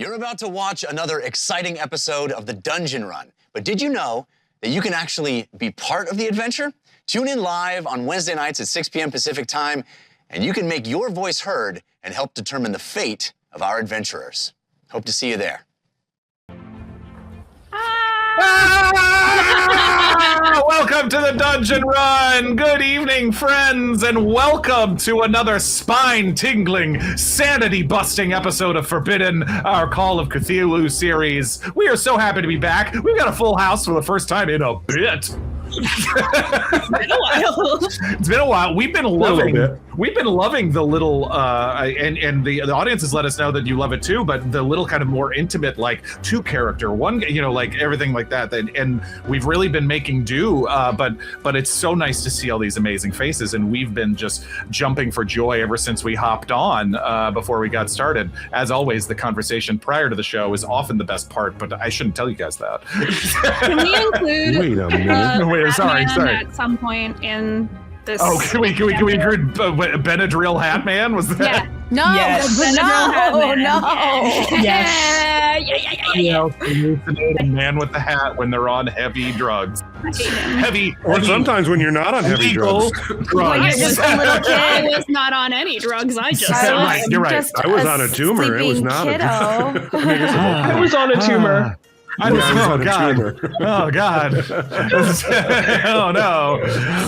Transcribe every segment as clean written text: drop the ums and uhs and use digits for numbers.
You're about to watch another exciting episode of the Dungeon Run. But did you know that you can actually be part of the adventure? Tune in live on Wednesday nights at 6 p.m. Pacific time, and you can make your voice heard and help determine the fate of our adventurers. Hope to see you there. Welcome to the Dungeon Run! Good evening, friends, and welcome to another spine-tingling, sanity-busting episode of Forbidden, our Call of Cthulhu series. We are so happy to be back. We've got a full house for the first time in a bit. It's been a while. It's been a while. We've been loving the little and the audience has let us know that you love it too, but the little kind of more intimate, like two character, one, you know, like everything like that. And we've really been making do, but it's so nice to see all these amazing faces, and we've been just jumping for joy ever since we hopped on before we got started. As always, the conversation prior to the show is often the best part, but I shouldn't tell you guys that. Can we include Wait a minute. Sorry. at some point in this? Oh, can we include Benadryl Hat Man? Was that? Yeah. No, Yes. no. Yes. Yeah. Hallucinate a man with the hat when they're on heavy drugs. Or sometimes when you're not on heavy drugs. I was not on any drugs. I just Right, you're right. I was on a tumor. It was not a I was on a tumor. Oh God. Oh no.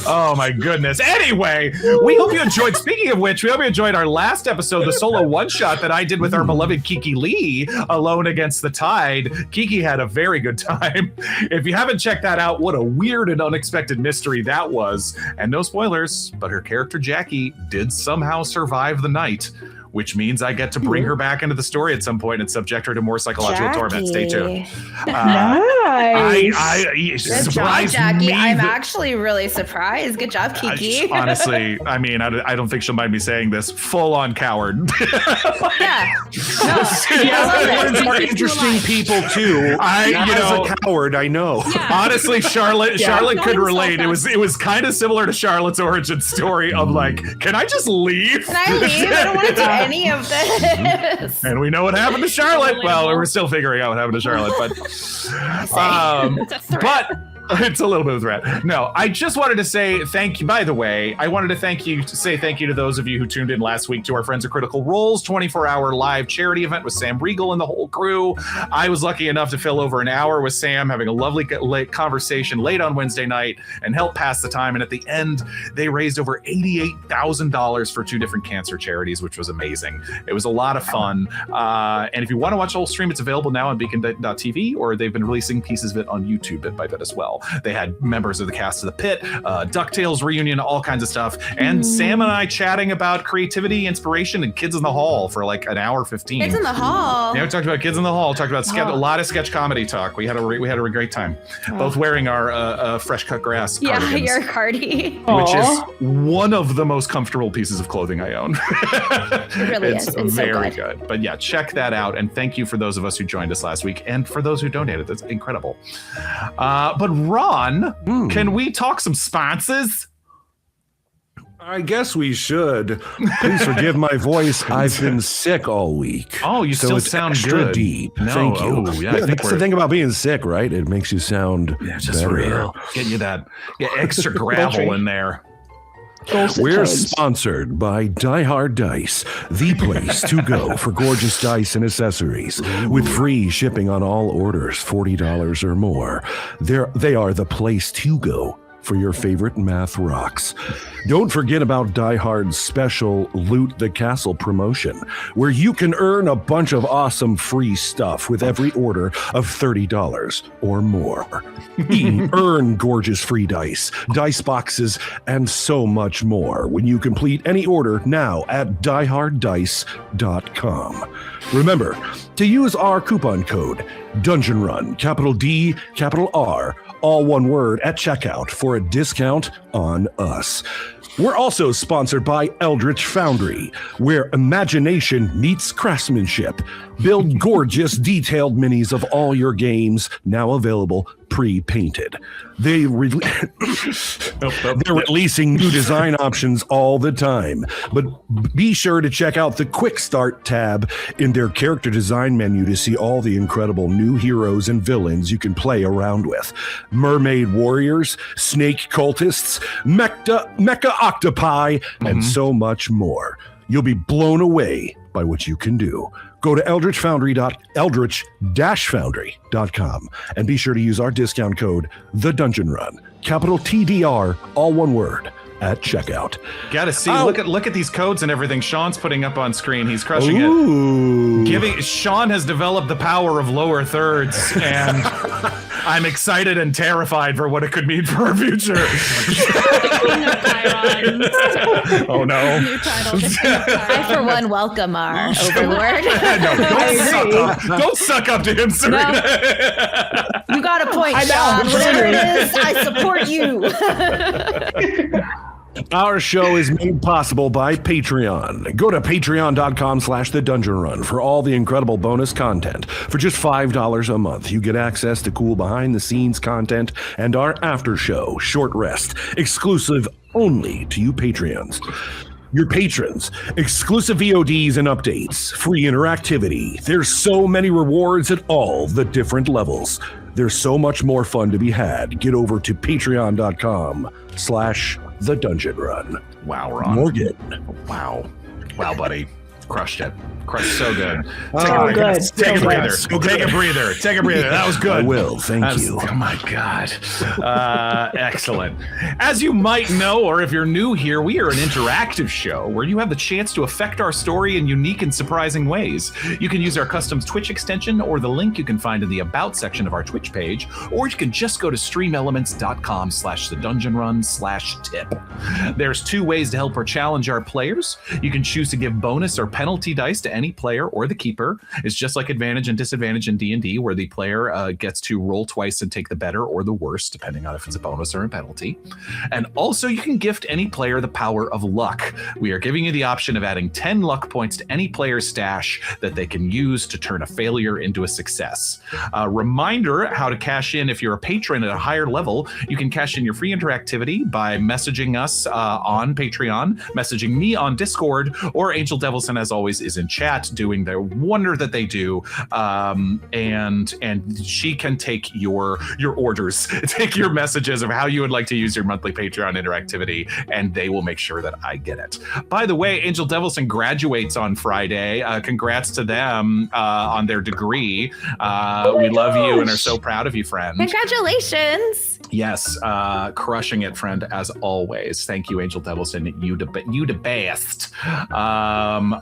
Oh my goodness. Anyway, we hope you enjoyed. Speaking of which, we hope you enjoyed our last episode, the solo one-shot that I did with our beloved Kiki Lee, Alone Against the Tide. Kiki had a very good time. If you haven't checked that out, what a weird and unexpected mystery that was. And no spoilers, but her character Jackie did somehow survive the night, which means I get to bring her back into the story at some point and subject her to more psychological torment. Stay tuned. Nice. Good job, Jackie. I'm actually really surprised. Good job, Kiki. Honestly, I mean, I don't think she'll mind me saying this. Full-on coward. Yeah. Cowards are interesting people too. As a coward, I know. Yeah. Honestly, Charlotte could Don't relate. insult It was kind of similar to Charlotte's origin story of like, can I just leave? Can I leave? I don't want to do any of this. And we know what happened to Charlotte. Well, we're still figuring out what happened to Charlotte, but It's a threat. it's a little bit of a threat. No, I just wanted to say thank you. By the way, I wanted to say thank you to those of you who tuned in last week to our Friends of Critical Role's 24-hour live charity event with Sam Riegel and the whole crew. I was lucky enough to fill over an hour with Sam, having a lovely late conversation late on Wednesday night and help pass the time. And at the end, they raised over $88,000 for two different cancer charities, which was amazing. It was a lot of fun. And if you want to watch the whole stream, it's available now on beacon.tv, or they've been releasing pieces of it on YouTube bit by bit as well. They had members of the cast of The Pit, DuckTales reunion, all kinds of stuff. And Sam and I chatting about creativity, inspiration, and Kids in the Hall for like an hour 15. Kids in the Hall. Yeah, we talked about Kids in the Hall, talked about a lot of sketch comedy talk. We had a great time. Both wearing our fresh cut grass cardigans. Yeah, your cardi. Which is one of the most comfortable pieces of clothing I own. It really is. It's very so good. But yeah, check that out. And thank you for those of us who joined us last week. And for those who donated, that's incredible. But Ron, can we talk some sponsors? I guess we should. Please forgive my voice. I've been sick all week. Oh, you still it's sound extra good. deep. No, Thank you. oh, yeah, I think that's the thing about being sick, right? It makes you sound just better. real. Get you that extra gravel in there. We're sponsored by Die Hard Dice, the place to go for gorgeous dice and accessories, with free shipping on all orders $40 or more. They are the place to go for your favorite math rocks. Don't forget about Die Hard's special Loot the Castle promotion, where you can earn a bunch of awesome free stuff with every order of $30 or more. Earn gorgeous free dice boxes, and so much more when you complete any order now at dieharddice.com. Remember to use our coupon code Dungeon Run, capital D, capital R, all one word at checkout for a discount on us. We're also sponsored by Eldritch Foundry, where imagination meets craftsmanship. Build gorgeous, detailed minis of all your games, now available pre-painted. They're releasing new design options all the time, but be sure to check out the Quick Start tab in their character design menu to see all the incredible new heroes and villains you can play around with. Mermaid warriors, snake cultists, mecha octopi, and so much more. You'll be blown away by what you can do. Go to eldritch-foundry.com and be sure to use our discount code TheDungeonRun, capital TDR, all one word, at checkout. Gotta see. Look at these codes and everything Sean's putting up on screen. He's crushing it. Sean has developed the power of lower thirds, and I'm excited and terrified for what it could mean for our future. Oh no! New title. I, for one, welcome our overlord. No, don't suck up to him, Surena. You got a point, Sean. Whatever it is, I support you. Our show is made possible by Patreon. Go to patreon.com/thedungeonrun for all the incredible bonus content. For just $5 a month, you get access to cool behind-the-scenes content and our after show, Short Rest, exclusive only to you Patreons. Your patrons, exclusive VODs and updates, free interactivity. There's so many rewards at all the different levels. There's so much more fun to be had. Get over to patreon.com/thedungeonrun. Wow, Ron. Morgan. Wow, buddy. Crushed it. Crushed so good. Take a breather. Take a breather. That was good. I will. Thank you. Oh my God. Excellent. As you might know, or if you're new here, we are an interactive show where you have the chance to affect our story in unique and surprising ways. You can use our custom Twitch extension or the link you can find in the About section of our Twitch page, or you can just go to streamelements.com/thedungeonrun/tip. There's 2 ways to help or challenge our players. You can choose to give bonus or penalty dice to any player or the keeper. It's just like advantage and disadvantage in D&D, where the player gets to roll twice and take the better or the worse, depending on if it's a bonus or a penalty. And also, you can gift any player the power of luck. We are giving you the option of adding 10 luck points to any player's stash that they can use to turn a failure into a success. Reminder how to cash in if you're a patron at a higher level. You can cash in your free interactivity by messaging us on Patreon, messaging me on Discord, or Angel Devilson, as always, is in chat doing the wonder that they do, and she can take your orders, take your messages of how you would like to use your monthly Patreon interactivity, and they will make sure that I get it. By the way, Angel Devilson graduates on Friday. Congrats to them on their degree. We love you and are so proud of you, friend. Congratulations. Yes, crushing it, friend, as always. Thank you, Angel Devilson. You the best.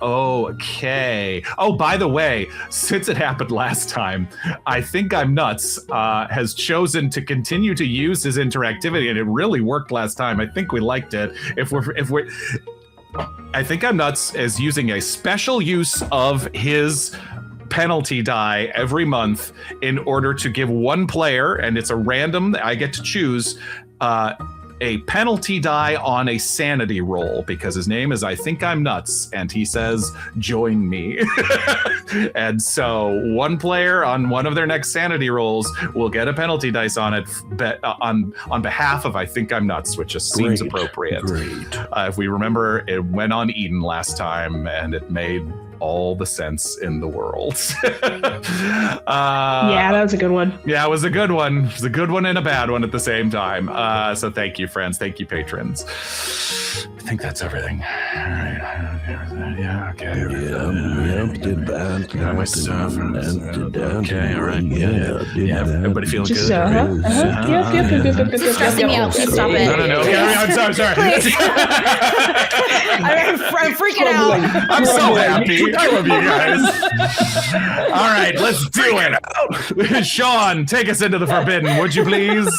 Okay. Oh, by the way, since it happened last time, I Think I'm Nuts has chosen to continue to use his interactivity, and it really worked last time. I think we liked it. I Think I'm Nuts is using a special use of his penalty die every month in order to give one player, and it's a random, I get to choose, a penalty die on a sanity roll, because his name is I Think I'm Nuts, and he says, join me. And so one player on one of their next sanity rolls will get a penalty dice on it on behalf of I Think I'm Nuts, which just seems appropriate. Great. If we remember, it went on Eden last time, and it made all the sense in the world. Yeah, that was a good one. Yeah, it was a good one. It was a good one and a bad one at the same time. So thank you, friends. Thank you, patrons. I think that's everything. Yeah, okay. Did that. Got my stuff. Okay, all right. Yeah. Everybody feeling Just, good? Yep. This is stressing me out. Please stop it. No. Okay, I'm sorry. I'm freaking out. I'm so happy. I love you guys. All right, let's do it. Sean, take us into the Forbidden, would you please?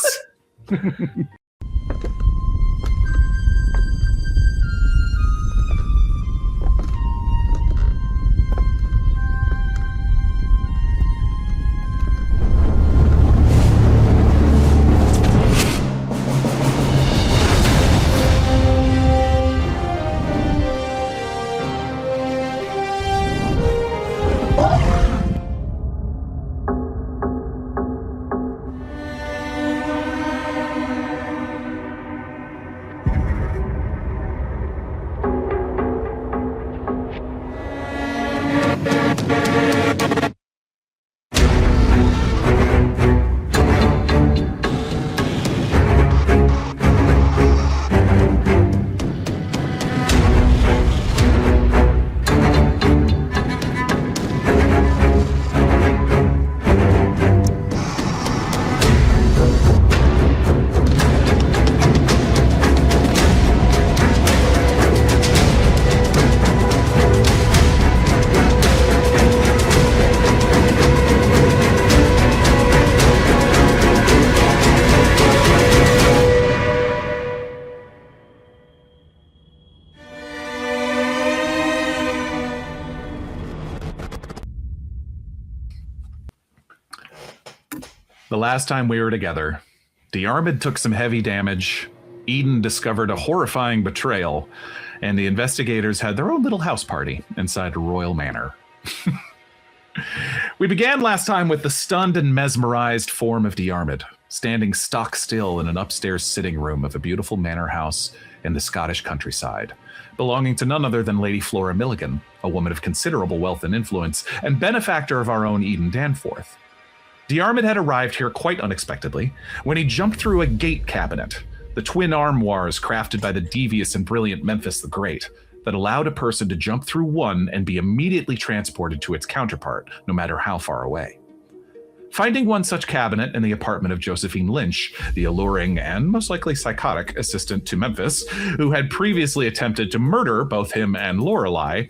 The last time we were together, Diarmuid took some heavy damage, Eden discovered a horrifying betrayal, and the investigators had their own little house party inside a royal manor. We began last time with the stunned and mesmerized form of Diarmuid, standing stock still in an upstairs sitting room of a beautiful manor house in the Scottish countryside, belonging to none other than Lady Flora Milligan, a woman of considerable wealth and influence, and benefactor of our own Eden Danforth. Diarmuid had arrived here quite unexpectedly when he jumped through a gate cabinet, the twin armoires crafted by the devious and brilliant Memphis the Great, that allowed a person to jump through one and be immediately transported to its counterpart, no matter how far away. Finding one such cabinet in the apartment of Josephine Lynch, the alluring and most likely psychotic assistant to Memphis, who had previously attempted to murder both him and Lorelei,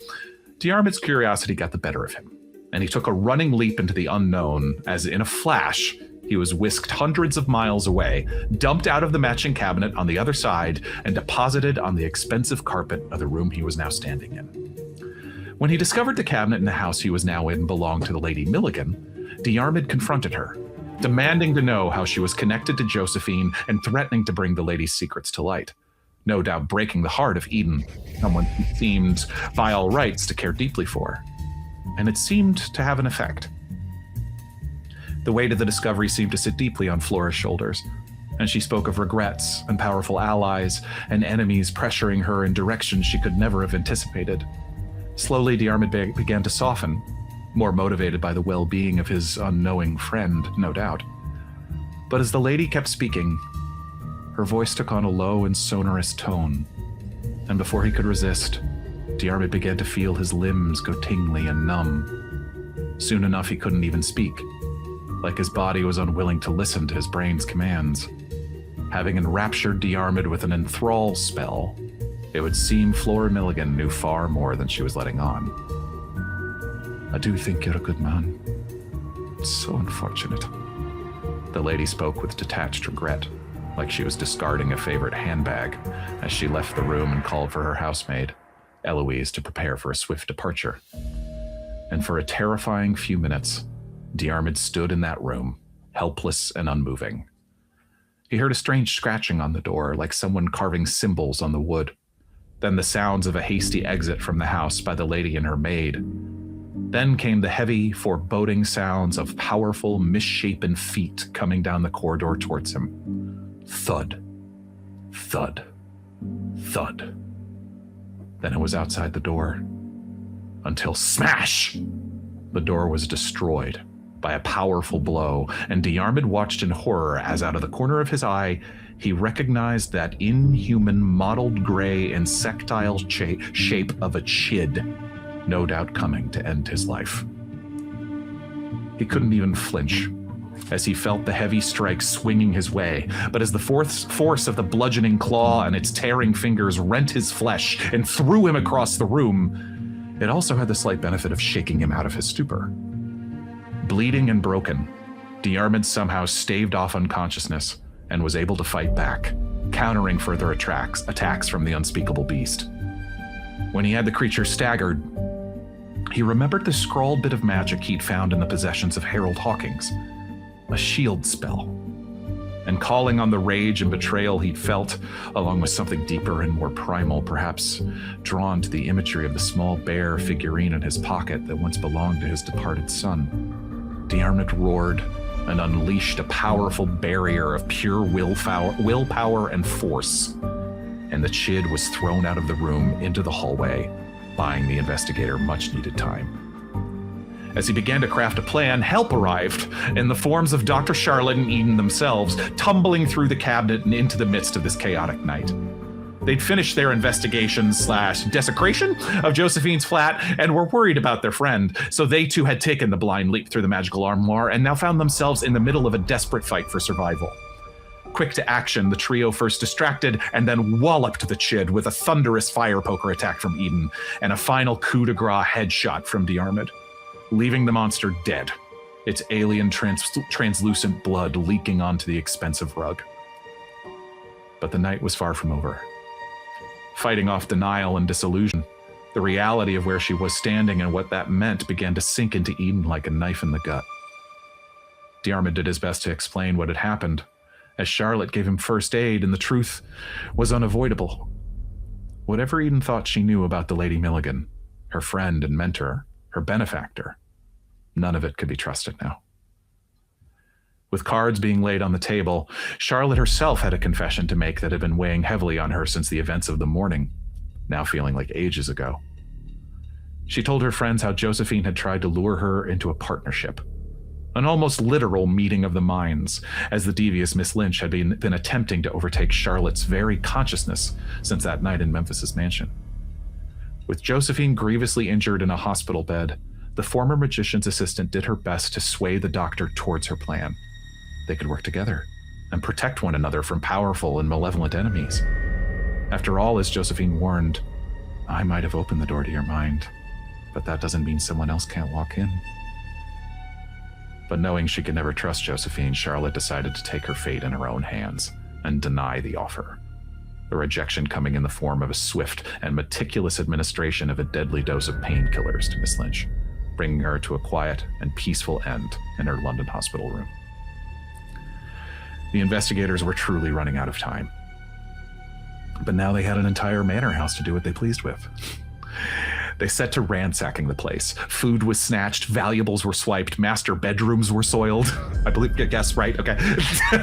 Diarmuid's curiosity got the better of him, and he took a running leap into the unknown as, in a flash, he was whisked hundreds of miles away, dumped out of the matching cabinet on the other side, and deposited on the expensive carpet of the room he was now standing in. When he discovered the cabinet in the house he was now in belonged to the Lady Milligan, Diarmuid confronted her, demanding to know how she was connected to Josephine and threatening to bring the lady's secrets to light. No doubt breaking the heart of Eden, someone he seemed, by all rights, to care deeply for. And it seemed to have an effect. The weight of the discovery seemed to sit deeply on Flora's shoulders, and she spoke of regrets and powerful allies and enemies pressuring her in directions she could never have anticipated. Slowly, Diarmuid began to soften, more motivated by the well-being of his unknowing friend, no doubt. But as the lady kept speaking, her voice took on a low and sonorous tone, and before he could resist, Diarmuid began to feel his limbs go tingly and numb. Soon enough, he couldn't even speak, like his body was unwilling to listen to his brain's commands. Having enraptured Diarmuid with an enthrall spell, it would seem Flora Milligan knew far more than she was letting on. I do think you're a good man. It's so unfortunate. The lady spoke with detached regret, like she was discarding a favorite handbag, as she left the room and called for her housemaid, Eloise, to prepare for a swift departure. And for a terrifying few minutes, Diarmuid stood in that room, helpless and unmoving. He heard a strange scratching on the door, like someone carving symbols on the wood. Then the sounds of a hasty exit from the house by the lady and her maid. Then came the heavy, foreboding sounds of powerful, misshapen feet coming down the corridor towards him. Thud, thud, thud. Then it was outside the door. Until smash! The door was destroyed by a powerful blow, and Diarmuid watched in horror as out of the corner of his eye, he recognized that inhuman mottled gray insectile shape of a chid, no doubt coming to end his life. He couldn't even flinch as he felt the heavy strike swinging his way, but as the force of the bludgeoning claw and its tearing fingers rent his flesh and threw him across the room, it also had the slight benefit of shaking him out of his stupor. Bleeding and broken, Diarmuid somehow staved off unconsciousness and was able to fight back, countering further attacks from the unspeakable beast. When he had the creature staggered, he remembered the scrawled bit of magic he'd found in the possessions of Harold Hawkins, a shield spell. And calling on the rage and betrayal he'd felt, along with something deeper and more primal, perhaps drawn to the imagery of the small bear figurine in his pocket that once belonged to his departed son, Diarmuid roared and unleashed a powerful barrier of pure willpower and force, and the chid was thrown out of the room into the hallway, buying the investigator much-needed time. As he began to craft a plan, help arrived in the forms of Dr. Charlotte and Eden themselves, tumbling through the cabinet and into the midst of this chaotic night. They'd finished their investigation/desecration of Josephine's flat and were worried about their friend, so they too had taken the blind leap through the magical armoire and now found themselves in the middle of a desperate fight for survival. Quick to action, the trio first distracted and then walloped the chid with a thunderous fire poker attack from Eden and a final coup de grace headshot from Diarmuid, leaving the monster dead, its alien translucent blood leaking onto the expensive rug. But the night was far from over. Fighting off denial and disillusion, the reality of where she was standing and what that meant began to sink into Eden like a knife in the gut. Diarmuid did his best to explain what had happened, as Charlotte gave him first aid, and the truth was unavoidable. Whatever Eden thought she knew about the Lady Milligan, her friend and mentor, her benefactor, none of it could be trusted now. With cards being laid on the table, Charlotte herself had a confession to make that had been weighing heavily on her since the events of the morning, now feeling like ages ago. She told her friends how Josephine had tried to lure her into a partnership, an almost literal meeting of the minds, as the devious Miss Lynch had been attempting to overtake Charlotte's very consciousness since that night in Memphis's mansion. With Josephine grievously injured in a hospital bed, the former magician's assistant did her best to sway the doctor towards her plan. They could work together and protect one another from powerful and malevolent enemies. After all, as Josephine warned, I might have opened the door to your mind, but that doesn't mean someone else can't walk in. But knowing she could never trust Josephine, Charlotte decided to take her fate in her own hands and deny the offer. The rejection coming in the form of a swift and meticulous administration of a deadly dose of painkillers to Miss Lynch, bringing her to a quiet and peaceful end in her London hospital room. The investigators were truly running out of time. But now they had an entire manor house to do what they pleased with. They set to ransacking the place. Food was snatched, valuables were swiped, master bedrooms were soiled. I guess, right? Okay,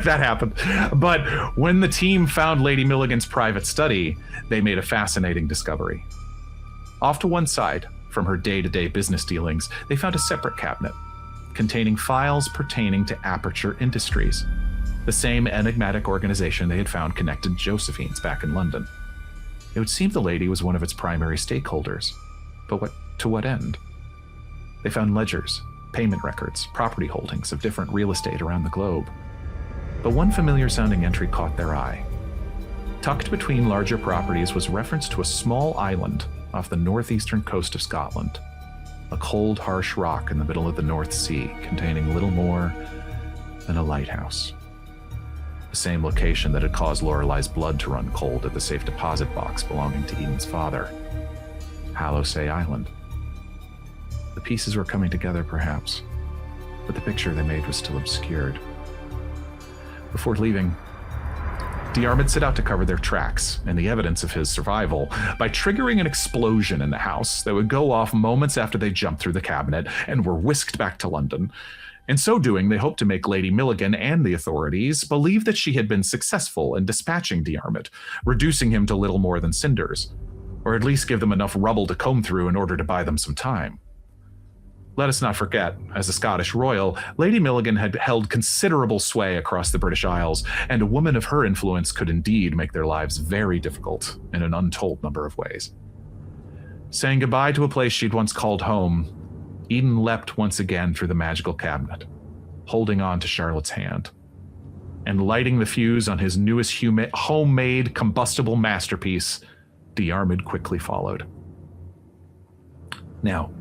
that happened. But when the team found Lady Milligan's private study, they made a fascinating discovery. Off to one side, from her day-to-day business dealings, they found a separate cabinet containing files pertaining to Aperture Industries, the same enigmatic organization they had found connected Josephine's back in London. It would seem the lady was one of its primary stakeholders. But to what end? They found ledgers, payment records, property holdings of different real estate around the globe. But one familiar-sounding entry caught their eye. Tucked between larger properties was reference to a small island off the northeastern coast of Scotland, a cold, harsh rock in the middle of the North Sea containing little more than a lighthouse. The same location that had caused Lorelei's blood to run cold at the safe deposit box belonging to Eden's father, Hallowsay Island. The pieces were coming together, perhaps, but the picture they made was still obscured. Before leaving, Diarmuid set out to cover their tracks and the evidence of his survival by triggering an explosion in the house that would go off moments after they jumped through the cabinet and were whisked back to London. In so doing, they hoped to make Lady Milligan and the authorities believe that she had been successful in dispatching Diarmuid, reducing him to little more than cinders, or at least give them enough rubble to comb through in order to buy them some time. Let us not forget, as a Scottish royal, Lady Milligan had held considerable sway across the British Isles, and a woman of her influence could indeed make their lives very difficult in an untold number of ways. Saying goodbye to a place she'd once called home, Eden leapt once again through the magical cabinet, holding on to Charlotte's hand, and lighting the fuse on his newest homemade combustible masterpiece, Diarmuid quickly followed. Now,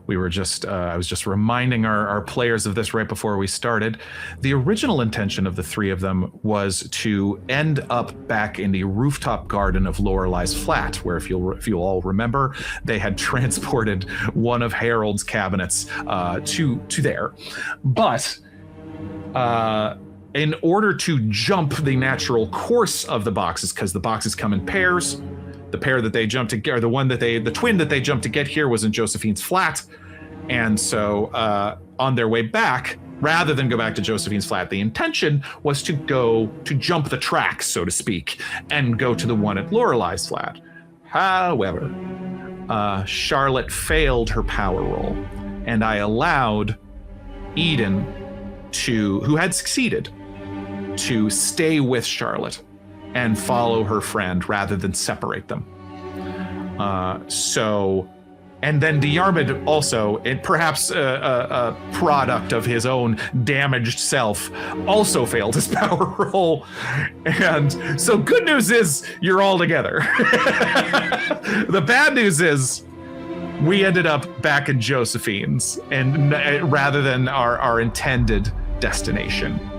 I was just reminding our players of this right before we started. The original intention of the three of them was to end up back in the rooftop garden of Lorelei's flat, where if you'll all remember, they had transported one of Harold's cabinets to there. But in order to jump the natural course of the boxes, because the boxes come in pairs, the pair that they jumped to get, or the twin that they jumped to get here was in Josephine's flat. And so on their way back, rather than go back to Josephine's flat, the intention was to jump the tracks, so to speak, and go to the one at Lorelei's flat. However, Charlotte failed her power roll, and I allowed Eden who had succeeded, to stay with Charlotte and follow her friend rather than separate them. And then Diarmuid also, perhaps a product of his own damaged self, also failed his power roll. And so good news is you're all together. The bad news is we ended up back in Josephine's, and rather than our intended destination.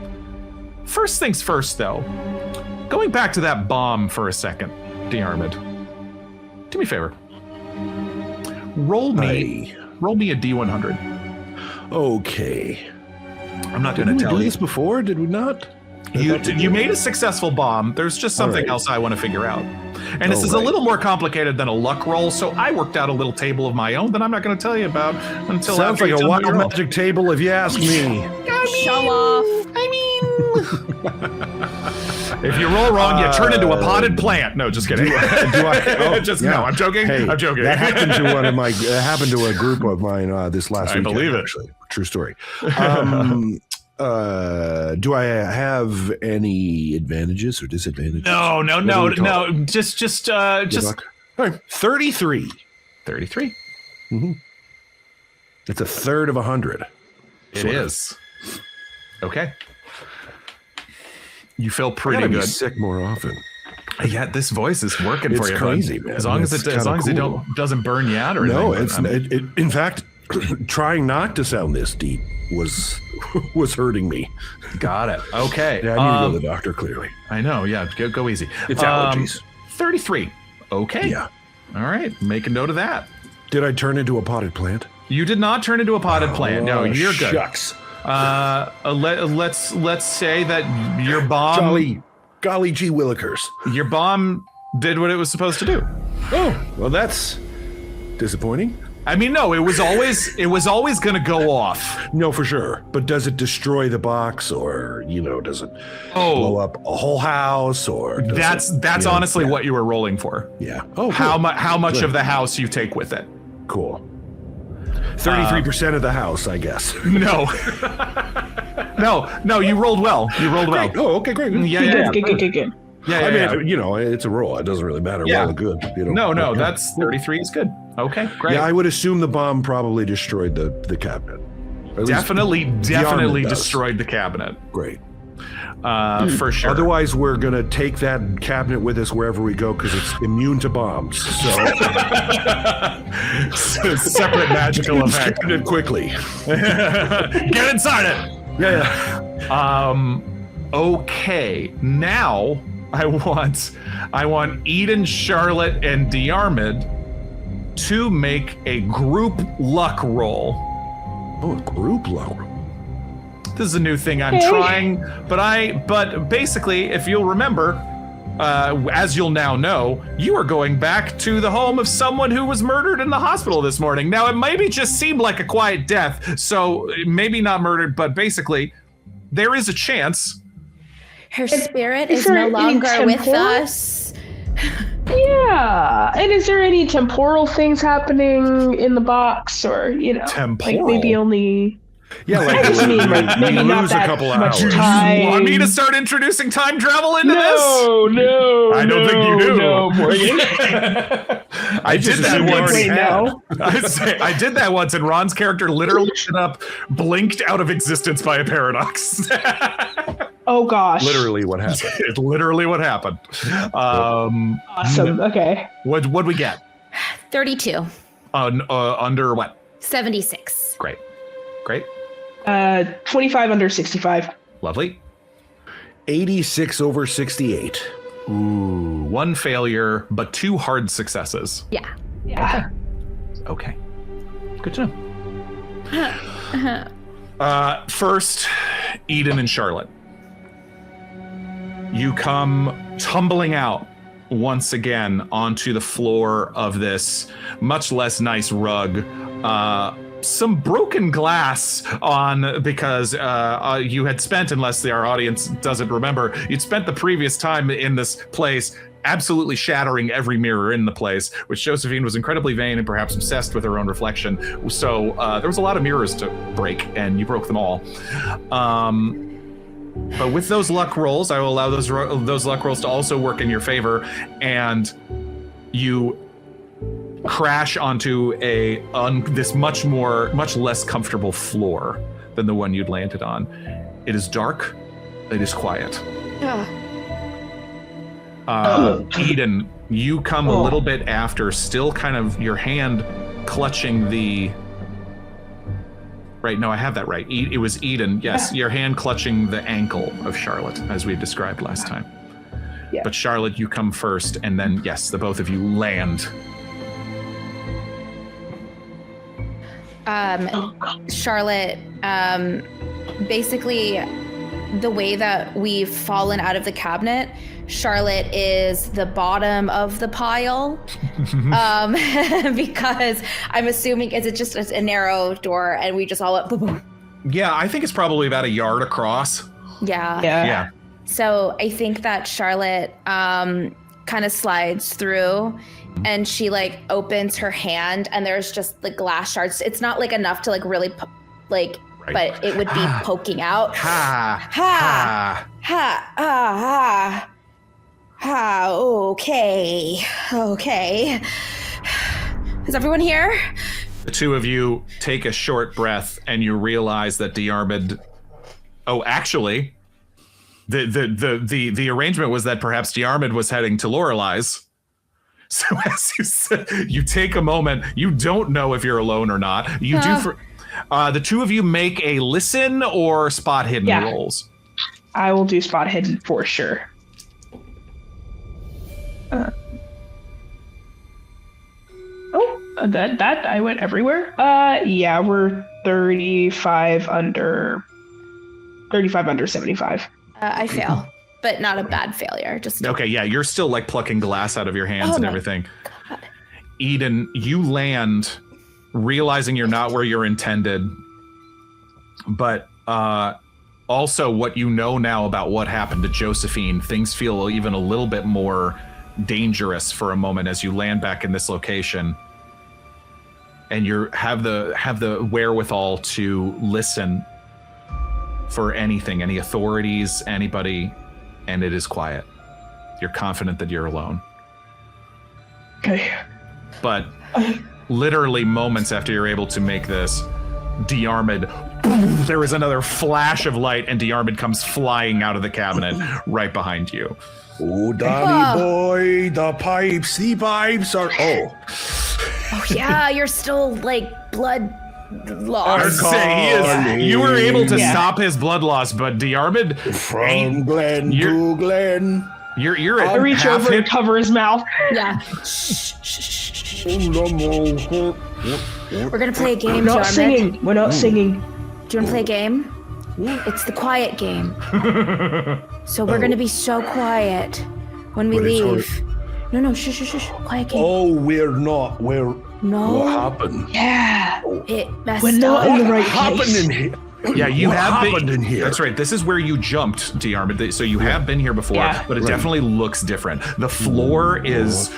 First things first, though, going back to that bomb for a second, Diarmuid, do me a favor. Roll me a D100. Okay. I'm not going to tell Did we do you. this before? Did we not? You made a successful bomb. There's just something else I want to figure out. And this is a little more complicated than a luck roll, so I worked out a little table of my own that I'm not going to tell you about until Sounds after like you a tell me wild your roll. magic table, if you ask me. Show off. If you roll wrong, you turn into a potted plant. No, just kidding. No, I'm joking. Hey, I'm joking. That happened to happened to a group of mine this last weekend. believe it. Actually, true story. Do I have any advantages or disadvantages? No. Just All right, 33. 33. It's a third of 100. It is. Okay. You feel I pretty gotta be good. sick more often. Yeah, this voice is working It's for you. crazy, bud. man. As long as It's it kinda cool. doesn't burn you out or No, anything. it's in fact, trying not to sound this deep was hurting me. Got it. Okay. Yeah, I need to go to the doctor. Clearly, I know. Yeah, go easy. it's allergies. 33. Okay. Yeah. All right. Make a note of that. Did I turn into a potted plant? You did not turn into a potted plant. No, Oh, you're good. Shucks. Let's say that your bomb. Golly gee willikers. Your bomb did what it was supposed to do. Oh, well, that's disappointing. I mean, no, it was always going to go off. No, for sure. But does it destroy the box, or does it blow up a whole house, or That's honestly what you were rolling for. Yeah. Oh, How good. much Good. of the house you take with it? Cool. 33% of the house, I guess. No. No, you rolled well. You rolled well. Great. Oh, okay, great. Yeah. Good. Yeah, I yeah, mean, yeah. it's a roll. It doesn't really matter. Yeah. Well, good. No, Yeah. that's 33 is good. Okay, great. Yeah, I would assume the bomb probably destroyed the cabinet. At least definitely Diarmuid does. destroyed the cabinet. Great. For sure. Otherwise, we're gonna take that cabinet with us wherever we go because it's immune to bombs. So separate magical effect. Get it quickly. Get inside it. Yeah. Okay. Now I want Eden, Charlotte, and Diarmuid to make a group luck roll. Oh, a group luck. This is a new thing I'm trying, but basically, if you'll remember, as you'll now know, you are going back to the home of someone who was murdered in the hospital this morning. Now, it maybe just seemed like a quiet death, so maybe not murdered, but basically, there is a chance. Her spirit is is there no any longer with temporal? us. Yeah. And is there any temporal things happening in the box, or Temporal? like maybe only? Yeah, I just mean like maybe not lose a that couple of much hours. time. You want me to start introducing time travel into No, I don't think you do. No, Morgan. this? I did that assumed once. already no. I did that once, and Ron's character literally ended up blinked out of existence by a paradox. Oh gosh. Literally what happened. It's literally what happened. Awesome. Okay. What'd we get? 32. Under what? 76. Great. 25 under 65. Lovely. 86 over 68. Ooh, one failure, but 2 hard successes. Yeah. Yeah. Okay. Good to know. First, Eden and Charlotte. You come tumbling out once again onto the floor of this much less nice rug. Some broken glass on because you had spent, unless our audience doesn't remember, you'd spent the previous time in this place absolutely shattering every mirror in the place, which Josephine was incredibly vain and perhaps obsessed with her own reflection. So there was a lot of mirrors to break, and you broke them all. But with those luck rolls, I will allow those luck rolls to also work in your favor, and you crash onto this much less comfortable floor than the one you'd landed on. It is dark. It is quiet. Eden, you come a little bit after, still kind of your hand clutching the... Right, no, I have that right. It was Eden, yes, your hand clutching the ankle of Charlotte, as we described last time. Yeah. But Charlotte, you come first, and then, yes, the both of you land. Charlotte basically the way that we've fallen out of the cabinet, Charlotte is the bottom of the pile. Because I'm assuming it's just a narrow door and we just all went boom, boom. Yeah, I think it's probably about a yard across. Yeah. So I think that Charlotte kind of slides through and she like opens her hand and there's just like glass shards. It's not like enough to like really right. But it would be poking out. Okay. Is everyone here? The two of you take a short breath and you realize that Diarmuid. Oh, actually, the arrangement was that perhaps Diarmuid was heading to Lorelei's. So as you said, you take a moment. You don't know if you're alone or not. You do. The two of you make a listen or spot hidden rolls. I will do spot hidden for sure. That I went everywhere. Yeah, we're 35 under 75. I fail, but not a bad failure. Just okay. Yeah, you're still like plucking glass out of your hands and everything. God. Eden, you land, realizing you're not where you're intended, but also what you know now about what happened to Josephine. Things feel even a little bit more dangerous for a moment as you land back in this location. And you have the wherewithal to listen for anything, any authorities, anybody, and it is quiet. You're confident that you're alone. Okay. But literally moments after you're able to make this, Diarmuid, there is another flash of light, and Diarmuid comes flying out of the cabinet right behind you. Oh, Danny boy, the pipes are... Oh yeah, you're still like blood loss. You were able to stop his blood loss, but Diarmuid from Glen to Glen. You're I reach over and cover his mouth. Yeah. We're gonna play a game, Diarmuid. We're not singing. Do you want to play a game? It's the quiet game. So we're gonna be so quiet when we leave. No, shush. Quiet game. Oh, we're not. No. What happened? Yeah. It messed We're not up. in the right What happened place. in here? Yeah, you what have happened been in here. That's right. This is where you jumped, Diarmuid. So you have been here before, but it definitely looks different. The floor is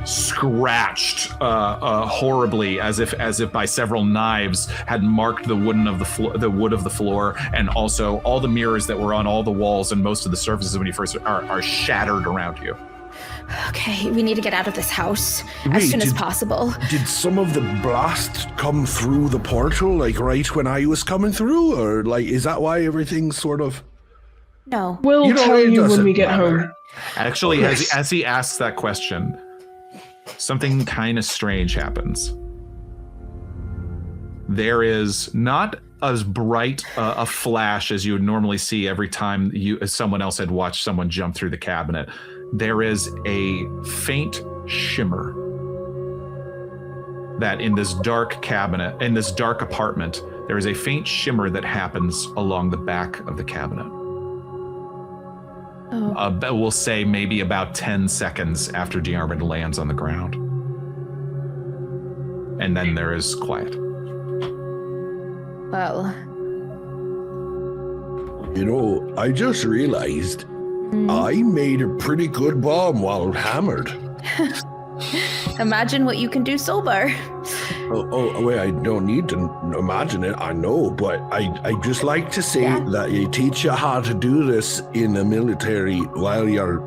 scratched horribly, as if by several knives had marked the wood of the floor, and also all the mirrors that were on all the walls and most of the surfaces when you first are shattered around you. Okay, we need to get out of this house as soon as possible. Did some of the blast come through the portal, like right when I was coming through, or like is that why everything's sort of? No. We'll tell you when we get home. Actually, as he asks that question, something kind of strange happens. There is not as bright a flash as you would normally see every time someone else had watched someone jump through the cabinet. There is a faint shimmer that in this dark cabinet, in this dark apartment, there is a faint shimmer that happens along the back of the cabinet. We'll say maybe about 10 seconds after Diarmuid lands on the ground. And then there is quiet. Well. You know, I just realized I made a pretty good bomb while hammered. Imagine what you can do sober. Oh, wait, I don't need to imagine it, I know, but I just like to say that you teach you how to do this in the military while you're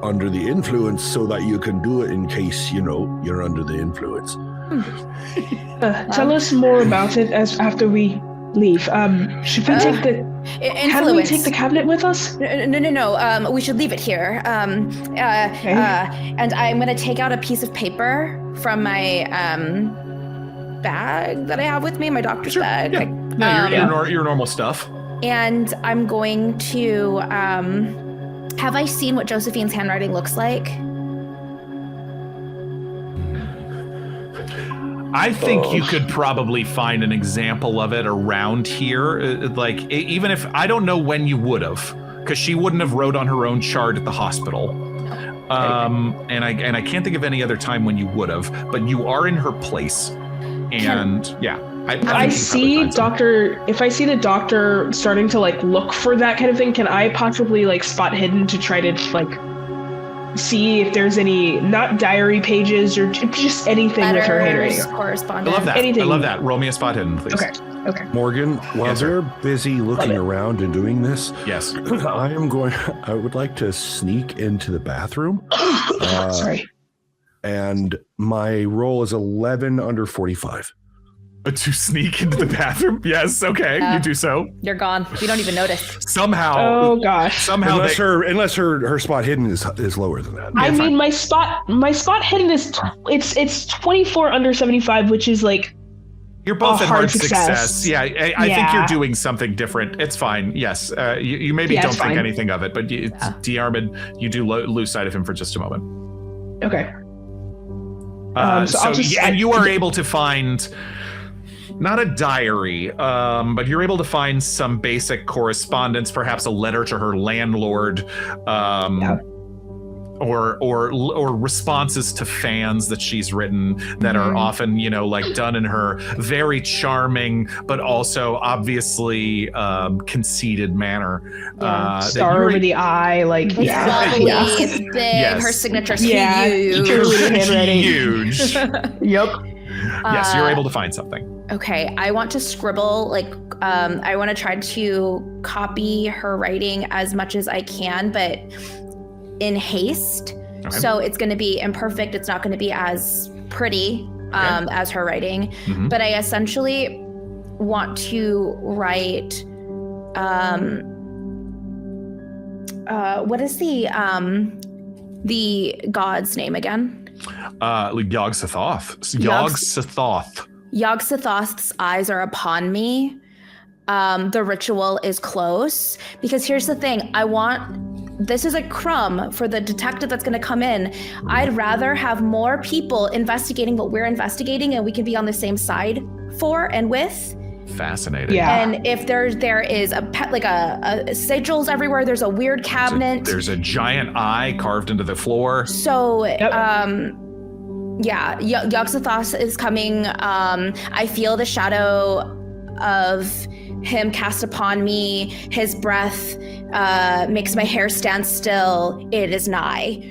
under the influence so that you can do it in case, you're under the influence. Tell us more about it after we leave. Should we take the... Can we take the cabinet with us? No. We should leave it here. And I'm going to take out a piece of paper from my bag that I have with me, my doctor's bag. Your normal stuff. And I'm going to... have I seen what Josephine's handwriting looks like? I think you could probably find an example of it around here. Even if I don't know when you would have, because she wouldn't have wrote on her own chart at the hospital. And I can't think of any other time when you would have, but you are in her place. And I see if I see the doctor starting to like look for that kind of thing, can I possibly like spot hidden to try to like see if there's any, not diary pages or just anything letters, with her handwriting? Correspondence. I love that. Anything. I love that. Roll me a spot hidden, please. Okay. Morgan, while Yes, sir. they're busy looking around and doing this, Yes. I would like to sneak into the bathroom. Sorry. And my roll is 11 under 45. To sneak into the bathroom? Yes, okay, you do so. You're gone. You don't even notice. Somehow. Oh gosh. Somehow Unless her spot hidden is lower than that. I mean, my spot hidden is it's 24 under 75, which is like you're both a at hard success. Yeah, I think you're doing something different. It's fine. Yes, you maybe don't think anything of it, but Diarmuid, you do lose sight of him for just a moment. Okay. And you are able to find not a diary, but you're able to find some basic correspondence, perhaps a letter to her landlord, or responses to fans that she's written that are often, like done in her very charming but also obviously conceited manner. Star over the eye, like It's big. Yes. Her signature's huge. Huge. Yep. Yes, you're able to find something. Okay, I want to scribble, I want to try to copy her writing as much as I can, but in haste. Okay. So it's going to be imperfect. It's not going to be as pretty as her writing. Mm-hmm. But I essentially want to write, what is the god's name again? Yog-Sothoth. Yog-Sothoth's eyes are upon me. The ritual is close. Because here's the thing. This is a crumb for the detective that's going to come in. I'd rather have more people investigating what we're investigating and we can be on the same side for and with. Fascinating. Yeah. And if there is a pet, like a sigils everywhere, there's a weird cabinet. There's a giant eye carved into the floor. So, Yog-Sothoth is coming. I feel the shadow of him cast upon me. His breath makes my hair stand still. It is nigh.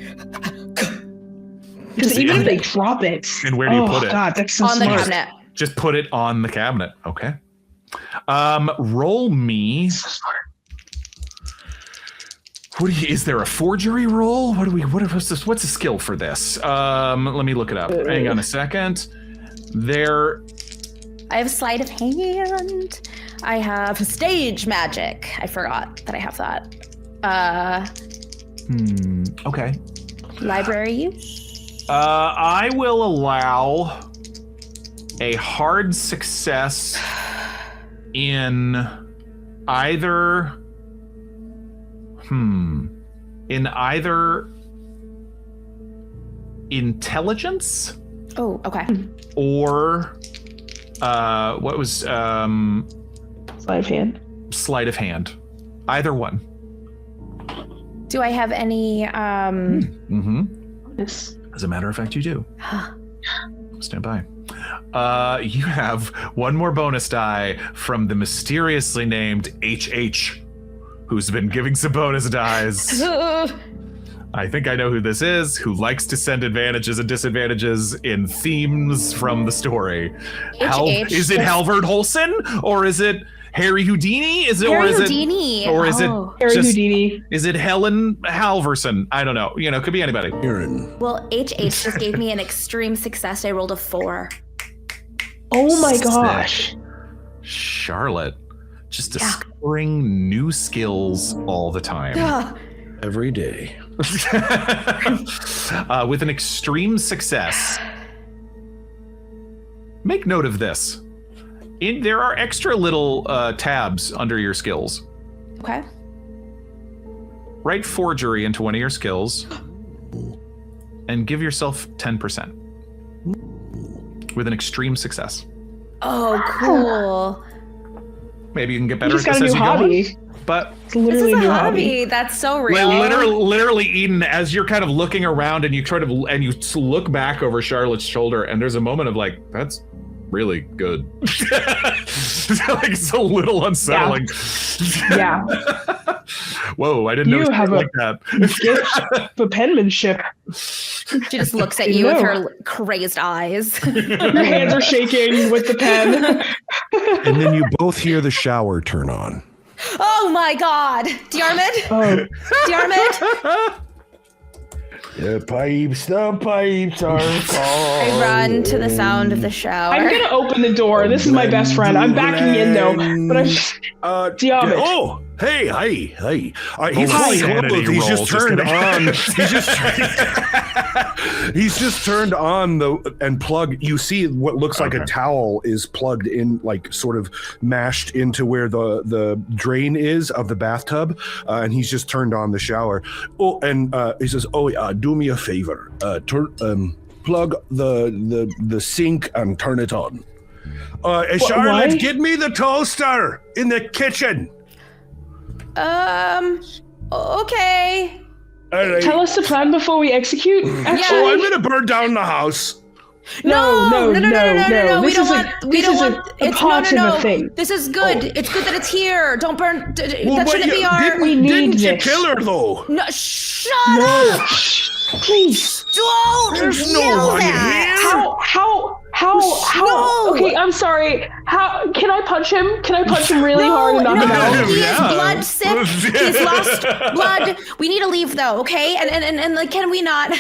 Because even if they drop it. And where do you put it? God, that's so on smart. the cabinet. Just put it on the cabinet. Okay. Roll me. So smart. Is there a forgery roll? What's the skill for this? Let me look it up. Hang on a second. I have sleight of hand. I have stage magic. I forgot that I have that. Okay. Library use? I will allow a hard success in either intelligence. Oh, okay. Or what was Sleight of hand. Sleight of hand. Either one. Do I have any Yes. As a matter of fact, you do. Stand by. You have one more bonus die from the mysteriously named HH, who's been giving some bonus dies. I think I know who this is, who likes to send advantages and disadvantages in themes from the story. Is it Halvard Holson? Or is it Harry Houdini? Harry Houdini. Harry Houdini. Is it Helen Halverson? I don't know. Could be anybody. Well, HH just gave me an extreme success. I rolled a 4. Oh my gosh. Charlotte, just discovering new skills all the time. Every day. With an extreme success. Make note of this. There are extra little tabs under your skills. Okay. Write forgery into one of your skills and give yourself 10%. with an extreme success. Oh, cool. Maybe you can get You better just at got this a as new you go hobby. on. But It's literally This a is new a hobby. hobby. That's so real. literally, Eden, as you're kind of looking around and you you look back over Charlotte's shoulder, and there's a moment of like, that's really good. Like, it's a little unsettling. Yeah. Whoa, I didn't You know have like that. Gift for penmanship. She just looks at you with her crazed eyes. Your hands are shaking with the pen. And then you both hear the shower turn on. Oh my God, Diarmuid! Oh, Diarmuid! The pipes are calling. I run to the sound of the shower. I'm gonna open the door. This is my best friend. I'm backing in though, but I'm Diarmuid. Oh, hey, hi. He's Roll fully sanity clothed. He's roll, just just turned kidding. on. He's just turned on and plugged. You see what looks like a towel is plugged in, like sort of mashed into where the drain is of the bathtub, and he's just turned on the shower. Oh, and he says, "Oh yeah, do me a favor. Plug the sink and turn it on. Charlotte, why? get me the toaster in the kitchen." Okay. All right. Tell us the plan before we execute. Actually, Oh, I'm gonna burn down the house. No. We This don't is want. We don't want. a It's part of the thing. This is good. It's good that it's here. Don't burn. Well, That but shouldn't be our. Didn't you this. kill her though? No, shut No, up! please. Don't There's no yell one that. here. How? No. Okay, I'm sorry. How can I punch him? Can I punch him really hard and knock him out? He is Yeah. blood sick. He's lost blood. We need to leave though, okay? And like, can we not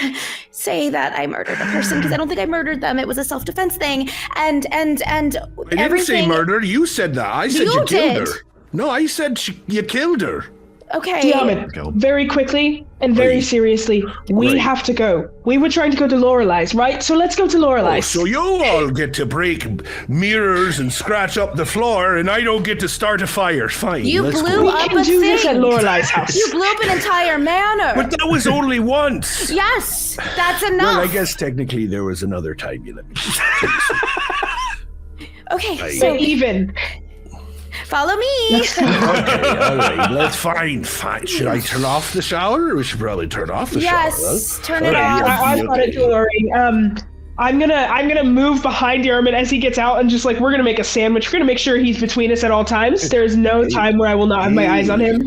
say that I murdered a person? Because I don't think I murdered them. It was a self-defense thing. And I didn't everything. say murder. You said that. I said You you killed did. her. No, I said you killed her. Okay. Diarmuid, very quickly and very Right. seriously, we Right. have to go. We were trying to go to Lorelei's, right? So let's go to Oh, Lorelei's. so you all get to break mirrors and scratch up the floor, and I don't get to start a fire. Fine. You let's blew go. we up can a do this at thing. Lorelei's house. You blew up an entire manor. But that was only once. Yes, that's enough. Well, I guess technically there was another time you let me. Okay, So so even. follow me. Okay, all right. Let's fine. Should I turn off the shower? We should probably turn off the shower. Yes, huh? turn it All right, off. I've got it, don't worry. I'm gonna move behind Diarmuid as he gets out and just like we're gonna make a sandwich. We're gonna make sure he's between us at all times. There's no time where I will not have my eyes on him.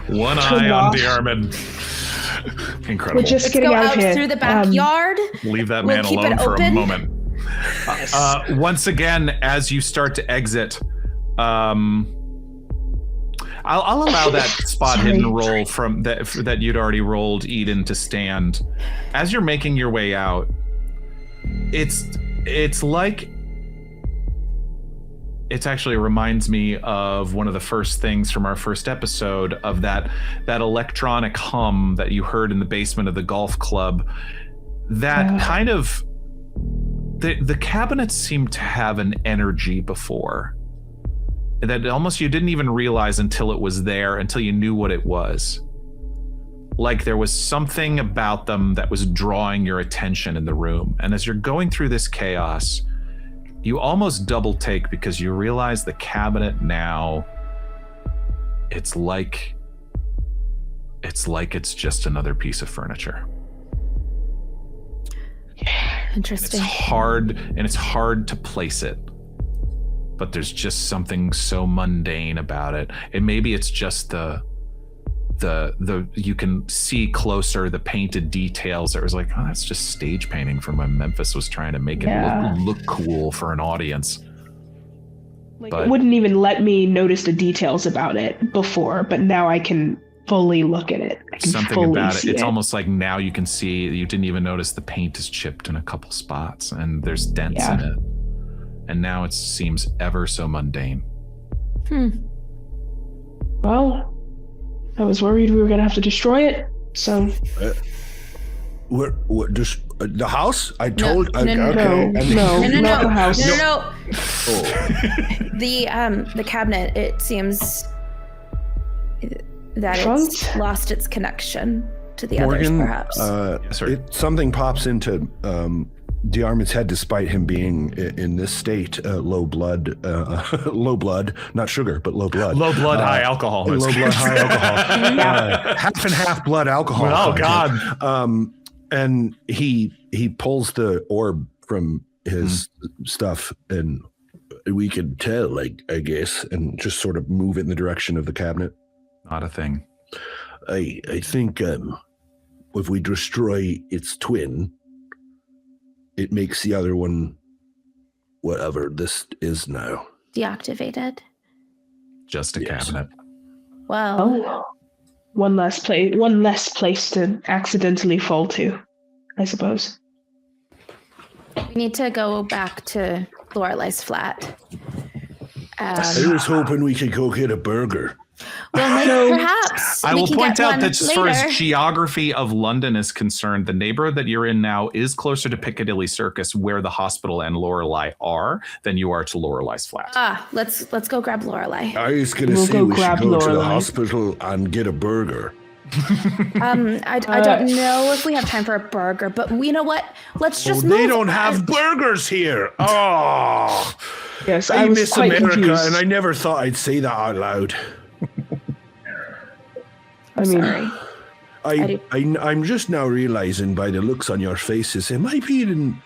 One Turn eye it on off. Diarmuid. Incredible. We're just Let's getting go out of out here. through the backyard. Leave that We'll man keep it alone for a open. moment. Once again, as you start to exit, I'll allow that spot Sorry. hidden roll from that you'd already rolled, Eden, to stand. As you're making your way out, it's like it actually reminds me of one of the first things from our first episode of that electronic hum that you heard in the basement of the golf club. That kind of the cabinets seem to have an energy before that almost you didn't even realize until it was there, until you knew what it was. Like there was something about them that was drawing your attention in the room. And as you're going through this chaos, you almost double take because you realize the cabinet now, it's like it's just another piece of furniture. Interesting. It's hard to place it. But there's just something so mundane about it. And maybe it's just the you can see closer the painted details. It was like, oh, that's just stage painting from when Memphis was trying to make it look cool for an audience. Like, But- it wouldn't even let me notice the details about it before, but now I can fully look at it. I can Something fully about it. see It's almost like now you can see, you didn't even notice the paint is chipped in a couple spots and there's dents in it. And now it seems ever so mundane. Well, I was worried we were gonna have to destroy it. So What? Just the house? I told. no, okay. no, and- not the house. No. Oh. The cabinet. It seems that Trunk? it's lost its connection to the Morgan, others, perhaps. Yes, sir. something pops into Diarmuid's head, despite him being in this state, low blood, not sugar, but low blood. Low blood, high alcohol. Low blood, high alcohol. Half and half blood alcohol. Oh, content. God. And he pulls the orb from his stuff, and we can tell, like, I guess, and just sort of move it in the direction of the cabinet. Not a thing. I think if we destroy its twin, it makes the other one whatever this is now. Deactivated. Just a cabinet. Well, Oh, one less place to accidentally fall to, I suppose. we need to go back to Lorelei's flat. I was hoping we could go get a burger. Well, perhaps I we will can point get out one that as far as later. geography of London is concerned, the neighborhood that you're in now is closer to Piccadilly Circus, where the hospital and Lorelei are, than you are to Lorelei's flat. Let's go grab Lorelei. I was going to We'll say go we should grab go to the Lorelei. hospital and get a burger. I don't know if we have time for a burger, but you know what? Let's just move. They don't have burgers here. Oh, Yes, I I was miss quite America, confused. and I never thought I'd say that out loud. I mean, Sorry. I'm just now realizing by the looks on your faces, am I being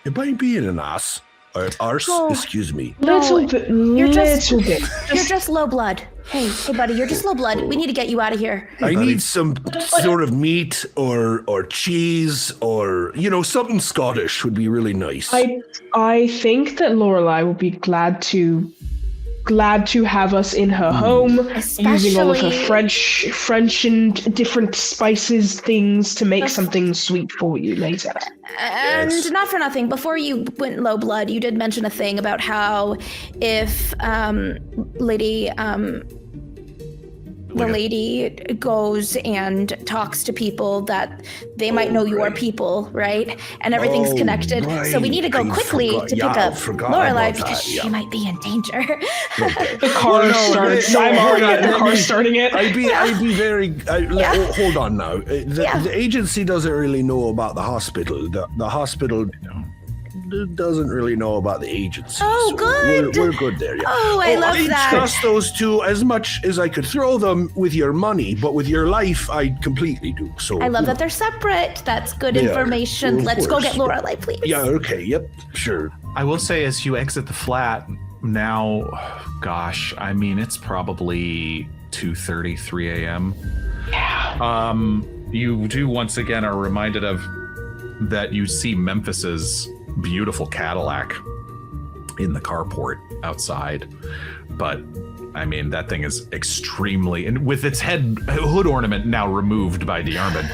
an ass or arse? Oh. Excuse me. little bit. You're just Just, you're just low blood. Hey, buddy, you're just low blood. We need to get you out of here. I need some sort of meat or cheese or something Scottish would be really nice. I think that Lorelei will be glad to have us in her home, using all of her Especially- French and different spices things to make something sweet for you later. And not for nothing, before you went low blood, you did mention a thing about how if the lady goes and talks to people that they might know your people, right? And everything's Oh, connected. So we need to go right. I quickly forgot- to yeah, pick I up forgot Lorelei about because that, she yeah. might be in danger. The car starts. I'm already at the car starting it. I'd be very. Hold on now. The agency doesn't really know about the hospital. The hospital doesn't really know about the agency. Oh, so good. We're good there. Yeah. Oh, I love that. trust those two as much as I could throw them with your money, but with your life, I completely do. So I love that they're separate. That's good Yeah, information. of Let's go course. get Lorelei, please. Yeah. Okay. Yep. Sure. I will say, as you exit the flat now, gosh, I mean, it's probably 2:30, 3 a.m. Yeah. You do once again are reminded of that you see Memphis's beautiful Cadillac in the carport outside, but I mean that thing is extremely, and with its hood ornament now removed by Diarmuid,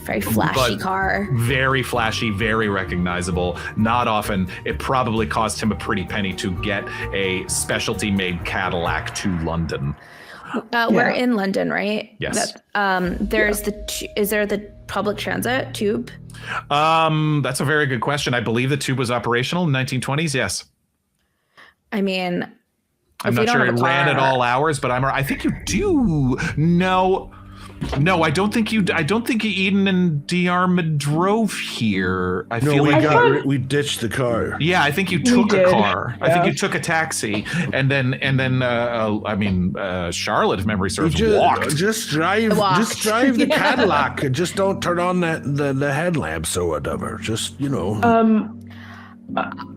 Very flashy car. very flashy, very recognizable. Not often. It probably cost him a pretty penny to get a specialty made Cadillac to London. We're in London, right? Yes. There's is there the public transit tube? That's a very good question. I believe the tube was operational in 1920s. Yes. I mean, I'm not sure it ran at all hours, but I think you do. No, I don't think Eden and Diarmuid drove here. I feel like we ditched the car. yeah, I think you took a did. car. I think Yeah. you took a taxi, and then Charlotte, if memory serves, walked. Just drive the Cadillac and just don't turn on the headlamps or whatever. Just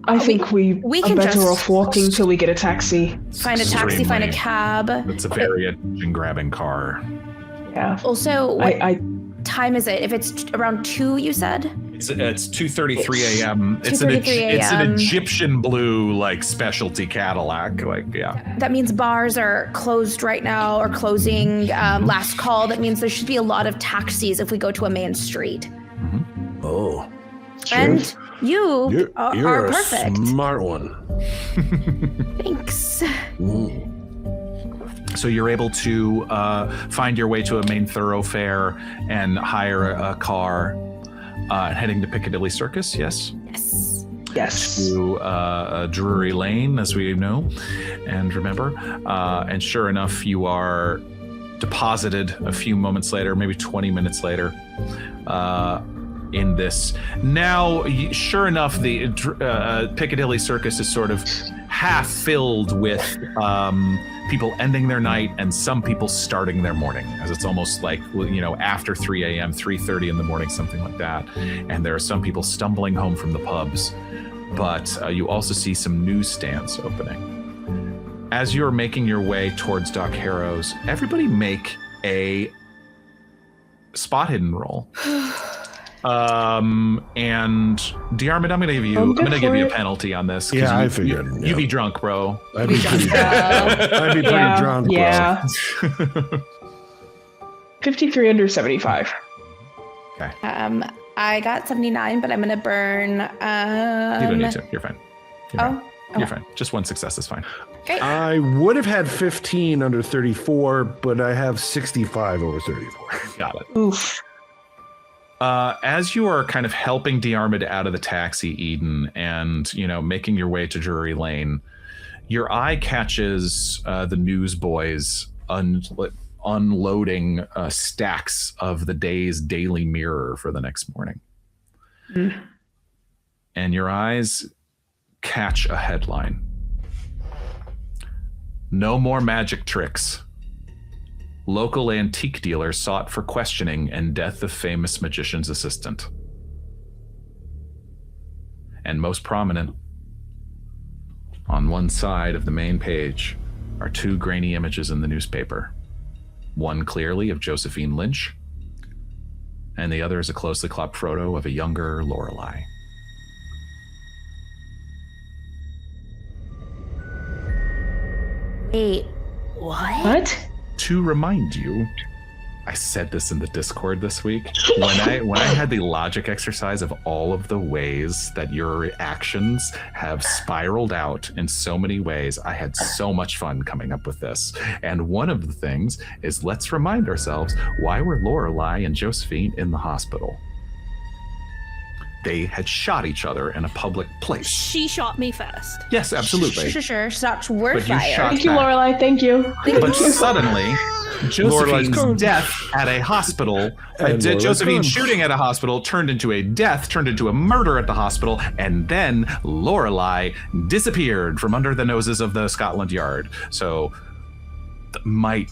I think we can are better just off walking till we get a taxi. Find a taxi, find a Extremely. cab. It's a very attention-grabbing car. Yeah. Also, what I time is it? If it's around 2, you said? It's 2:33 a.m. It's 2:33 it's an a.m. Egyptian blue specialty Cadillac. That means bars are closed right now or closing last call. That means there should be a lot of taxis if we go to a main street. Oh, And you are you're a perfect. smart one. Thanks. So you're able to find your way to a main thoroughfare and hire a car heading to Piccadilly Circus, yes? Yes. To Drury Lane, as we know and remember. And sure enough, you are deposited a few moments later, maybe 20 minutes later, in this. Now, sure enough, the Piccadilly Circus is sort of half filled with people ending their night and some people starting their morning, as it's almost like, after 3 a.m., 3:30 in the morning, something like that. And there are some people stumbling home from the pubs, but you also see some newsstands opening. As you're making your way towards Doc Harrow's, everybody make a spot hidden roll. And Diarmuid, I'm gonna give you a penalty on this. Yeah, I figured. You be drunk, bro. I'd be pretty drunk, yeah. 53 under 75. Okay. I got 79, but I'm gonna burn. You don't need to. You're fine. You're fine. Just one success is fine. Great. I would have had 15 under 34, but I have 65 over 34. Got it. Oof. As you are kind of helping Diarmuid out of the taxi, Eden, and making your way to Drury Lane, your eye catches the newsboys unloading stacks of the day's Daily Mirror for the next morning. And your eyes catch a headline: "No more magic tricks. Local antique dealer sought for questioning and death of famous magician's assistant." And most prominent, on one side of the main page, are two grainy images in the newspaper. One clearly of Josephine Lynch, and the other is a closely cropped photo of a younger Lorelei. Wait, what? What? To remind you, I said this in the Discord this week, when I had the logic exercise of all of the ways that your actions have spiraled out in so many ways, I had so much fun coming up with this. And one of the things is, let's remind ourselves, why were Lorelei and Josephine in the hospital? They had shot each other in a public place. She shot me first. Yes, absolutely. Sure. Shots were But you fired. shot Thank you, back. Lorelei. Thank you. But suddenly, Josephine's Lorelei's death at a hospital, Lorelei's Josephine gone. shooting at a hospital turned into a death, turned into a murder at the hospital, and then Lorelei disappeared from under the noses of the Scotland Yard. So, might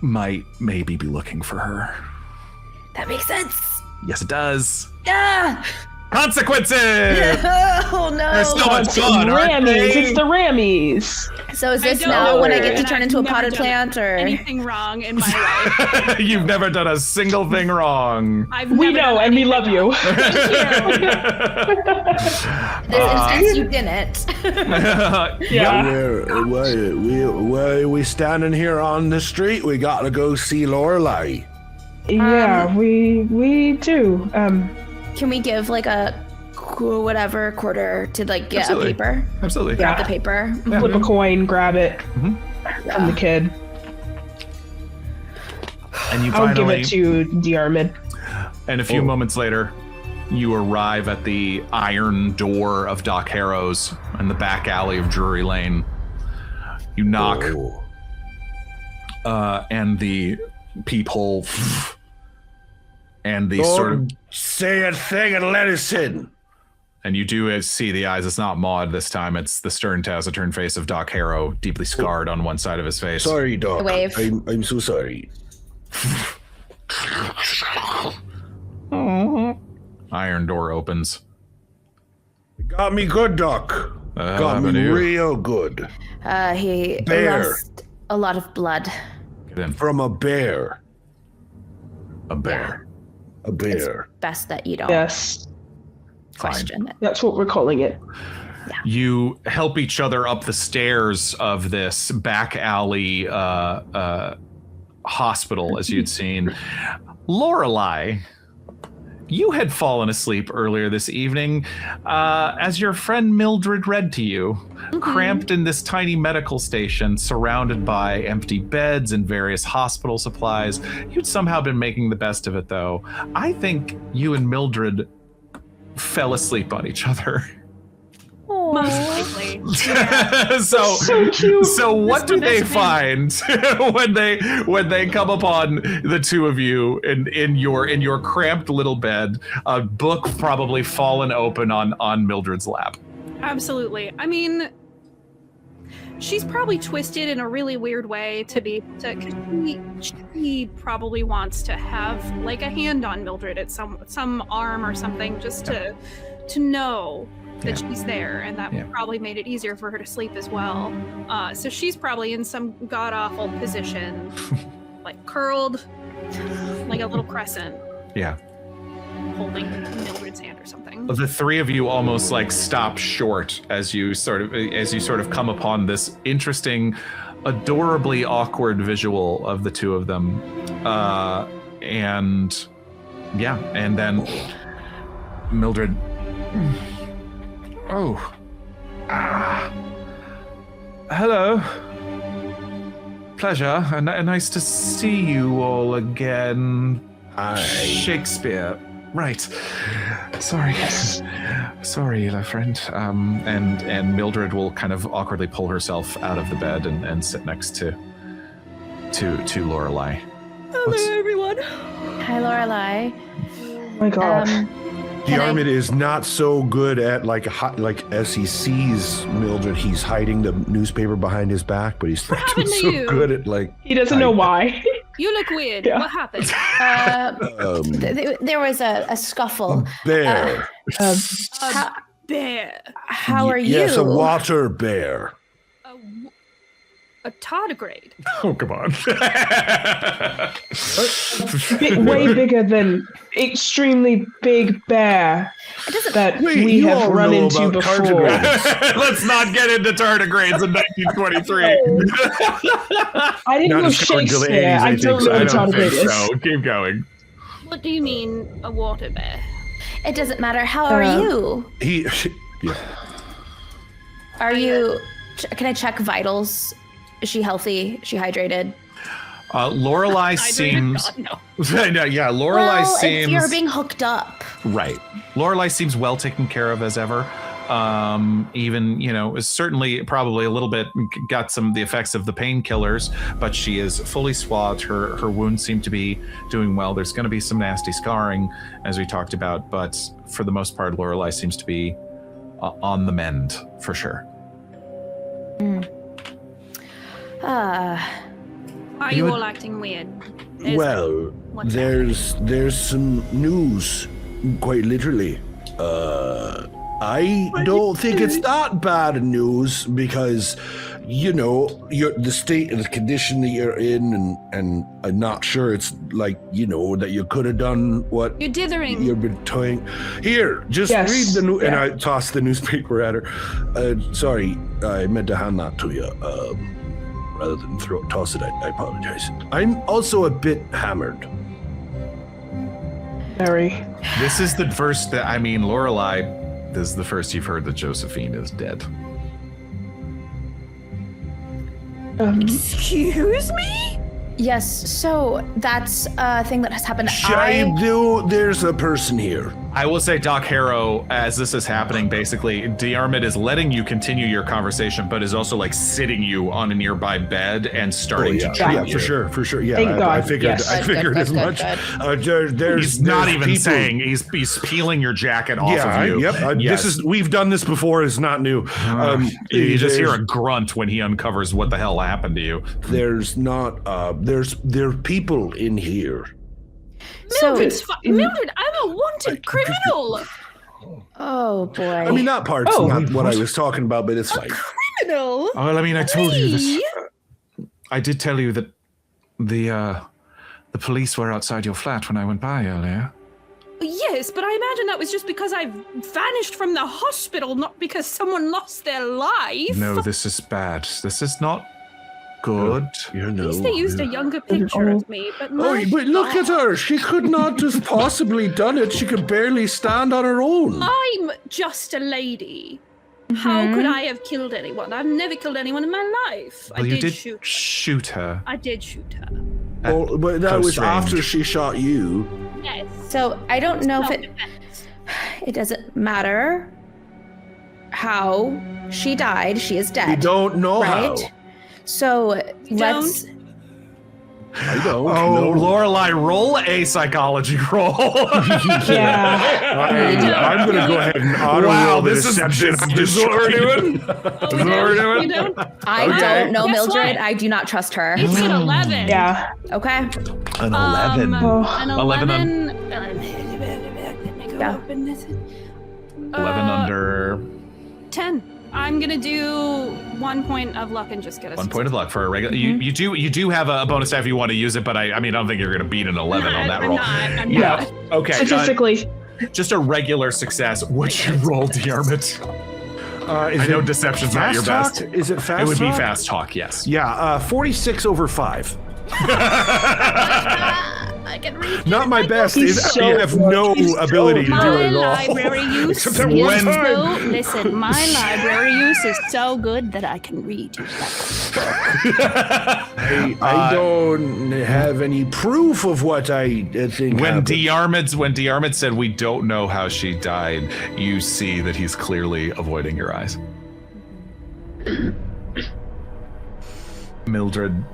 maybe be looking for her. That makes sense. Yes, it does. Yeah. Consequences! Oh no. There's so much It's fun, aren't they? Rammies. It's the Rammies. So is this don't now know when I her, get to and turn I've into a never potted done plant, or anything wrong in my life. You've never done a single thing wrong. I've We never know, done and we anything love you. wrong. this instance you didn't? Yeah. Why are we standing here on the street? We gotta go see Lorelei. Yeah, we do. Can we give like a quarter to like get Absolutely. a paper? Absolutely. Yeah. Grab the paper. Flip a coin, grab it from the kid. And you I'll give finally, it to Diarmuid. and a few moments later, you arrive at the iron door of Doc Harrow's in the back alley of Drury Lane. You knock, and the peephole, and the sort of, say a thing and let us in. and you do see the eyes. It's not Maud this time. It's the stern, taciturn face of Doc Harrow, deeply scarred on one side of his face. Sorry, Doc. Wave. I'm so sorry. Iron door opens. Got me good, Doc. Got me Avenue. real good. He Bear. lost a lot of blood. Get in. From a bear. A bear. A bear. Best that you don't Yes, question it. that's what we're calling it. You help each other up the stairs of this back alley hospital, as you'd seen. Lorelei, you had fallen asleep earlier this evening as your friend Mildred read to you, cramped in this tiny medical station, surrounded by empty beds and various hospital supplies. You'd somehow been making the best of it, though. I think you and Mildred fell asleep on each other. Most likely. Exactly. so cute. So what do they find when they come upon the two of you in your cramped little bed, a book probably fallen open on Mildred's lap? Absolutely. I mean, she's probably twisted in a really weird way because she probably wants to have like a hand on Mildred at some arm or something, just to know that she's there, and that probably made it easier for her to sleep as well. So she's probably in some god-awful position, like curled, like a little crescent. Yeah. Holding Mildred's hand or something. The three of you almost like stop short as you sort of come upon this interesting, adorably awkward visual of the two of them. And then Mildred. Oh. Hello. Pleasure. Nice to see you all again. Hi. Shakespeare. Right. Sorry. Sorry, my friend. And Mildred will kind of awkwardly pull herself out of the bed and sit next to Lorelei. Hello, everyone. Hi, Lorelei. Oh my god. Diarmuid is not so good at like as he sees Mildred, he's hiding the newspaper behind his back, but he's not happened to so you? good at like. He doesn't know why. You look weird. Yeah. What happened? There was a scuffle. Bear. Bear. How are you? Yes, a water bear. A tardigrade. Oh, come on. Way bigger than extremely big bear that Wait, we you have all run know into about before. tardigrades. Let's not get into tardigrades in 1923. I didn't Not know as current till the Shakespeare. 80s, I I don't think know so. what I a don't tardigrade think is. So keep going. What do you mean, a water bear? It doesn't matter. How are you? Yeah. Are you? Can I check vitals? Is she healthy? Is she hydrated? Lorelei seems. Yeah, Lorelei Well, seems. if you're being hooked up. Right. Lorelei seems well taken care of as ever. Even, is certainly probably a little bit got the effects of the painkillers, but she is fully swathed. Her wounds seem to be doing well. There's going to be some nasty scarring, as we talked about, but for the most part, Lorelei seems to be on the mend for sure. Are you all acting weird? There's some news, quite literally. I don't think it's that bad news because, the state and the condition that you're in, and I'm not sure it's like, that you could have done what You're dithering. you've been doing. Here, just Yes, read the news. yeah. And I tossed the newspaper at her. Sorry, I meant to hand that to you. Rather than toss it, I apologize. I'm also a bit hammered. Very. This is the first Lorelei, this is the first you've heard that Josephine is dead. Excuse me? Yes. So that's a thing that has happened. There's a person here. I will say, Doc Harrow, as this is happening, basically, Diarmuid is letting you continue your conversation, but is also like sitting you on a nearby bed and starting to treat you. For sure. Yeah, Thank God. I figured. Yes. I figured Good, as good, much. good. He's not there's even people- saying he's peeling your jacket off of you. Yes. We've done this before. It's not new. You just hear there's- a grunt when he uncovers what the hell happened to you. There's not. There are people in here. Mildred, I'm a wanted criminal. Oh boy. I mean, that part's not what I was talking about, but it's fine. Criminal? Well, I told you this. Me? I did tell you that the police were outside your flat when I went by earlier. Yes, but I imagine that was just because I vanished from the hospital, not because someone lost their life. No, this is bad. This is not good. At least they used a younger picture of me, but But look at her. She could not have possibly done it. She could barely stand on her own. I'm just a lady. How could I have killed anyone? I've never killed anyone in my life. Well, I you did did shoot her. her. I did shoot her. Well, but that was Close range. after she shot you. Yes. So I don't know if Self-defense. it doesn't matter. how she died. She is dead. We don't know right? how. So let's. I don't. Oh, know. Lorelei, roll a psychology roll. Yeah. I'm going to go ahead and auto roll the deception. This is what we're doing? This is what we're doing? You don't? I don't know Guess Mildred. what? I do not trust her. It's an 11. Yeah. Okay. An 11. An 11 11 under 10. I'm gonna do 1 point of luck and just get a 1 point of luck for a regular. You do have a bonus if you want to use it, but I don't think you're gonna beat an 11 on that roll. I'm Yeah. not. Okay. Statistically. Just a regular success. What'd you roll, Diarmuid? I know deception's not your best. Talk? Is it fast It would be talk? fast talk, yes. Yeah, 46 over 5. I can read. Not my best. He's I so have good. no He's so ability to do My it at all. library use Except is that one time. so. Listen, my library use is so good that I can read you that. I don't have any proof of what I think When happened. Diarmuid said we don't know how she died, you see that he's clearly avoiding your eyes. Mildred.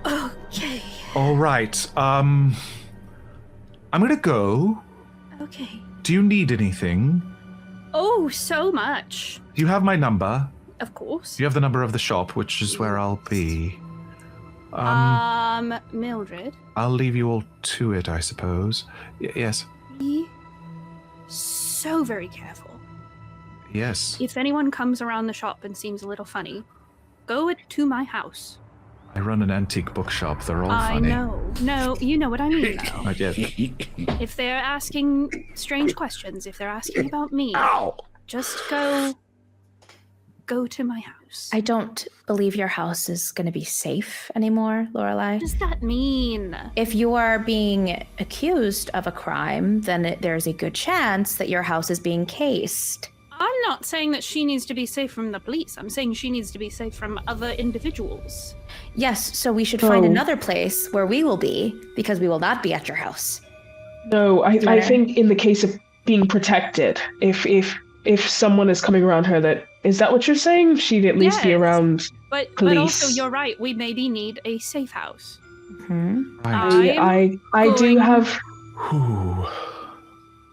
Okay. All right. I'm gonna go. Okay. Do you need anything? Oh, so much. Do you have my number? Of course. Do you have the number of the shop, which is where I'll be? Mildred. I'll leave you all to it, I suppose. Yes. Be so very careful. Yes. If anyone comes around the shop and seems a little funny, go to my house. I run an antique bookshop. They're all I funny. know. No, you know what I mean, though. Not yet. If they're asking strange questions, if they're asking about me, just go to my house. I don't believe your house is going to be safe anymore, Lorelei. What does that mean? If you are being accused of a crime, then there's a good chance that your house is being cased. I'm not saying that she needs to be safe from the police. I'm saying she needs to be safe from other individuals. Yes, so we should find another place where we will be, because we will not be at your house. No, I think in the case of being protected, if someone is coming around her, that is that what you're saying? She'd at least be Yes. around But police. also, you're right. We maybe need a safe house. Hmm? Right. I do going- have Whew.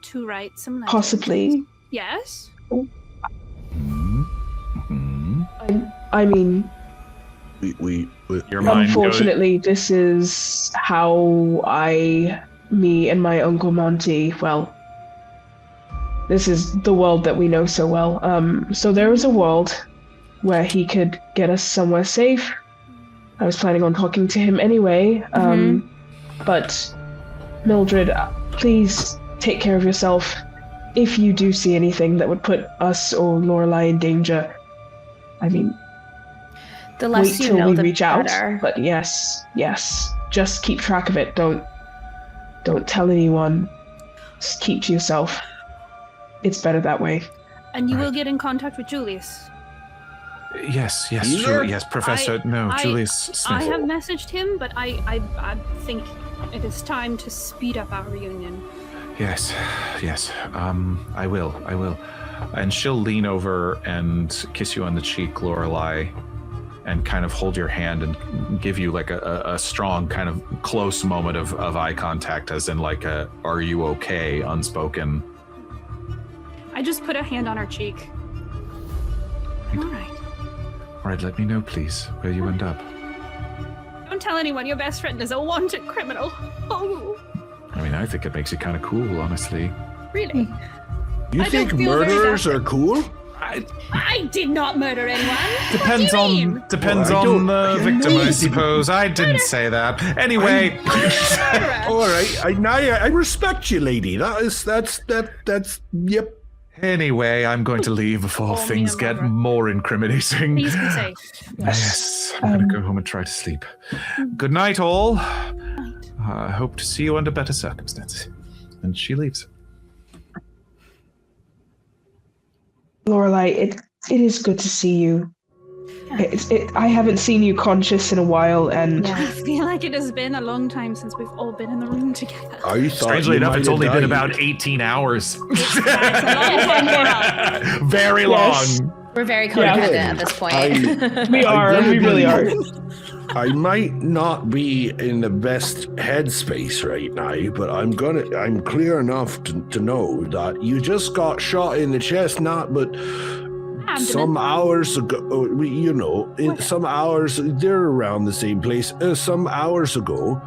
To write some letters. possibly. Yes. Mm-hmm. I mean, we Your mind goes. unfortunately, this is how me and my Uncle Monty, well, this is the world that we know so well. So there is a world where he could get us somewhere safe. I was planning on talking to him anyway. But Mildred, please take care of yourself. If you do see anything that would put us or Lorelei in danger, I mean, The wait less you till know, we the reach out. better. But yes, just keep track of it. Don't tell anyone. Just keep to yourself. It's better that way. And you will get in contact with Julius. Yes, Either? yes, Professor. Julius Smith. I have messaged him, but I think it is time to speed up our reunion. Yes. I will. And she'll lean over and kiss you on the cheek, Lorelei, and kind of hold your hand and give you like a strong kind of close moment of eye contact, as in like a "Are you okay?" unspoken. I just put a hand on her cheek. I'm all right. All right, let me know, please, where you end up. Don't tell anyone your best friend is a wanted criminal. Oh, I mean, I think it makes you kind of cool, honestly. really? You I think don't feel very murderers are cool? I did not murder anyone. Depends what do you mean? on depends Well, I on don't- the victim, I suppose. I didn't say that. Anyway, All right, I respect you, lady. That's yep. anyway, I'm going to leave before Oh, things me, get Barbara. more incriminating. Please be safe. Yes, I'm going to go home and try to sleep. Good night, all. I hope to see you under better circumstances. And she leaves. Lorelei, it is good to see you. I haven't seen you conscious in a while, and I feel like it has been a long time since we've all been in the room together. Strangely enough, it's only been about 18 hours. Very long. We're very codependent at this point. we really are. I might not be in the best headspace right now, but I'm clear enough to know that you just got shot in the chest, some hours ago, some hours, they're around the same place. Some hours ago,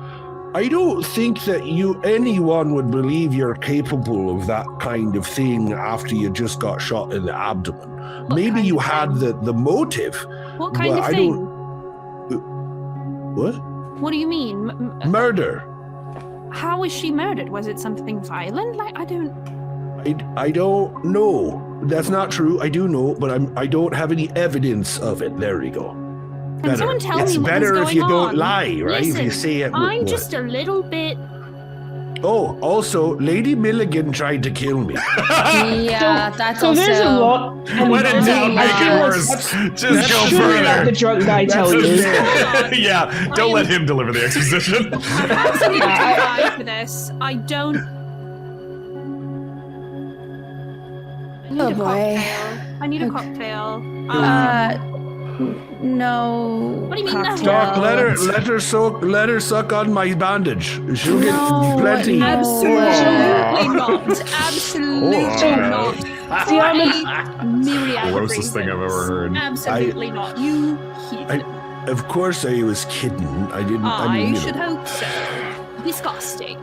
I don't think that anyone would believe you're capable of that kind of thing after you just got shot in the abdomen. Maybe you had the motive. What kind of thing? What? What do you mean? Murder. How was she murdered? Was it something violent? I don't know. That's not true. I do know, but I don't have any evidence of it. There we go. Can someone tell it's me what better was if you going don't on? lie, right? Listen, if you say it. I'm just a little bit. Oh, also, Lady Milligan tried to kill me. Yeah, that's also. There's a lot. When in doubt, make it worse. Just go further. Not the drunk guy tell you. Yeah, don't let him deliver the exposition. I'm absolutely fine for this. I don't. Oh boy. I need a cocktail. No. What do you mean cocktail. Doc, let her suck on my bandage. She'll get plenty. Absolutely not. Absolutely not. Myriad Grossest thing I've ever heard. Absolutely not. You heathen. Of course I was kidding. I didn't. I should hope so. Disgusting.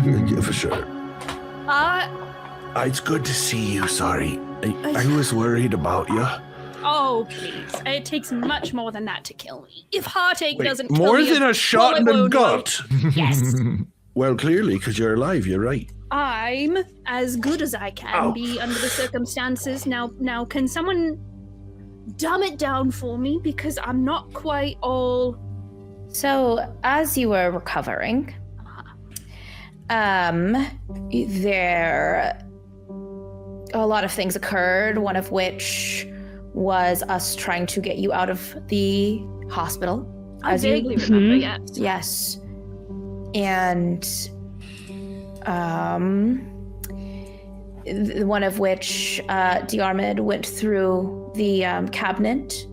Yeah, for sure. It's good to see you. Sorry. I was worried about you. Oh, please. It takes much more than that to kill me. If heartache doesn't kill more me... than a shot in the gut? Yes. Well, clearly, because you're alive, you're right. I'm as good as I can be under the circumstances. Now, can someone dumb it down for me? Because I'm not quite all... So, as you were recovering, a lot of things occurred, one of which was us trying to get you out of the hospital. I vaguely remember, yes. Yes. And one of which Diarmuid went through the cabinet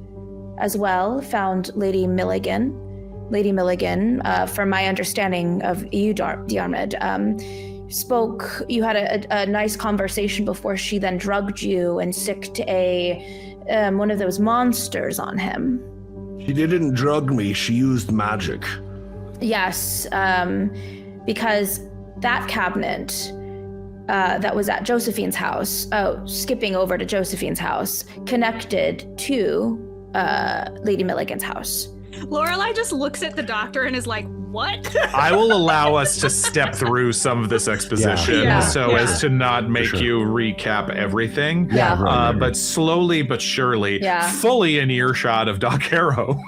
as well, found Lady Milligan. Lady Milligan, from my understanding of you, Diarmuid, you had a nice conversation before she then drugged you and sicked one of those monsters on him. She didn't drug me, she used magic. Yes, because that cabinet that was at Josephine's house, skipping over to Josephine's house, connected to Lady Milligan's house. Lorelei just looks at the doctor and is like, what? I will allow us to step through some of this exposition as to not make you recap everything. Yeah. But slowly but surely, fully in earshot of Doc Harrow.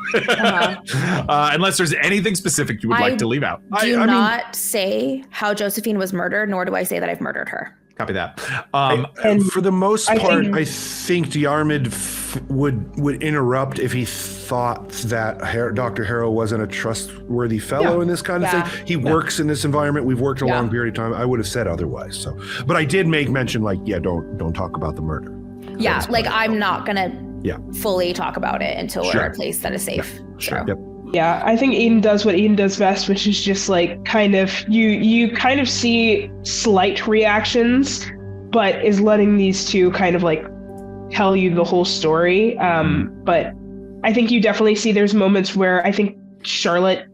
Unless there's anything specific you would like to leave out. I do not say how Josephine was murdered, nor do I say that I've murdered her. Copy that. And for the most part, I think Diarmuid would interrupt if he thought that Dr. Harrow wasn't a trustworthy fellow in this kind of thing. He works in this environment. We've worked a long period of time. I would have said otherwise. So, but I did make mention, don't talk about the murder. Yeah, I'm not gonna fully talk about it until we're at a place that is safe. Sure. So. Yep. Yeah, I think Eden does what Eden does best, which is just kind of you kind of see slight reactions, but is letting these two kind of tell you the whole story. But I think you definitely see there's moments where I think Charlotte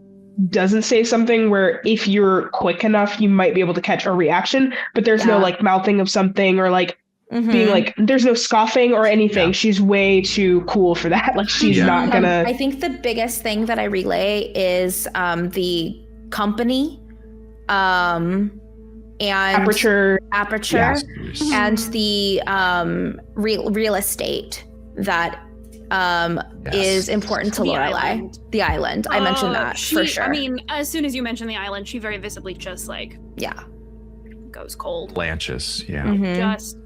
doesn't say something where if you're quick enough, you might be able to catch a reaction, but there's no mouthing of something or being there's no scoffing or anything. She's way too cool for that. She's not gonna. I think the biggest thing that I relay is the company, and aperture, and the real estate that is important to Lorelei. The island. I mentioned that for sure. I mean, as soon as you mention the island, she very visibly just goes cold. Blanches, Just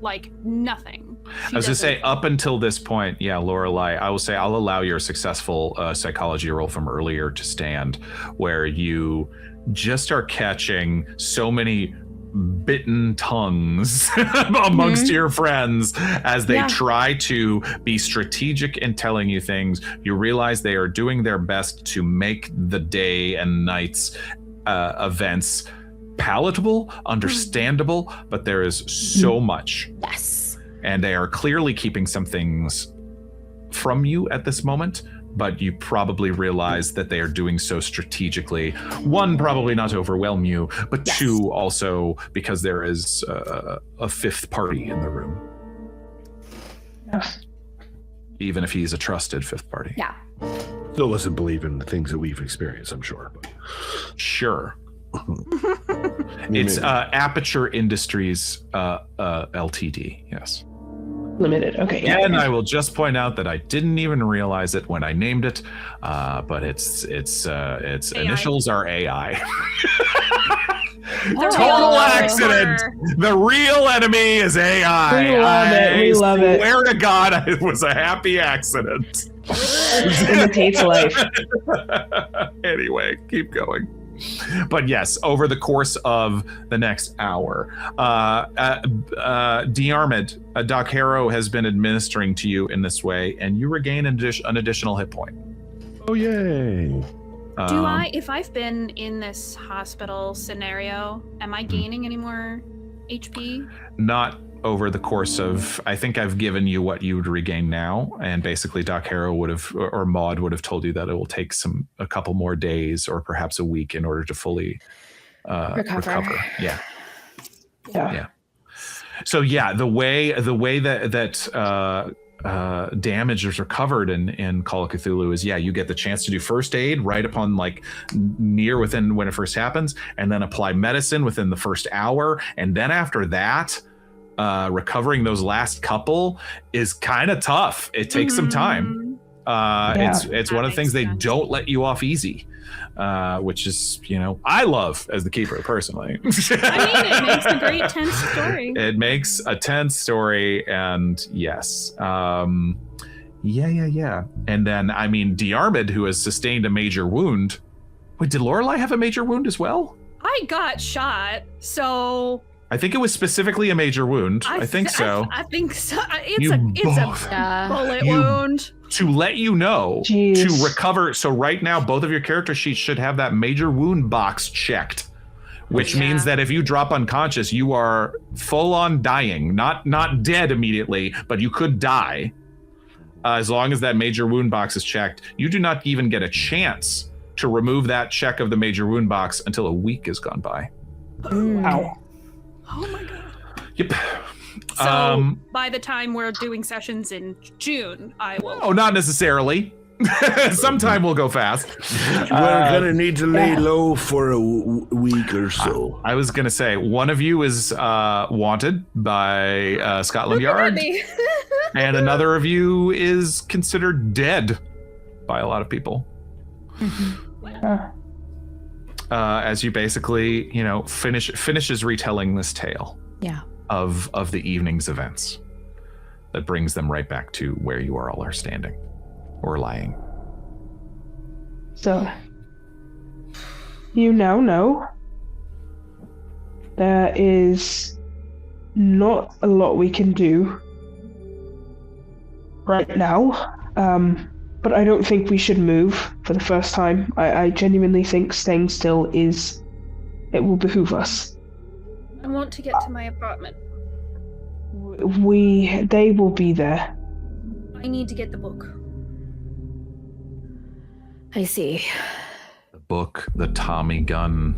nothing. I was going to say, up until this point, yeah, Lorelei, I will say I'll allow your successful psychology roll from earlier to stand, where you just are catching so many bitten tongues amongst your friends as they try to be strategic in telling you things. You realize they are doing their best to make the day and night's events palatable, understandable, but there is so much. Yes. And they are clearly keeping some things from you at this moment, but you probably realize that they are doing so strategically. One, probably not to overwhelm you, but two, also because there is a fifth party in the room. Yes. Even if he's a trusted fifth party. Yeah. Still doesn't believe in the things that we've experienced, I'm sure. But. Sure. It's Aperture Industries Ltd. Yes. Limited. Okay. Yeah. And I will just point out that I didn't even realize it when I named it, but its initials are AI. Total accident. The real enemy is AI. We love it. We love it. I swear to God, it was a happy accident. It imitates life. Anyway, keep going. But yes, over the course of the next hour, Diarmuid, Doc Harrow has been administering to you in this way, and you regain an additional hit point. Oh, yay. If I've been in this hospital scenario, am I gaining any more HP? Not over the course of, I think I've given you what you would regain now, and basically Doc Harrow would have, or Maud would have told you that it will take a couple more days or perhaps a week in order to fully recover. Yeah. So yeah, the way that damage is recovered in Call of Cthulhu is, you get the chance to do first aid right upon within when it first happens, and then apply medicine within the first hour, and then after that, recovering those last couple is kind of tough. It takes some time. It's one of the things they don't let you off easy, which is, I love as the keeper personally. It makes a great tense story. It makes a tense story, and yes. And then, Diarmuid, who has sustained a major wound. Wait, did Lorelei have a major wound as well? I got shot, so... I think it was specifically a major wound. I think so. I think so. It's a bullet wound. To let you know, Jeez. To recover. So right now, both of your character sheets should have that major wound box checked, which means that if you drop unconscious, you are full on dying. Not dead immediately, but you could die. As long as that major wound box is checked, you do not even get a chance to remove that check of the major wound box until a week has gone by. Wow. Oh my God. Yep. So by the time we're doing sessions in June, I will. Oh, not necessarily. Sometime we'll go fast. We're gonna need to lay low for a week or so. I was gonna say one of you is wanted by Scotland Yard, and another of you is considered dead by a lot of people. As you basically, finishes retelling this tale of the evening's events that brings them right back to where you all are standing or lying. So, you now know there is not a lot we can do right now. But I don't think we should move for the first time. I genuinely think staying still it will behoove us. I want to get to my apartment. They will be there. I need to get the book. I see. The book, the Tommy gun.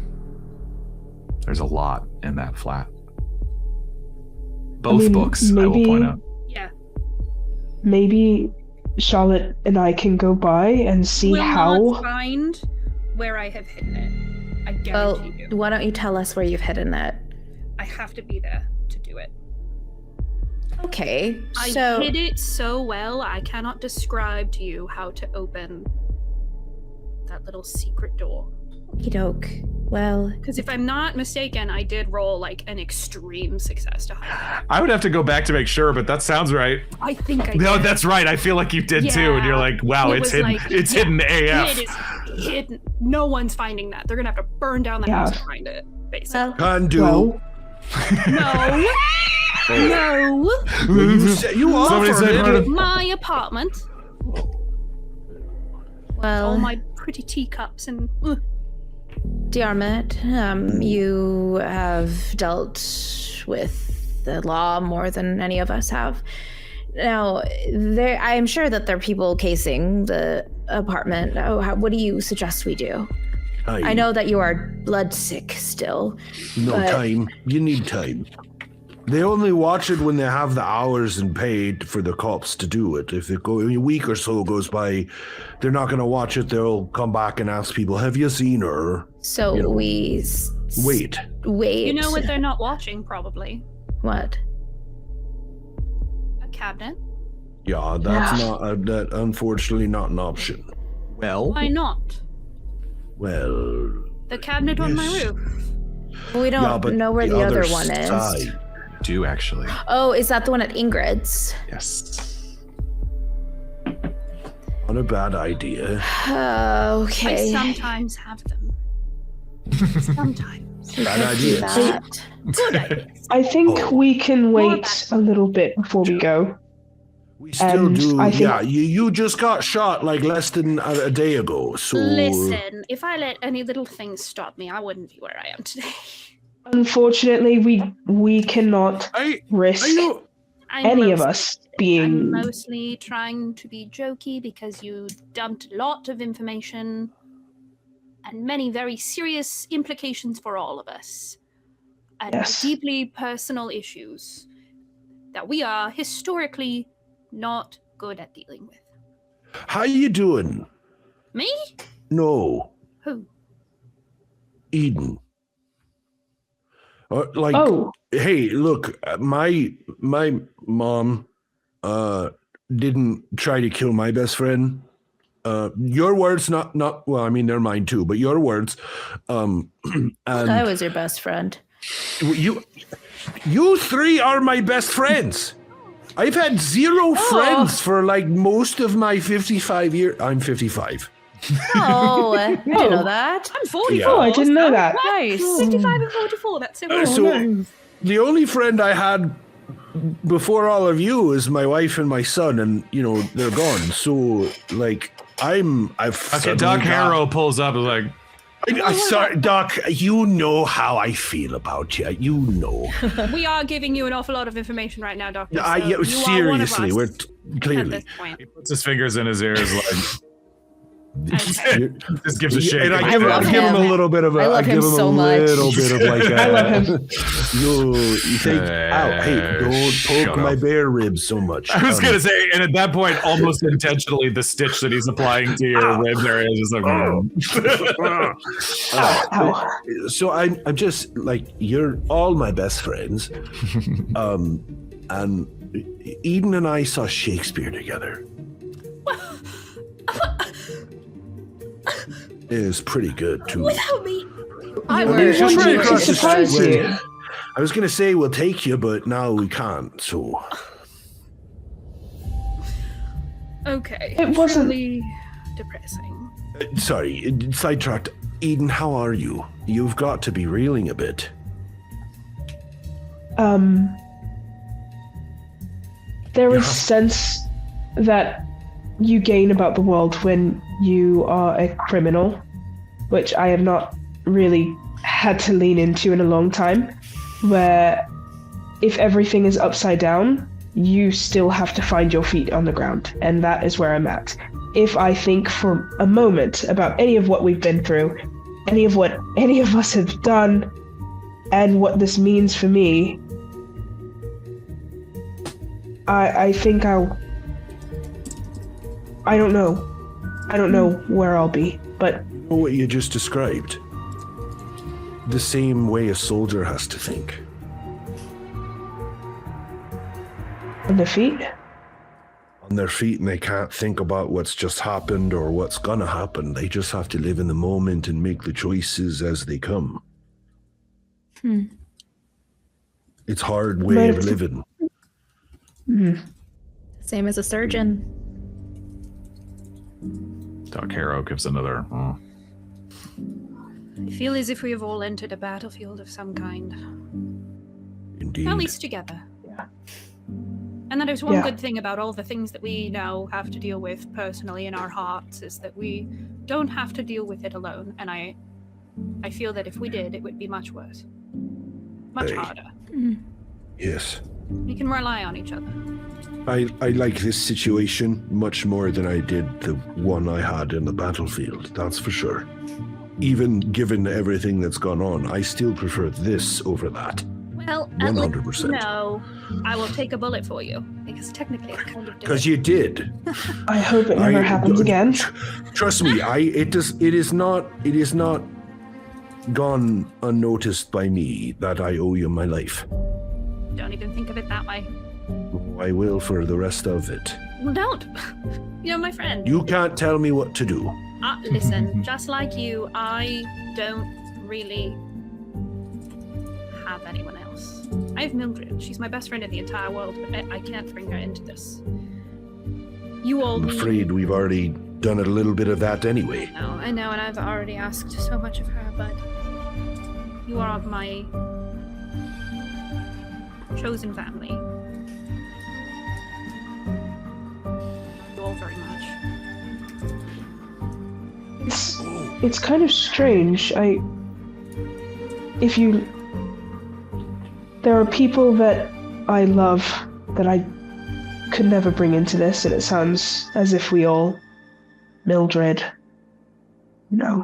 There's a lot in that flat. Both books, I will point out. Yeah. Maybe Charlotte and I can go by and see how. Will not find where I have hidden it. I guarantee you. Why don't you tell us where you've hidden it? I have to be there to do it. Okay, I hid it so well, I cannot describe to you how to open that little secret door. Okey-doke. Well, Because if I'm not mistaken, I did roll like an extreme success to hide. I would have to go back to make sure, but that sounds right. I think I did. No, that's right. I feel like you did too, and you're like, wow, It it's was hidden. like, It's hidden AF. It is hidden. No one's finding that. They're gonna have to burn down the house to find it, basically. well, Can do. Well, No. No. You Somebody offered said it. part of- My apartment. well, All my pretty teacups and. Diarmuid, you have dealt with the law more than any of us have. Now, I am sure that there are people casing the apartment. What do you suggest we do? I know that you are bloodsick still. No but- time. You need time. They only watch it when they have the hours and paid for the cops to do it. If a week or so goes by, they're not going to watch it. They'll come back and ask people, "Have you seen her?" So You know, we Wait. wait. You know what they're not watching, probably? What? A cabinet. Yeah, that's not. That unfortunately not an option. Well, Why not? Well, The cabinet on my Yes. roof. We don't yeah, but know where the other one is. side. do actually. Oh, is that the one at Ingrid's? Yes. Not a bad idea. Okay. I sometimes have them. Sometimes. Bad Do idea. that. Good idea. I think Oh. we can wait a little bit before we go. We still And do. I think- Yeah, you just got shot like less than a day ago. So Listen, if I let any little things stop me, I wouldn't be where I am today. Unfortunately, we cannot risk I'm any of mostly- us being. I'm mostly trying to be jokey because you dumped a lot of information and many very serious implications for all of us. And Yes. deeply personal issues that we are historically not good at dealing with. How you doing? Me? No, Who? Eden. Like, Oh, hey, look, my mom didn't try to kill my best friend. Your words, not well, I mean they're mine too, but your words. And I was your best friend. you three are my best friends. I've had zero friends for like most of my 55 years. I'm 55. Oh, I didn't know that. I'm 44. Yeah. oh, I didn't know that. Nice. 55 and 44, that's so So the only friend I had before all of you is my wife and my son, and they're gone. So like I've Okay, suddenly Doc got- Harrow pulls up and like, I'm sorry, Doc. You know how I feel about you. You know. We are giving you an awful lot of information right now, Doctor. I, so you are one of seriously, us we're at clearly. this point. he puts his fingers in his ears like, Okay. just gives a shake. And I I give, love I give him a him. little bit of a. I love him give him so a much. little bit of like. I love him. You think? Ow! Hey, don't Shut poke my up. bare ribs so much. I was gonna say, and at that point, almost intentionally, the stitch that he's applying to your ribs area is just like. Ow. So I'm just like, you're all my best friends, and Eden and I saw Shakespeare together. It was pretty good too. Without me. I We it's just wanted right to across the surprise street. you. I was gonna say we'll take you, but now we can't. So Okay. It wasn't- Truly depressing. sorry, sidetracked. Eden, how are you? You've got to be reeling a bit. There is sense that you gain about the world when you are a criminal, which I have not really had to lean into in a long time, where if everything is upside down, you still have to find your feet on the ground, and that is where I'm at. If I think for a moment about any of what we've been through, any of what any of us have done, and what this means for me, I think I don't know. I don't know where I'll be, but What you just described. The same way a soldier has to think. on the feet. on their feet and they can't think about what's just happened or what's gonna happen. They just have to live in the moment and make the choices as they come. It's hard way of living. Same as a surgeon. Doc Harrow gives another. I feel as if we have all entered a battlefield of some kind. Indeed. At least together. Yeah. And that is one Yeah. good thing about all the things that we now have to deal with personally in our hearts, is that we don't have to deal with it alone. And I feel that if we did, it would be much worse. Much Hey. harder. Yes. We can rely on each other. I like this situation much more than I did the one I had in the battlefield, that's for sure. Even given everything that's gone on, I still prefer this over that. Well, 100%. No, I will take a bullet for you, because technically I kind of did. Because you did. I hope it never happens again. Trust me, it is not gone unnoticed by me that I owe you my life. Don't even think of it that way. I will for the rest of it. Well, don't. You're my friend. You can't tell me what to do. Listen, just like you, I don't really have anyone else. I have Mildred. She's my best friend in the entire world, but I can't bring her into this. You all I'm afraid we've already done a little bit of that anyway. I know, and I've already asked so much of her, but you are my chosen family. You all very much. It's kind of strange. There are people that I love that I could never bring into this, and it sounds as if we all, Mildred,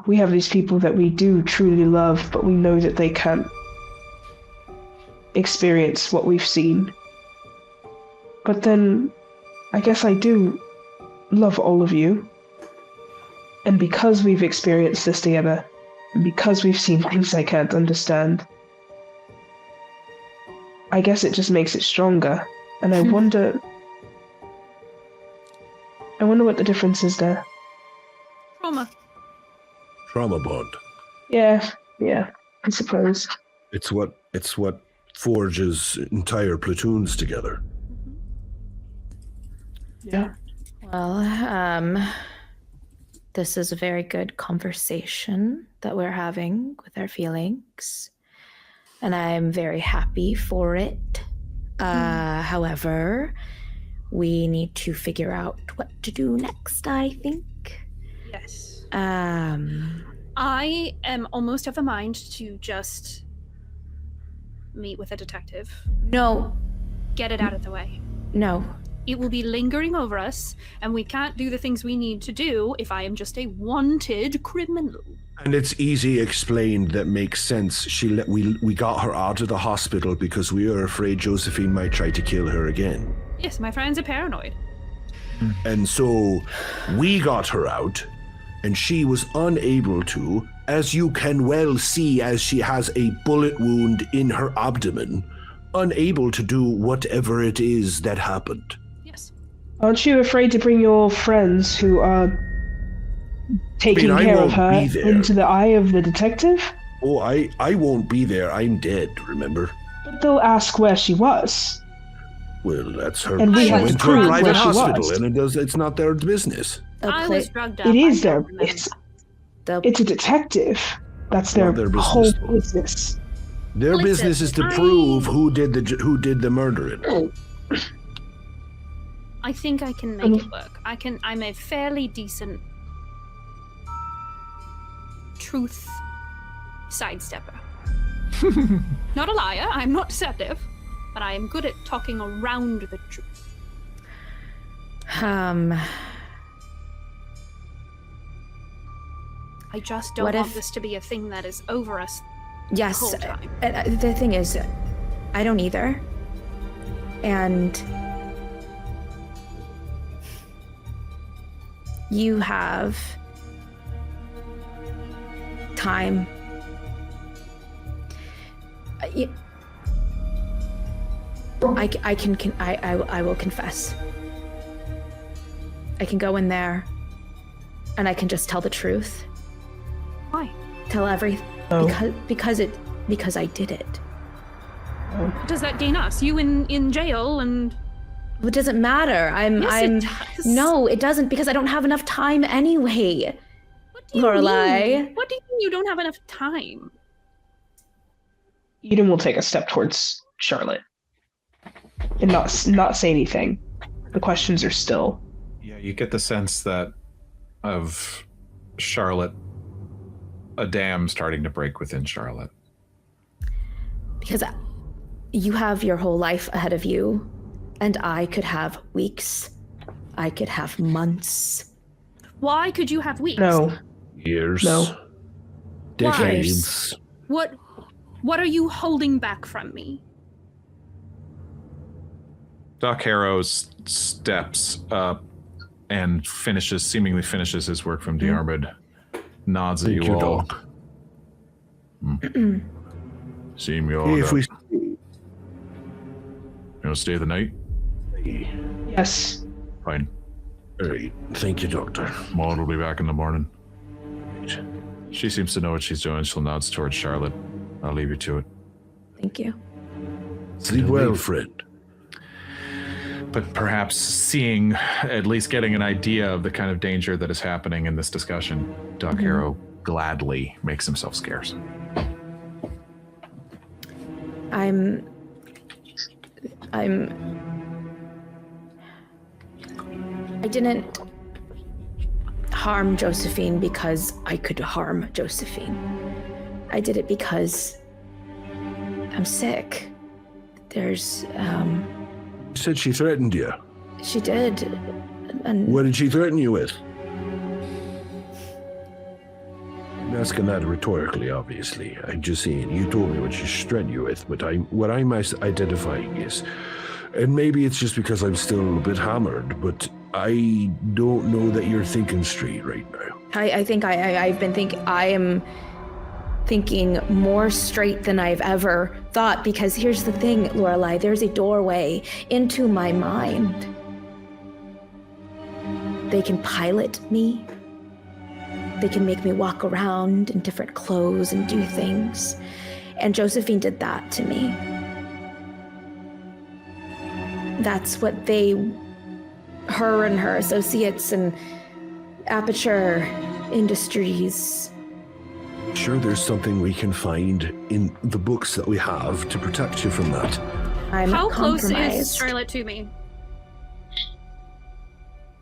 we have these people that we do truly love, but we know that they can't experience what we've seen. But then, I guess I do love all of you. And because we've experienced this together, and because we've seen things I can't understand, I guess it just makes it stronger. And I wonder what the difference is there. Trauma bond. Yeah, I suppose. It's what forges entire platoons together. Yeah. Well, this is a very good conversation that we're having with our feelings, and I'm very happy for it. However, we need to figure out what to do next, I think. Yes. I am almost of a mind to just meet with a detective. No. Get it out of the way. No. It will be lingering over us, and we can't do the things we need to do if I am just a wanted criminal. And it's easy explained that makes sense. We got her out of the hospital because we were afraid Josephine might try to kill her again. Yes, my friends are paranoid. And so we got her out, and she was unable to, as you can well see as she has a bullet wound in her abdomen, unable to do whatever it is that happened. Yes. Aren't you afraid to bring your friends who are taking care of her into the eye of the detective? Oh, I won't be there. I'm dead, remember? But they'll ask where she was. Well, that's her. And we she have went to to a prove private where she hospital, was. and it's not their business. I was drugged up. It is I their. don't remember. It's a detective. That's Not their their business, whole though. business. Their Listen, business is to prove who did the murdering. I think I can make it work. I'm a fairly decent truth sidestepper. Not a liar, I'm not deceptive, but I am good at talking around the truth. I just don't want this to be a thing that is over us Yes. the whole time. The thing is, I don't either. And you have time. I will confess. I can go in there and I can just tell the truth. Why? Tell everything. Oh. Because I did it. Does that gain us? You in jail and... It doesn't matter. Yes, it does. No, it doesn't, because I don't have enough time anyway. What do you Lorelei. mean? What do you mean you don't have enough time? Eden will take a step towards Charlotte and not say anything. The questions are still. Yeah, you get the sense that of Charlotte, a dam starting to break within Charlotte. Because you have your whole life ahead of you, and I could have weeks. I could have months. Why could you have weeks? No. Years. No. Decades. What are you holding back from me? Doc Harrow steps up and seemingly finishes his work from Diarmuid. Nods at Thank you you, all. Doc. See me all. If we You want to stay the night? Yes. Fine. All right. Thank you, Doctor. Maud will be back in the morning. She seems to know what she's doing. She'll nod towards Charlotte. I'll leave you to it. Thank you. Sleep well, friend. But perhaps seeing, at least getting an idea of the kind of danger that is happening in this discussion, Doc Harrow gladly makes himself scarce. I didn't harm Josephine because I could harm Josephine. I did it because I'm sick. There's, You said she threatened you. she did, and What did she threaten you with? I'm asking that rhetorically, obviously. I'm just saying, you told me what she threatened you with, but what I'm identifying is, and maybe it's just because I'm still a bit hammered, but I don't know that you're thinking straight right now. I think I am thinking more straight than I've ever thought, because here's the thing, Lorelei, there's a doorway into my mind. They can pilot me. They can make me walk around in different clothes and do things. And Josephine did that to me. That's what her and her associates and Aperture Industries. Sure, there's something we can find in the books that we have to protect you from that. I'm How close is compromised. Charlotte to me?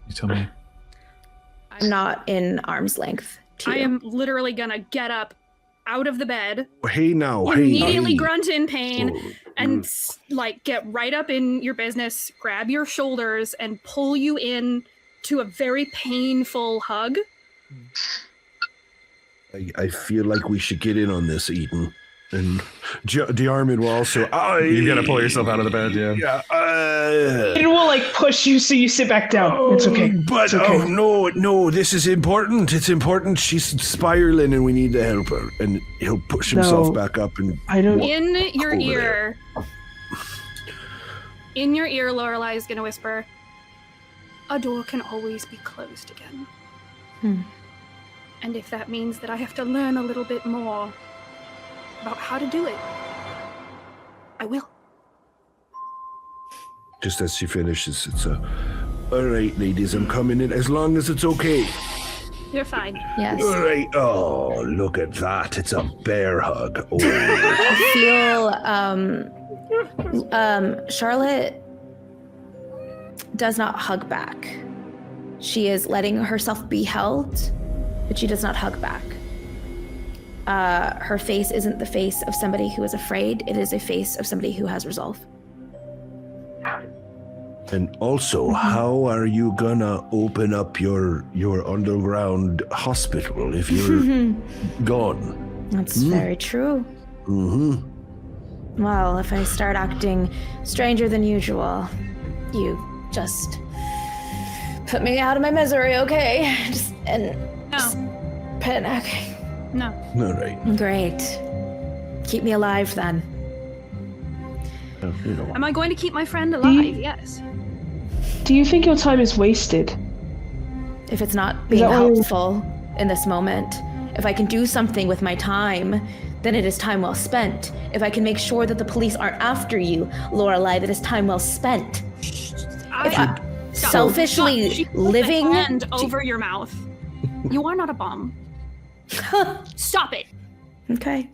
You tell me. I'm not in arm's length to I you. am literally gonna get up out of the bed, Hey now, immediately hey. grunt in pain, Oh, and get right up in your business, grab your shoulders, and pull you in to a very painful hug. I feel like we should get in on this, Eden. And Diarmuid will also. You gotta pull yourself out of the bed, yeah. Yeah. Eden will push you so you sit back down. It's okay. But It's okay. no, this is important. It's important. She's spiraling, and we need to help her. And he'll push himself back up and. I don't. In your over ear. In your ear, Lorelei is gonna whisper, "A door can always be closed again." And if that means that I have to learn a little bit more about how to do it, I will. Just as she finishes, it's a. All right, ladies, I'm coming in as long as it's okay. You're fine. Yes. All right. Oh, look at that! It's a bear hug. Oh. I feel Charlotte does not hug back. She is letting herself be held, but she does not hug back. Her face isn't the face of somebody who is afraid. It is a face of somebody who has resolve. And also, how are you gonna open up your underground hospital if you're gone? That's very true. Mm-hmm. Well, if I start acting stranger than usual, you just put me out of my misery, okay? Okay. No. All right. Great. Keep me alive then. Am I going to keep my friend alive? Yes. Do you think your time is wasted? If it's not being helpful in this moment, if I can do something with my time, then it is time well spent. If I can make sure that the police aren't after you, Lorelei, that is time well spent. Selfishly living hand over your mouth. You are not a bum. Stop it. Okay.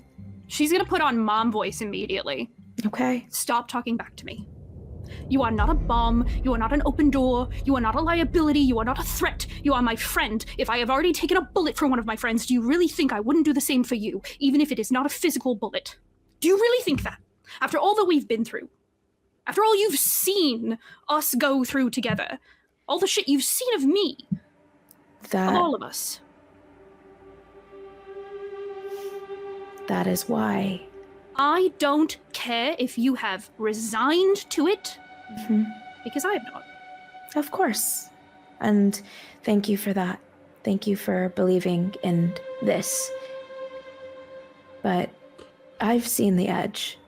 She's gonna put on mom voice immediately. Okay. Stop talking back to me. You are not a bomb. You are not an open door. You are not a liability. You are not a threat. You are my friend. If I have already taken a bullet for one of my friends, do you really think I wouldn't do the same for you, even if it is not a physical bullet? Do you really think that? After all that we've been through, after all you've seen us go through together, all the shit you've seen of me, of all of us. That is why. I don't care if you have resigned to it, because I have not. Of course. And thank you for that. Thank you for believing in this. But I've seen the edge.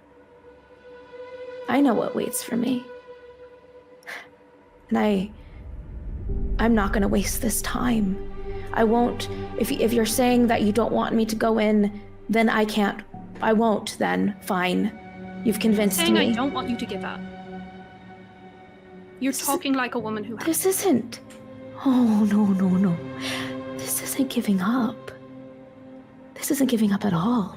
I know what waits for me. And I'm not going to waste this time. I won't. If you're saying that you don't want me to go in, then I can't. I won't then. Fine. You've convinced me. I don't want you to give up. You're talking like a woman who has. This isn't. Oh, no. This isn't giving up. This isn't giving up at all.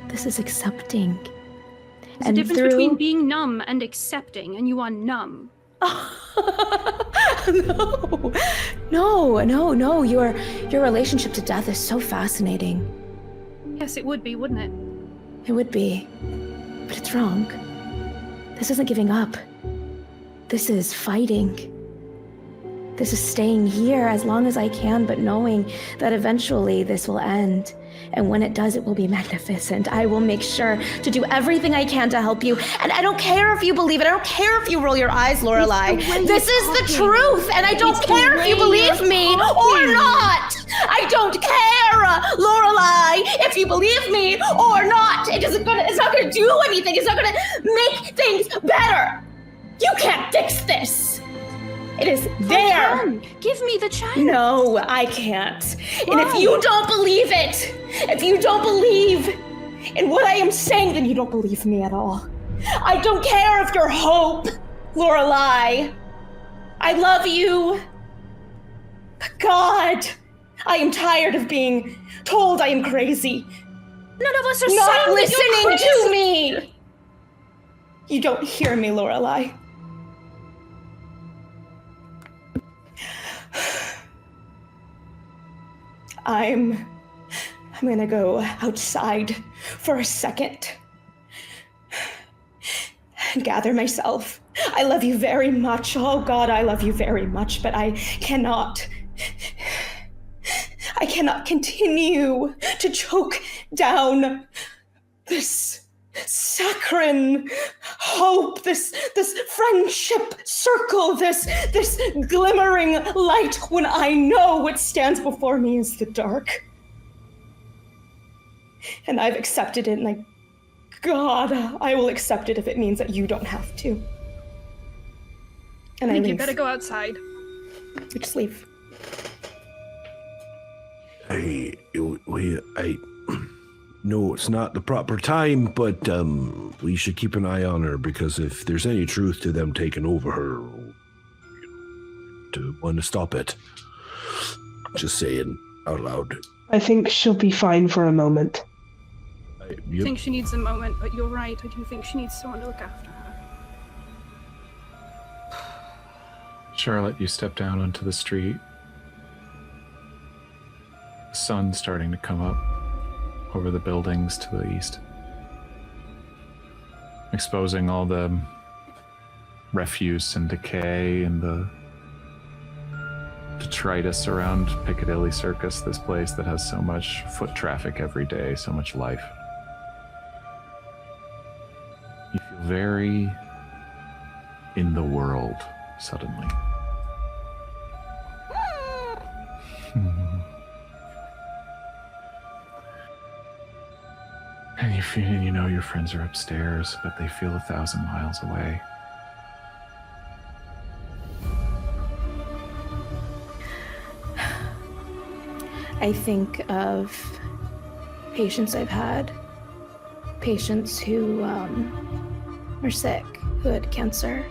This is accepting. There's a difference between being numb and accepting, and you are numb. No. Your relationship to death is so fascinating. Yes, it would be, wouldn't it? It would be. But it's wrong. This isn't giving up. This is fighting. This is staying here as long as I can, but knowing that eventually this will end. And when it does, it will be magnificent. I will make sure to do everything I can to help you. And I don't care if you believe it. I don't care if you roll your eyes, Lorelei. This is the truth. And I don't care if you believe me or not. I don't care, Lorelei, if you believe me or not. It's not gonna do anything. It's not gonna make things better. You can't fix this. It is there. Give me the chance. No, I can't. Why? And if you don't believe it, if you don't believe in what I am saying, then you don't believe me at all. I don't care if you're hope, Lorelei. I love you. But God, I am tired of being told I am crazy. None of us are not listening to me. You don't hear me, Lorelei. I'm gonna go outside for a second and gather myself. I love you very much. Oh God, I love you very much, but I cannot continue to choke down this saccharine hope, this friendship circle, this glimmering light, when I know what stands before me is the dark. And I've accepted it, and God, I will accept it if it means that you don't have to. And I leave. You better go outside. I just leave. No, it's not the proper time, but we should keep an eye on her, because if there's any truth to them taking over her, to want to stop it. Just saying out loud. I think she'll be fine for a moment. I think she needs a moment, but you're right. I do think she needs someone to look after her. Charlotte, you step down onto the street. The sun's starting to come up over the buildings to the east, exposing all the refuse and decay and the detritus around Piccadilly Circus, this place that has so much foot traffic every day, so much life. You feel very in the world suddenly. And you know your friends are upstairs, but they feel 1,000 miles away. I think of patients I've had, patients who are sick, who had cancer,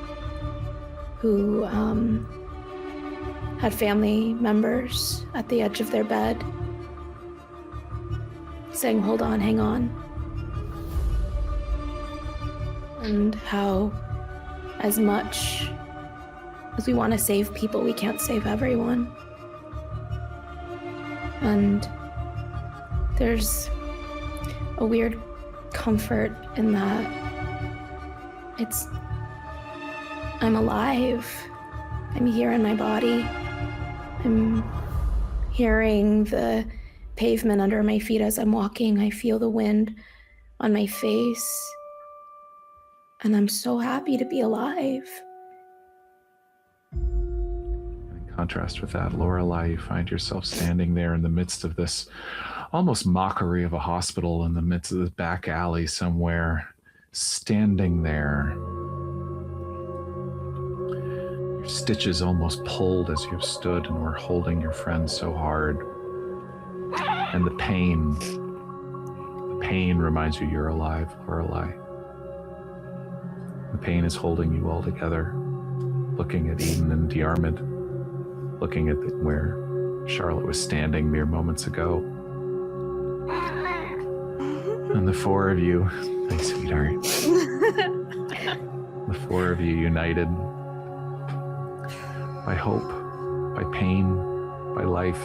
who had family members at the edge of their bed saying, hold on, hang on. And how, as much as we want to save people, we can't save everyone. And there's a weird comfort in that. I'm alive. I'm here in my body. I'm hearing the pavement under my feet as I'm walking. I feel the wind on my face. And I'm so happy to be alive. In contrast with that, Lorelei, you find yourself standing there in the midst of this almost mockery of a hospital, in the midst of this back alley somewhere, standing there. Your stitches almost pulled as you've stood and were holding your friend so hard. And the pain reminds you you're alive, Lorelei. The pain is holding you all together, looking at Eden and Diarmuid, looking at where Charlotte was standing mere moments ago. And the four of you, hi sweetheart, the four of you united by hope, by pain, by life,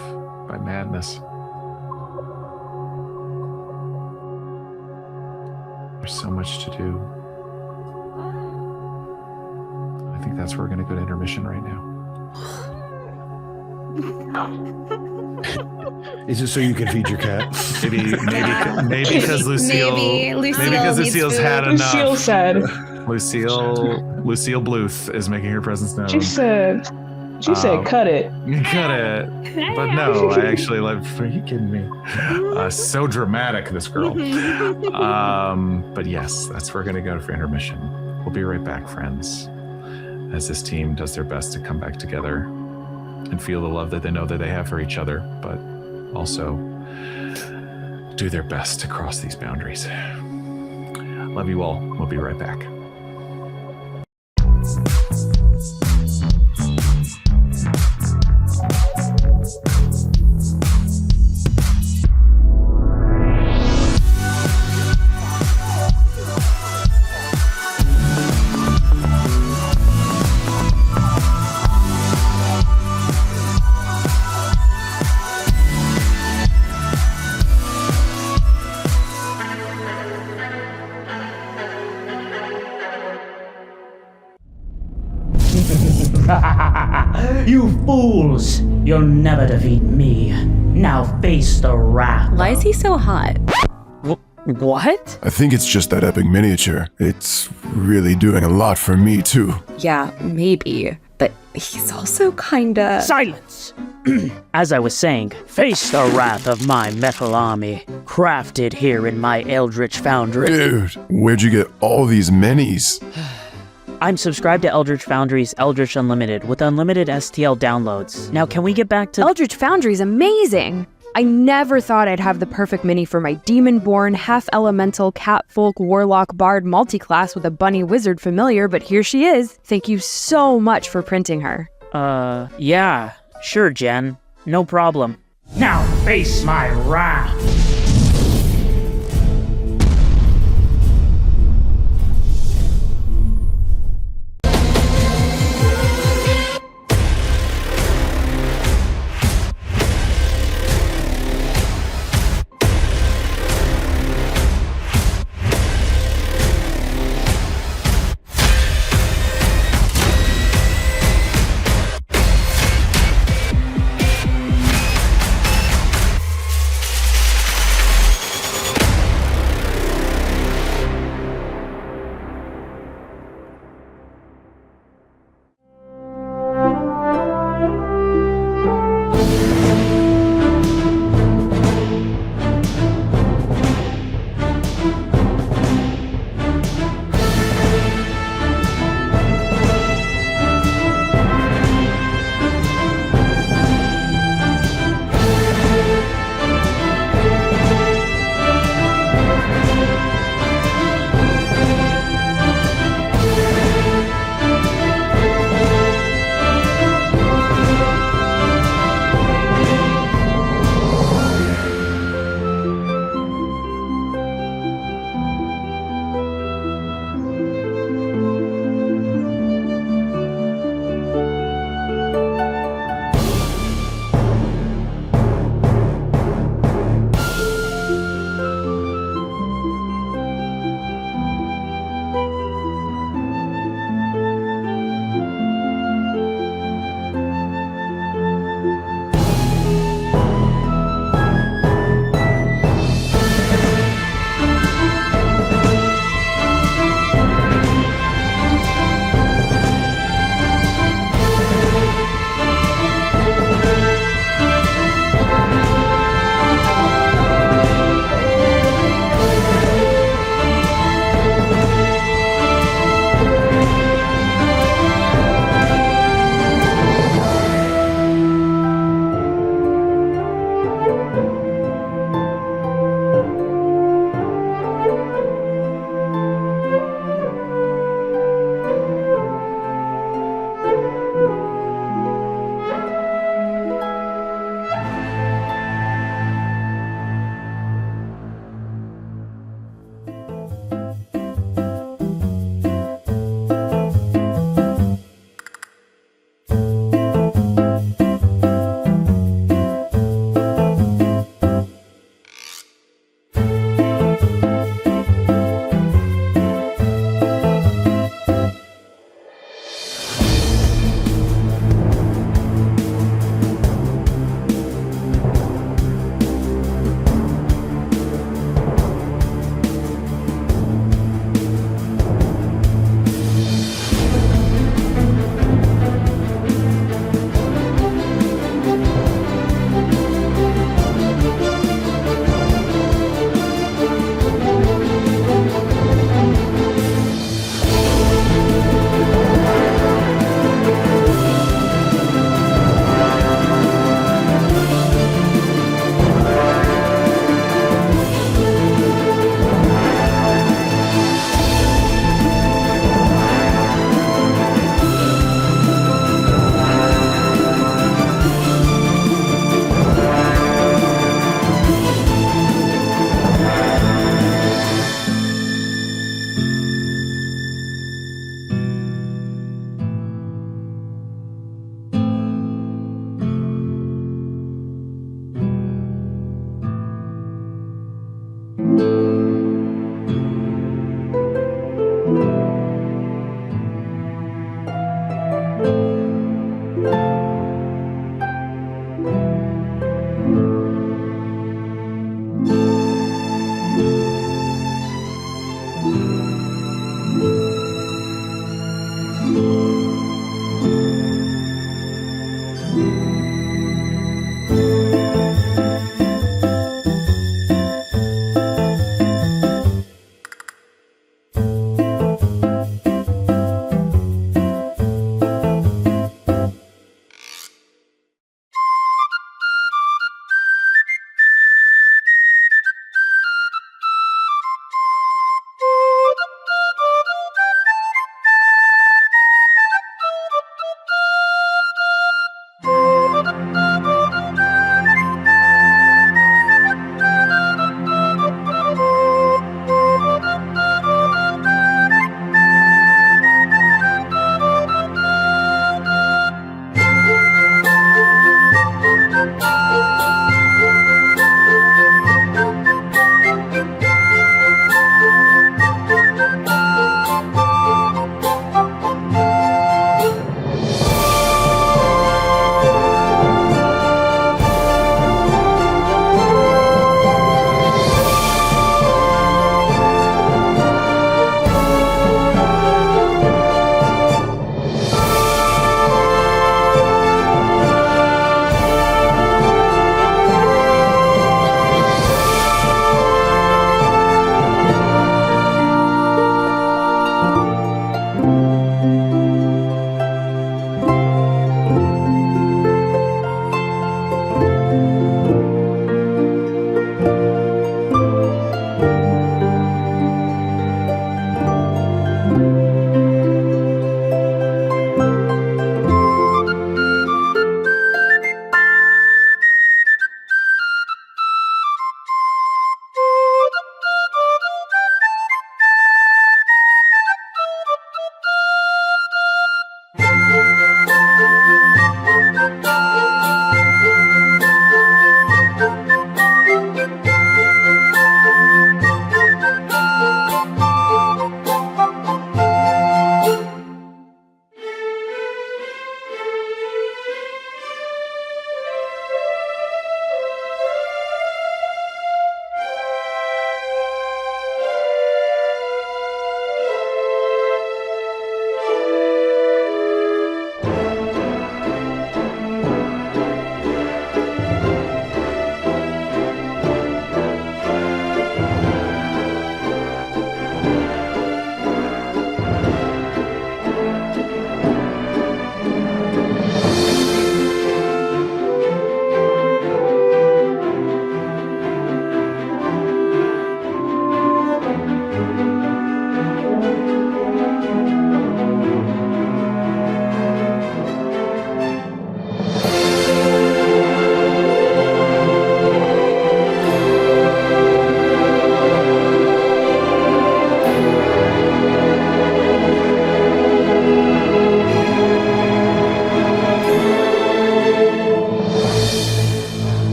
by madness. There's so much to do. I think that's where we're going to go to intermission right now. Is it so you can feed your cat? Maybe because Lucille Lucille's had enough. Lucille said. Lucille Bluth is making her presence known. She said, cut it. Cut it. But no, I actually are you kidding me? So dramatic, this girl. But yes, that's where we're going to go for intermission. We'll be right back, friends, as this team does their best to come back together and feel the love that they know that they have for each other, but also do their best to cross these boundaries. Love you all. We'll be right back. You fools! You'll never defeat me. Now face the wrath. Why is he so hot? What? I think it's just that epic miniature. It's really doing a lot for me, too. Yeah, maybe. But he's also kinda... Silence! As I was saying, face the wrath of my metal army, crafted here in my Eldritch Foundry. Dude, where'd you get all these minis? I'm subscribed to Eldritch Foundry's Eldritch Unlimited with unlimited STL downloads. Now, can we get back to... Eldritch Foundry's amazing! I never thought I'd have the perfect mini for my Demon-born, half-elemental, cat-folk, warlock, bard multi-class with a bunny wizard familiar, but here she is. Thank you so much for printing her. Yeah. Sure, Jen. No problem. Now face my wrath!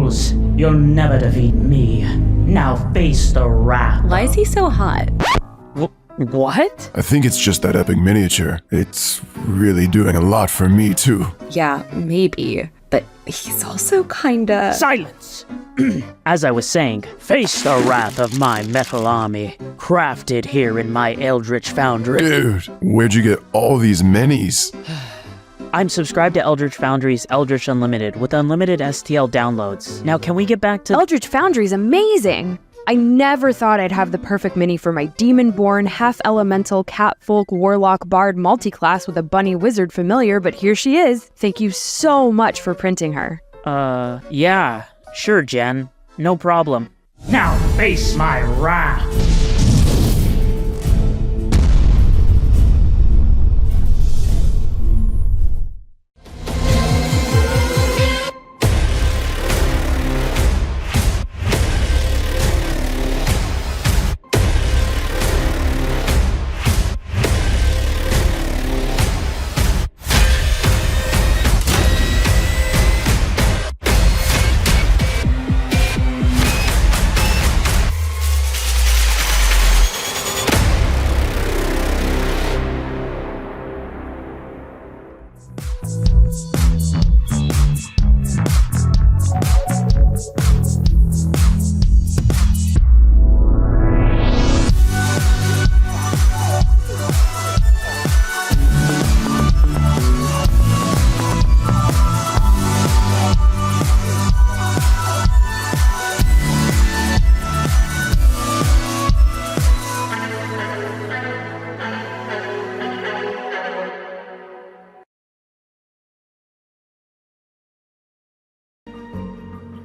fools! You'll never defeat me. Now face the wrath. Why is he so hot? What? I think it's just that epic miniature. It's really doing a lot for me, too. Yeah, maybe. But he's also kinda... Silence! As I was saying, face the wrath of my metal army, crafted here in my eldritch foundry. Dude, where'd you get all these minis? I'm subscribed to Eldritch Foundry's Eldritch Unlimited with unlimited STL downloads. Now can we get back to... Eldritch Foundry's amazing! I never thought I'd have the perfect mini for my demon-born, half-elemental, catfolk, warlock, bard multiclass with a bunny wizard familiar, but here she is. Thank you so much for printing her. Yeah. Sure, Jen. No problem. Now face my wrath!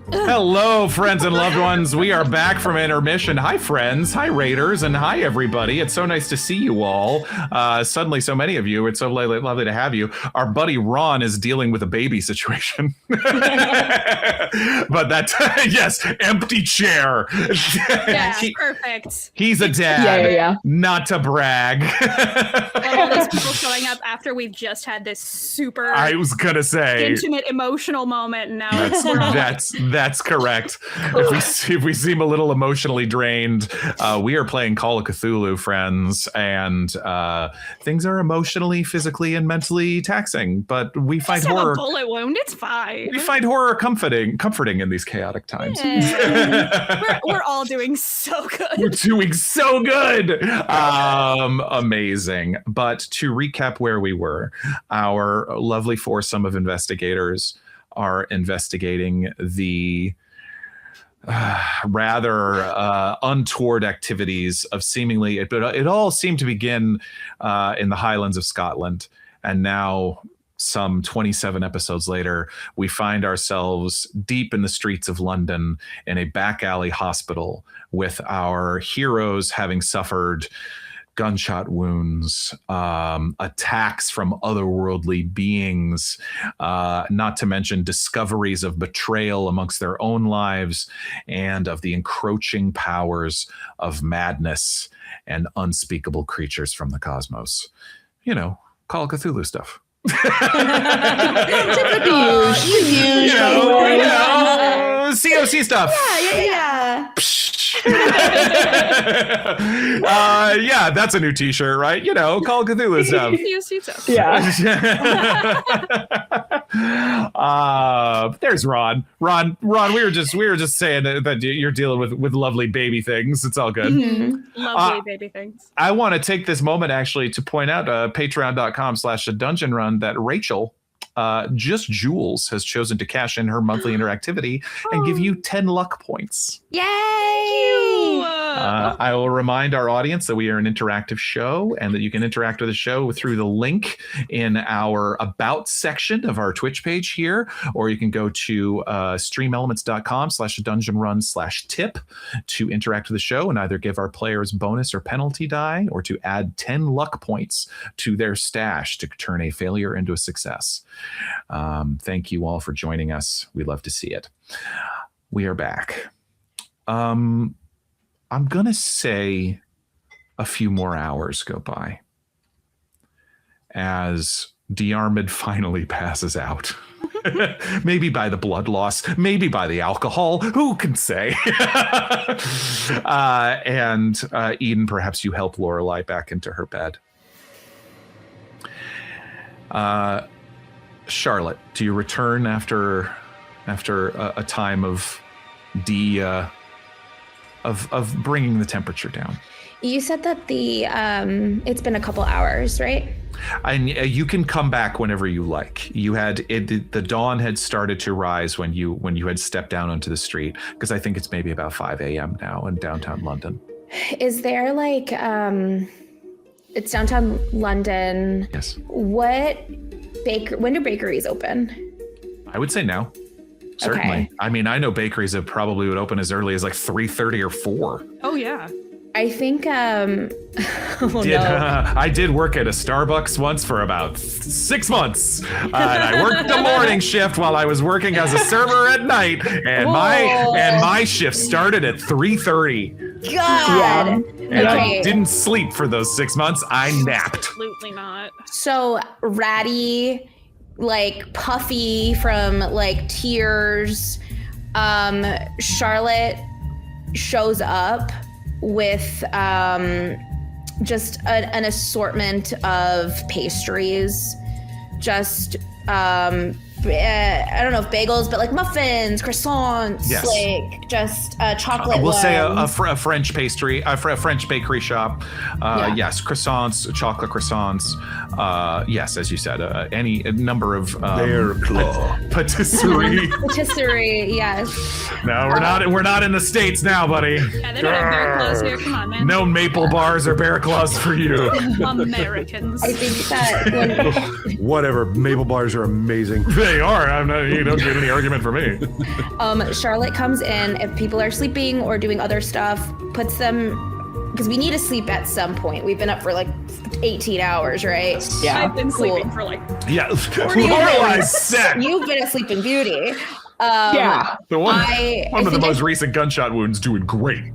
Hello, friends and loved ones. We are back from intermission. Hi, friends. Hi, Raiders. And hi, everybody. It's so nice to see you all. Suddenly, so many of you. It's so lovely to have you. Our buddy Ron is dealing with a baby situation. But that, yes, empty chair. Yeah, perfect. He's a dad. Yeah. Not to brag. All those people showing up after we've just had this super I was going to say. intimate, emotional moment. And now we're all That's correct. If we seem a little emotionally drained, we are playing Call of Cthulhu, friends, and things are emotionally, physically, and mentally taxing. But we find horror. A bullet wound. It's fine. We find horror comforting in these chaotic times. Yeah. we're all doing so good. We're doing so good. Amazing. But to recap where we were, our lovely foursome of investigators are investigating the rather untoward activities of seemingly, it all seemed to begin in the Highlands of Scotland. And now, some 27 episodes later, we find ourselves deep in the streets of London in a back alley hospital with our heroes having suffered gunshot wounds, attacks from otherworldly beings, not to mention discoveries of betrayal amongst their own lives and of the encroaching powers of madness and unspeakable creatures from the cosmos. You know, Call of Cthulhu stuff. COC stuff. Yeah. Yeah, that's a new T-shirt, right? You know, Call of Cthulhu stuff. There's Ron. Ron. We were just saying that you're dealing with lovely baby things. It's all good. Mm-hmm. Lovely baby things. I want to take this moment actually to point out patreon.com/dungeonrun that Rachel, just Jules, has chosen to cash in her monthly interactivity and give you 10 luck points. Yay! I will remind our audience that we are an interactive show and that you can interact with the show through the link in our About section of our Twitch page here, or you can go to streamelements.com/dungeonrun/tip to interact with the show and either give our players bonus or penalty die, or to add 10 luck points to their stash to turn a failure into a success. Thank you all for joining us. We love to see it. We are back. I'm going to say a few more hours go by as Diarmuid finally passes out. Maybe by the blood loss, maybe by the alcohol. Who can say? And Eden, perhaps you help Lorelei back into her bed. Charlotte, do you return after a time of bringing the temperature down? You said that it's been a couple hours, right? And you can come back whenever you like. The dawn had started to rise when you had stepped down onto the street, because I think it's maybe about 5 a.m. now in downtown London. Is there like it's downtown London? Yes. When do bakeries open? I would say now. Certainly. Okay. I mean, I know bakeries that probably would open as early as like 3:30 or 4. Oh yeah. I think I did work at a Starbucks once for about 6 months. And I worked the morning shift while I was working as a server at night, and my shift started at 3:30. God. And I didn't sleep for those 6 months. I napped. Absolutely not. So ratty, like puffy from like tears. Charlotte shows up with just an assortment of pastries, just I don't know if bagels, but like muffins, croissants, like just chocolate. We'll say a French pastry, a French bakery shop. Yes, croissants, chocolate croissants. Yes, as you said, any number of Bear claw patisserie. Patisserie, yes. No, we're not in the States now, buddy. Yeah, they don't have bear claws here. Come on, man. No maple bars or bear claws for you. Americans. I think that whatever, maple bars are amazing. They are. You don't get any argument for me. Charlotte comes in if people are sleeping or doing other stuff, puts them, because we need to sleep at some point. We've been up for like 18 hours, right? Yeah. I've been sleeping for like. Yeah. Lorelei's sick. You've been a sleeping beauty. The one of the most recent gunshot wounds doing great.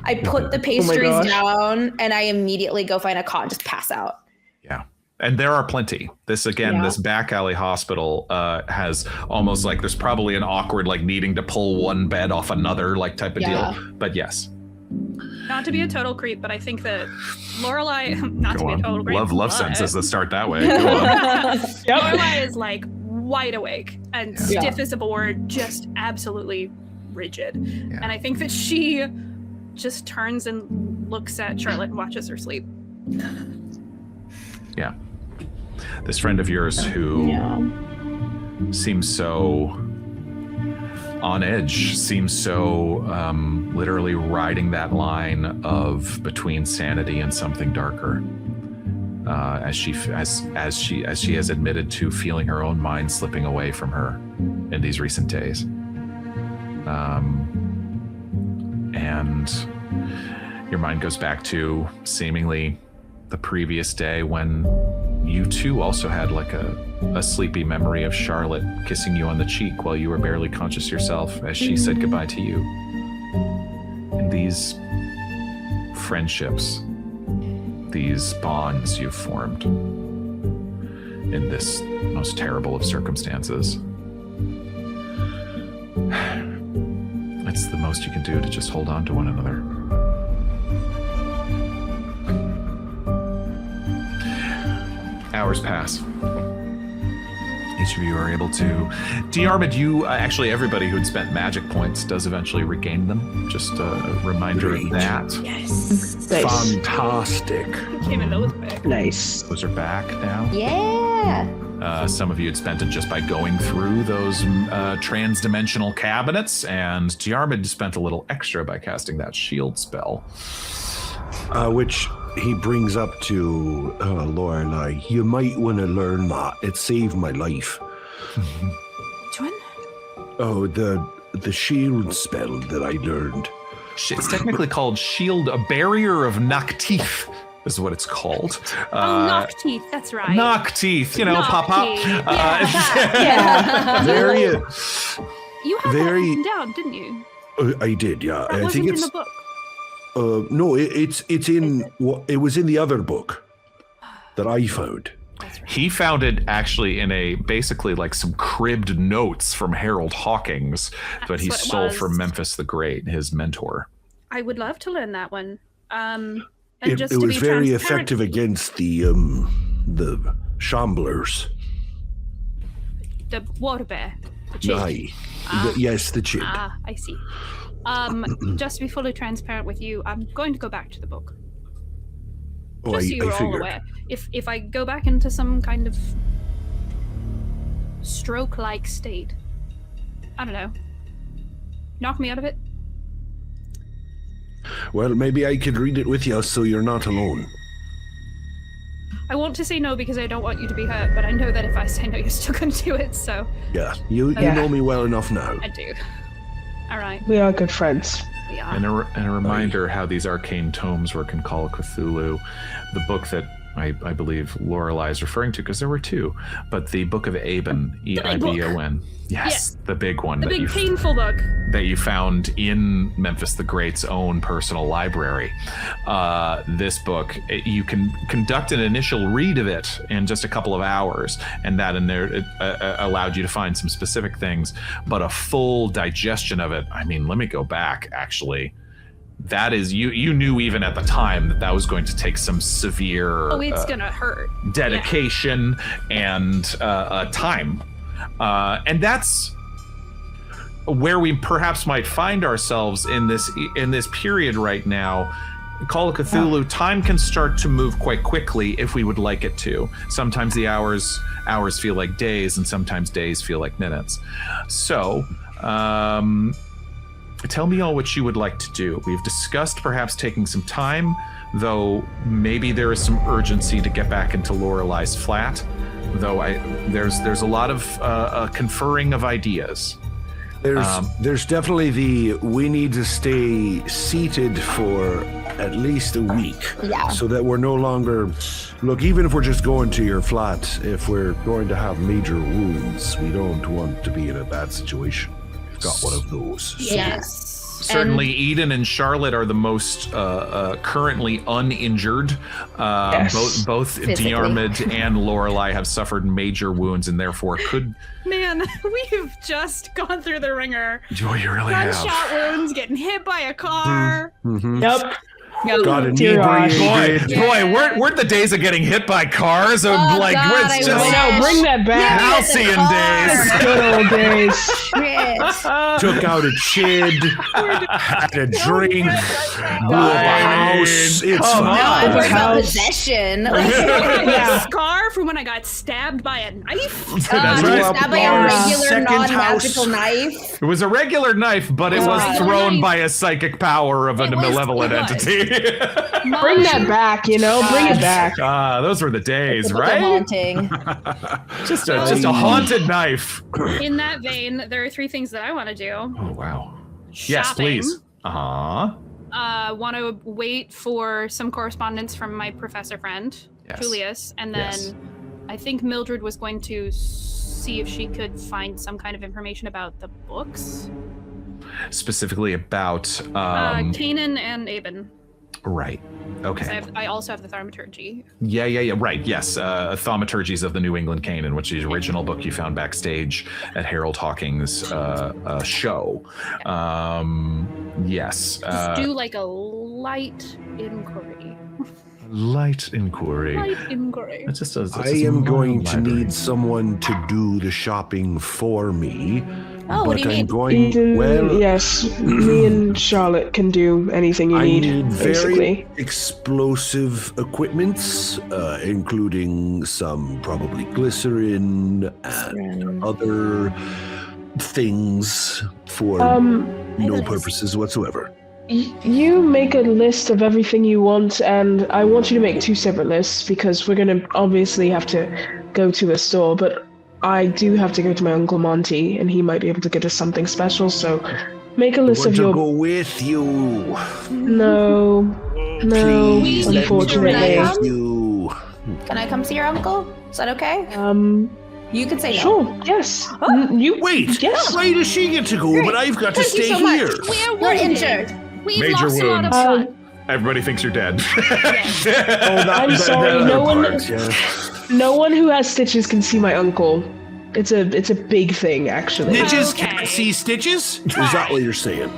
I put the pastries down and I immediately go find a cot and just pass out. Yeah. And there are plenty. This back alley hospital has almost like there's probably an awkward like needing to pull one bed off another like type of deal. But yes. Not to be a total creep, but I think that Lorelei, not to be a total creep. Love sentences that start that way. Lorelei is like wide awake and stiff as a board, just absolutely rigid. Yeah. And I think that she just turns and looks at Charlotte and watches her sleep. Yeah. This friend of yours who seems so on edge, seems so literally riding that line of between sanity and something darker, as she has admitted to feeling her own mind slipping away from her in these recent days. And your mind goes back to seemingly the previous day when you too also had like a sleepy memory of Charlotte kissing you on the cheek while you were barely conscious yourself as she said goodbye to you. And these friendships, these bonds you've formed in this most terrible of circumstances. It's the most you can do to just hold on to one another. Hours pass. Each of you are able to. Diarmuid, you actually everybody who had spent magic points does eventually regain them. Just a reminder of that. Yes. Fantastic. Came in those back. Nice. Those are back now. Yeah. Some of you had spent it just by going through those trans-dimensional cabinets, and Diarmuid spent a little extra by casting that shield spell. Which he brings up to Lorelei. You might want to learn that. It saved my life. Which one? Oh, the shield spell that I learned. It's technically called Shield, a Barrier of Nocteeth. Is what it's called. Nocteeth, that's right. Nocteeth, pop. Yeah. There you had that written down, didn't you? I did, yeah. That wasn't in the book. No, it was in the other book that I found. He found it actually in basically like some cribbed notes from Harold Hawkins that he stole from Memphis the Great, his mentor. I would love to learn that one. It was very effective against the Shamblers. The water bear. The chimp. Yes, the chimp. I see. Just to be fully transparent with you, I'm going to go back to the book. Oh, Just so you're all aware. If I go back into some kind of stroke-like state, I don't know, knock me out of it. Well, maybe I could read it with you so you're not alone. I want to say no because I don't want you to be hurt, but I know that if I say no, you're still going to do it, so... Yeah, you know me well enough now. I do. All right. We are good friends. We are. And a reminder how these arcane tomes work in Call of Cthulhu, the book that I believe Lorelei is referring to, because there were two, but the Book of Aben, E-I-B-O-N. Yes, the big one. The big painful book. That you found in Memphis the Great's own personal library. This book, you can conduct an initial read of it in just a couple of hours, and that in there it, allowed you to find some specific things, but a full digestion of it, I mean, let me go back, actually. That is, you knew even at the time that was going to take some severe it's gonna hurt dedication and time, and that's where we perhaps might find ourselves in this period right now. Call of Cthulhu, time can start to move quite quickly if we would like it to. Sometimes the hours feel like days, and sometimes days feel like minutes. So tell me all what you would like to do. We've discussed perhaps taking some time, though maybe there is some urgency to get back into Lorelei's flat, though there's a lot of conferring of ideas. There's definitely we need to stay seated for at least a week. Yeah. So that we're no longer, look, even if we're just going to your flat, if we're going to have major wounds, we don't want to be in a bad situation. Got one of those. Yes. Certainly, Eden and Charlotte are the most currently uninjured. Yes. Both Diarmuid and Lorelei have suffered major wounds, and therefore could. Man, we've just gone through the ringer. Joy, you really have. Gunshot wounds, getting hit by a car. Mm-hmm. Yep. Got a knee Boy, weren't the days of getting hit by cars of God, it's just bring that back. halcyon days. Good old days. Shit. Took out a chid, had a drink, blew up a house. It's fine. It was a possession. A scar from when I got stabbed by a knife. That's right. Stabbed by a regular non-magical knife. It was a regular knife, but it was thrown by a psychic power of a malevolent entity. Bring that back, bring it back. Those were the days, It's right? haunting. just a haunted knife. In that vein, there are 3 things that I want to do. Oh, wow. Shopping. Yes, please. Uh-huh. Want to wait for some correspondence from my professor friend, Julius, and then I think Mildred was going to see if she could find some kind of information about the books. Specifically about Canaan and Aben. Right. Okay. I also have the Thaumaturgy. Yeah. Right. Yes. Thaumaturgies of the New England Canaan, which is the original book you found backstage at Harold Hawkins' show. Yes. Just do like a light inquiry. Light inquiry. It's just I am going to need someone to do the shopping for me. Oh, what do you mean? Yes, me and Charlotte can do anything you need. I need basically. very explosive equipments, including some probably glycerin and other things for no purposes whatsoever. You make a list of everything you want, and I want you to make 2 separate lists because we're going to obviously have to go to a store, but I do have to go to my Uncle Monty, and he might be able to get us something special, so make a list of your... I want to go with you. No, Please, unfortunately. Can I come see your uncle? Is that okay? You can say sure, no. Yes. Wait, yes. Why does she get to go, but I've got to stay here? We're injured. We've lost a lot of blood. Everybody thinks you're dead. I'm sorry, no one who has stitches can see my uncle. It's a big thing, actually. Ninjas can't see stitches? Is that what you're saying?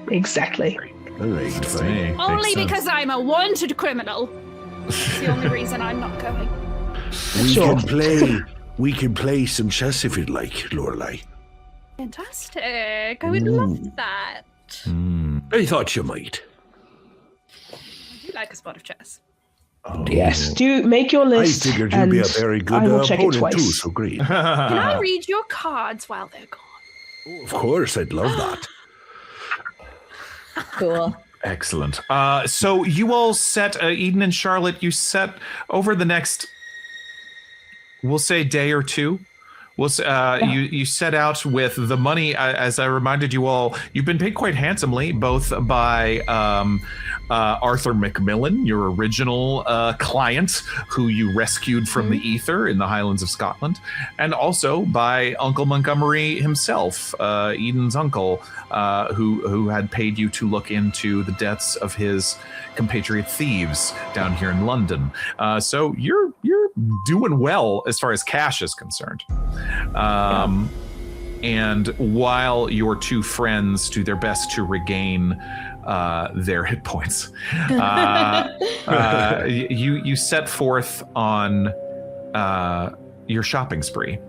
Exactly. All right, fine. Only because I'm a wanted criminal. It's the only reason I'm not going. We can play some chess if you'd like, Lorelei. Fantastic. I would love that. I thought you might. I do like a spot of chess. Oh. Yes. Do make your list. I figured you'd be a very good opponent too, so great. Can I read your cards while they're gone? Oh, of course, I'd love that. Cool. Excellent. So you all set, Eden and Charlotte, you set over the next, we'll say, day or two. You set out with the money, as I reminded you all, you've been paid quite handsomely, both by Arthur Macmillan, your original client, who you rescued from the ether in the Highlands of Scotland, and also by Uncle Montgomery himself, Eden's uncle, who had paid you to look into the deaths of his compatriot thieves down here in London. So you're doing well as far as cash is concerned. And while your two friends do their best to regain their hit points, you set forth on your shopping spree,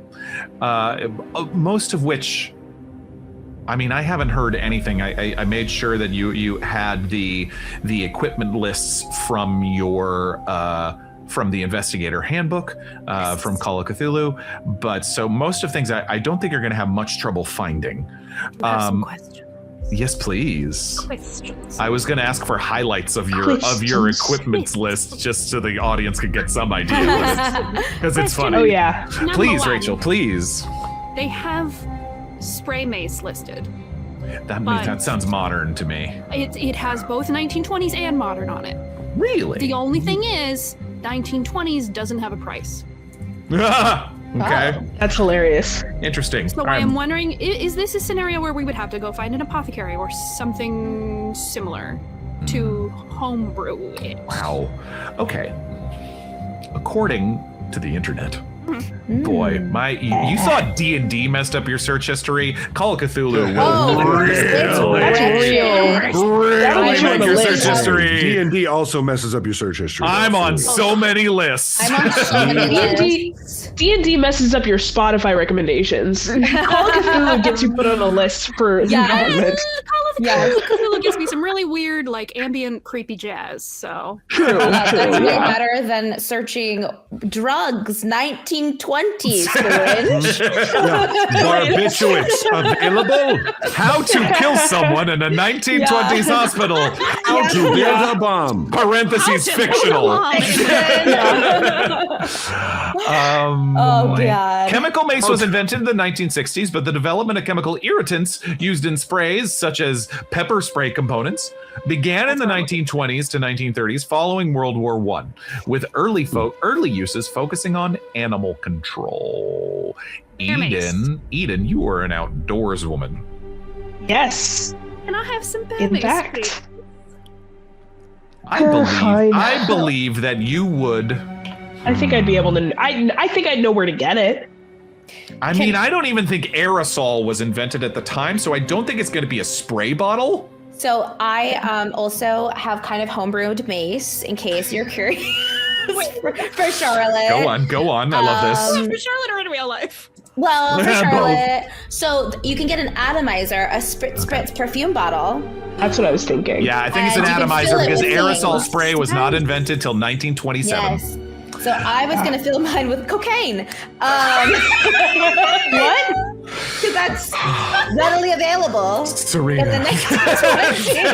most of which, I mean, I haven't heard anything. I made sure that you had the equipment lists from your from the investigator handbook, from Call of Cthulhu, but so most of things I don't think you're going to have much trouble finding. I have some questions. Yes, please. Questions. I was going to ask for highlights of your equipment list, just so the audience could get some idea, because it's funny. Oh yeah. Please, Rachel, please. They have spray mace listed. That sounds modern to me. It has both 1920s and modern on it. Really? The only thing is, 1920s doesn't have a price. Okay. That's hilarious. Interesting. So I am wondering, is this a scenario where we would have to go find an apothecary or something similar to homebrew it? Wow. Okay. According to the internet, boy, you thought D&D messed up your search history. Call of Cthulhu really make your search history. D&D also messes up your search history. I'm on so many lists. D&D messes up your Spotify recommendations. Call of Cthulhu gets you put on a list for the government. Call of Cthulhu gives me some really weird, like, ambient, creepy jazz, so. True. That's way better than searching drugs, 1920s, syringe. Barbiturates available? How to kill someone in a 1920s hospital. How to build a bomb. Parentheses fictional. Oh, God. Chemical mace was invented in the 1960s, but the development of chemical irritants used in sprays, such as pepper spray components, began in the 1920s to 1930s following World War I, with early uses focusing on animal control. Eden, you were an outdoors woman. Yes. Can I have some In mace, fact. please? I believe that you would. I think I'd be able to. I think I'd know where to get it. I mean, I don't even think aerosol was invented at the time, so I don't think it's going to be a spray bottle. So I also have kind of homebrewed mace, in case you're curious. for Charlotte. Go on. I love this. For Charlotte or in real life? Well, for Charlotte. So you can get an atomizer, a spritz perfume bottle. That's what I was thinking. Yeah, I think it's an atomizer because aerosol spray was not invented till 1927. Yes. So I was going to fill mine with cocaine. What? Because that's readily available. Serena. In the next 20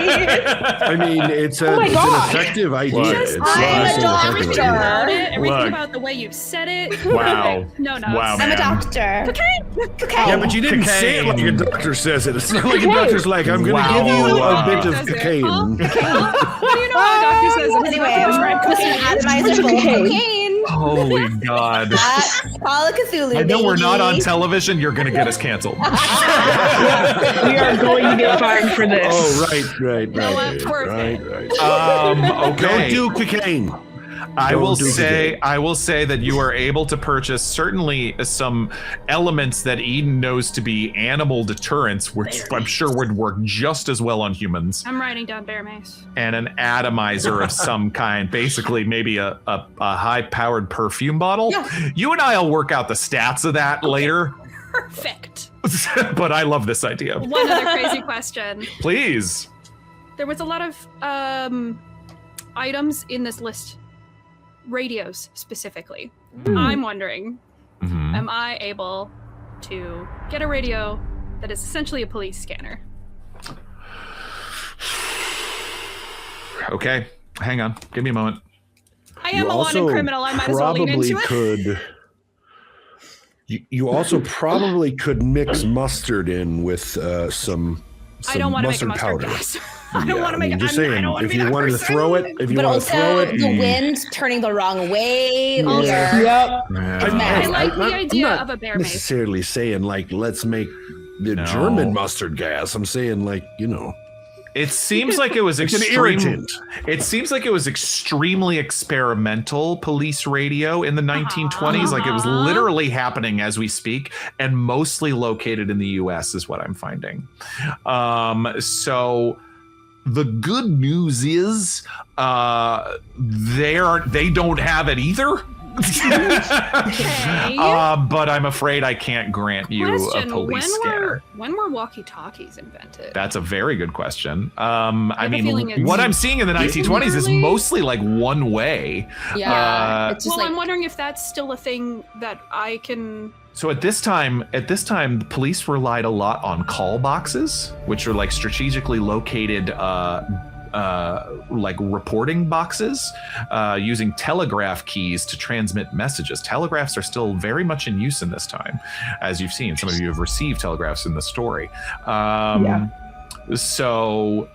years. I mean, it's an effective idea. I'm a doctor. Everything about the way you said it. Wow. No. Wow, I'm a doctor. Cocaine. Yeah, but you didn't say it like a doctor says it. It's not like a doctor's like, I'm going to give you a bit of cocaine. Well, you know how a doctor says it. Anyway, I'm an atomizer full of cocaine. Holy God. Call of Cthulhu, I know we're baby. not on television. You're going to get us canceled. We are going to get fined for this. Oh, right. Okay. Don't do cocaine. I will say that you are able to purchase certainly some elements that Eden knows to be animal deterrents, which I'm sure would work just as well on humans. I'm writing down bear mace. And an atomizer of some kind, basically maybe a high-powered perfume bottle. Yeah. You and I will work out the stats of that later. Perfect. But I love this idea. One other crazy question. Please. There was a lot of items in this list. Radios specifically. I'm wondering, am I able to get a radio that is essentially a police scanner? Okay, hang on. Give me a moment. I am a wanted criminal. I might as well lean into it. You also probably could mix mustard in with some I don't want to make a mustard powder. gas. I don't want to make it. Just saying, if you wanted to throw it, But also the wind turning the wrong way. Yep. I like the idea of a bear mace. Necessarily saying like let's make the German mustard gas. I'm saying like It seems like it was an irritant. It seems like it was extremely experimental police radio in the 1920s. Like it was literally happening as we speak, and mostly located in the U.S. is what I'm finding. So the good news is they don't have it either. Okay. But I'm afraid I can't grant you a police scanner. When were walkie-talkies invented? That's a very good question. I mean, what I'm seeing in the 1920s is mostly like one way. Yeah. I'm wondering if that's still a thing that I can. So at this time, the police relied a lot on call boxes, which are like strategically located like reporting boxes using telegraph keys to transmit messages. Telegraphs are still very much in use in this time, as you've seen. Some of you have received telegraphs in the story. So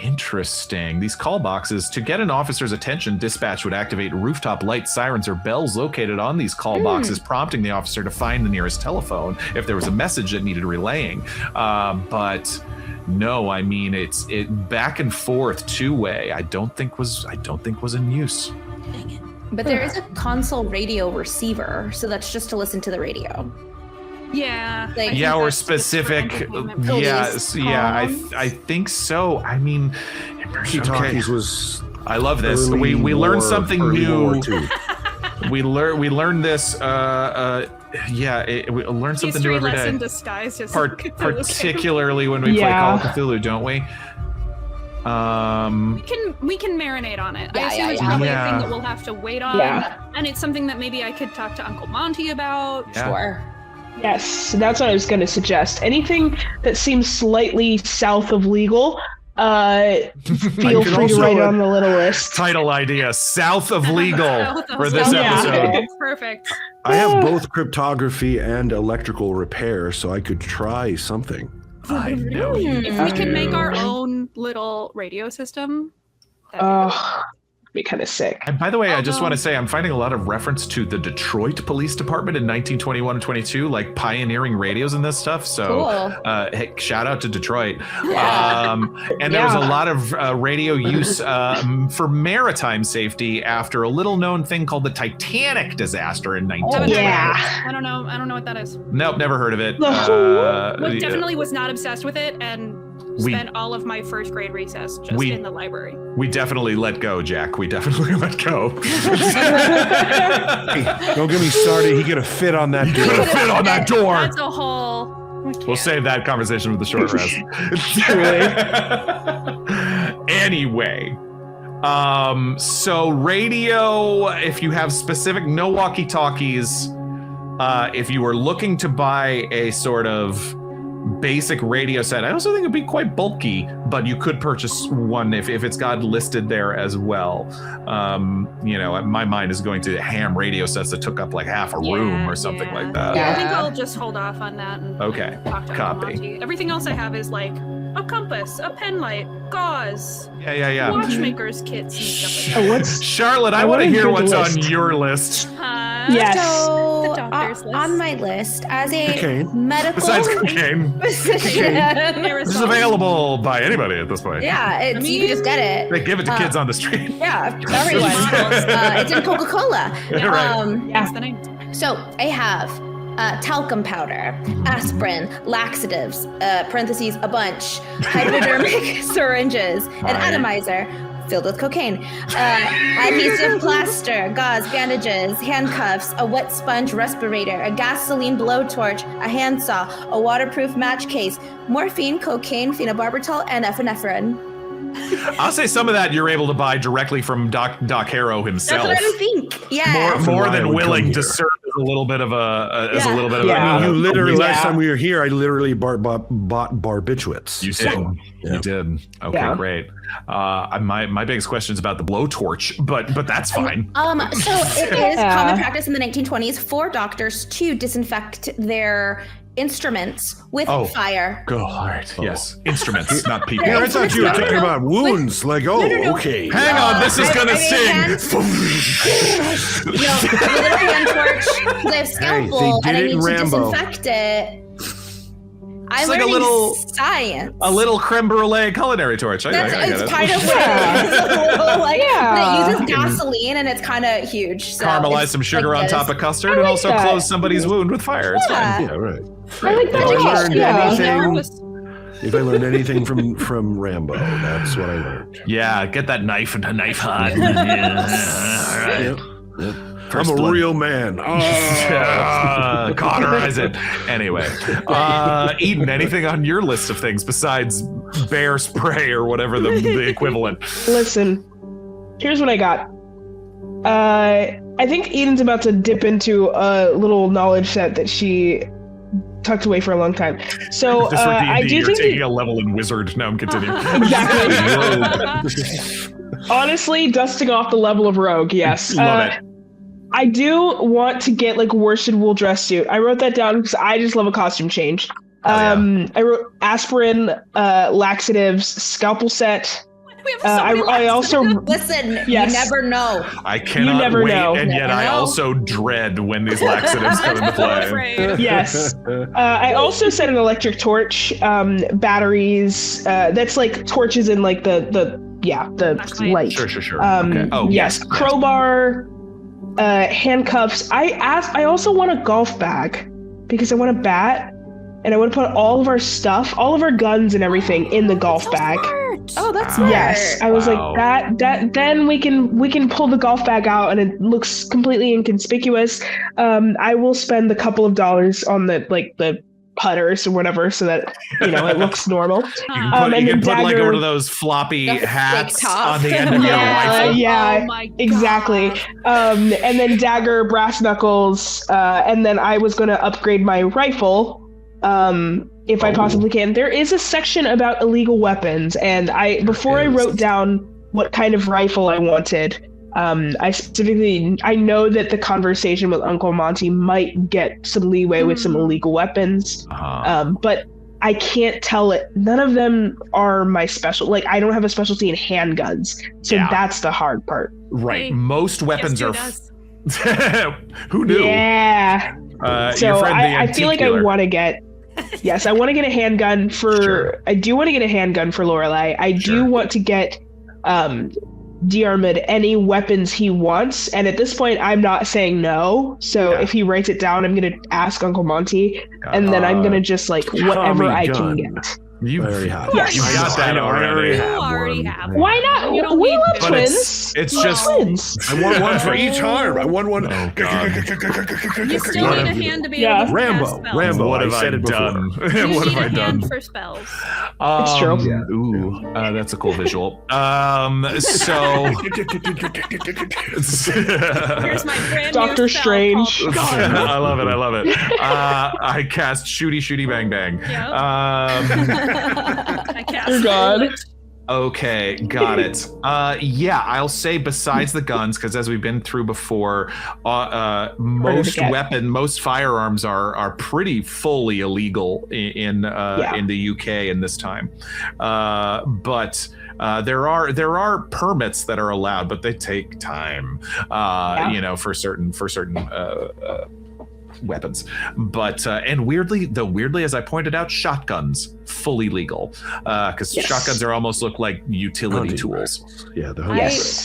interesting. These call boxes, to get an officer's attention, dispatch would activate rooftop lights, sirens, or bells located on these call boxes, prompting the officer to find the nearest telephone if there was a message that needed relaying. But no, I mean it back and forth two-way. I don't think was in use. But there is a console radio receiver, so that's just to listen to the radio. Yeah. Or specific. I think so. I mean, talkies was. I love this. We learned something new. We learned this. We learn something new every day. Disguised as particularly when we play Call of Cthulhu, don't we? We can marinate on it. I assume it's probably a thing that we'll have to wait on. And it's something that maybe I could talk to Uncle Monty about. Sure. Yes, that's what I was going to suggest. Anything that seems slightly south of legal, feel free to write it on the little list. Title idea: South of Legal for this episode. Perfect. I have both cryptography and electrical repair, so I could try something. I know. If we could make our own little radio system. Be kind of sick. And by the way, I just want to say I'm finding a lot of reference to the Detroit Police Department in 1921 and 22, like pioneering radios and this stuff. So hey, shout out to Detroit. And there was a lot of radio use for maritime safety after a little known thing called the Titanic disaster in 1920. I don't know what that is. Nope, never heard of it. Definitely was not obsessed with it and spent all of my first grade recess just in the library. We definitely let go, Jack. We definitely let go. Hey, don't get me started. He could have fit on that door. Could have fit on that door. That's a whole. We'll save that conversation with the short rest. Anyway. So radio, if you have specific, no walkie-talkies, if you were looking to buy a sort of basic radio set, I also think it'd be quite bulky, but you could purchase one if it's got listed there as well. My mind is going to ham radio sets that took up like half a room or something like that. I think I'll just hold off on that and talk to copy. Monty. Everything else I have is like a compass, a pen light, gauze. Yeah. Watchmakers kits and stuff like that. Charlotte, I want to hear what's on your list. Yes. So, The doctor's list. on my list, as a Cocaine. medical Besides cocaine. physician. This is available by anybody at this point. Yeah, you can just get it. They give it to kids on the street. Yeah, everyone. It's in Coca-Cola. That's the name. So I have talcum powder, aspirin, laxatives, parentheses, a bunch, hypodermic syringes, an atomizer filled with cocaine, adhesive plaster, gauze, bandages, handcuffs, a wet sponge respirator, a gasoline blowtorch, a handsaw, a waterproof match case, morphine, cocaine, phenobarbital, and epinephrine. I'll say some of that you're able to buy directly from Doc Harrow himself. That's what I think. Yeah. More than willing to serve as a little bit of a You literally last time we were here, I literally bought barbiturates. You did. You did. Okay, great. My biggest question is about the blowtorch, but that's fine. So it is common practice in the 1920s for doctors to disinfect their instruments with fire. God, yes. Instruments, not people. Yeah, I thought you were talking about wounds. Okay. Hang on, this is gonna sing. A little hand torch, they have scalpel, and I need to disinfect it. I'm like learning science. A little creme brulee culinary torch. I get it's it. kind of but it uses gasoline and it's kind of huge. So caramelize some sugar on top of custard and also close somebody's wound with fire. It's fine. Yeah, right. I like that. If I learned anything from Rambo, that's what I learned. Yeah, get that knife into knife hot. Yep. I'm a real man. Cauterize it. Anyway, Eden, anything on your list of things besides bear spray or whatever the equivalent? Listen, here's what I got. I think Eden's about to dip into a little knowledge set that she tucked away for a long time. So just for D&D, I do you're think taking a level in wizard. Now I'm continuing. Exactly. Honestly, dusting off the level of rogue. Yes. Love it. I do want to get like worsted wool dress suit. I wrote that down because I just love a costume change. I wrote aspirin, laxatives, scalpel set. I also listen. Yes. You never know. I cannot wait, and yet I also dread when these laxatives come into play. Yes. I also set an electric torch, batteries. That's like torches in like the light. Sure. Okay. Oh yes. Crowbar. Handcuffs. I also want a golf bag because I want a bat and I want to put all of our stuff, all of our guns and everything in the golf bag. Oh, that's smart. Yes. I was like that then we can pull the golf bag out and it looks completely inconspicuous. I will spend a couple of dollars on the putters or whatever so that it looks normal. You can put like one of those floppy hats on the end of your rifle. Exactly. And then dagger, brass knuckles, and then I was going to upgrade my rifle if I possibly can. There is a section about illegal weapons, and I wrote down what kind of rifle I wanted. I know that the conversation with Uncle Monty might get some leeway with some illegal weapons, but I can't tell it. None of them are my special. Like, I don't have a specialty in handguns, so that's the hard part. Right. Hey, most weapons are. Who knew? Yeah. So I feel like I want to get. Yes, I want to get a handgun for. Sure. I do want to get a handgun for Lorelei. I do want to get. Diarmuid any weapons he wants, and at this point I'm not saying no, so if he writes it down I'm gonna ask Uncle Monty and then I'm gonna just like whatever I can get. You already have. Yes. You got that already. You already have. Why not? We love twins. It's just twins. I want one for each arm. I want one. You still need a hand to be able to cast spells. Rambo. What have I done? What have I done for spells? It's true. Ooh, that's a cool visual. So here's my brand Doctor new Strange. I love it. I cast shooty bang bang. I cast God. Okay, got it. Yeah, I'll say besides the guns, because as we've been through before, most firearms are pretty fully illegal in the UK in this time. But there are permits that are allowed, but they take time. For certain weapons. But and weirdly, as I pointed out, shotguns fully legal, because shotguns almost look like utility tools. Yeah,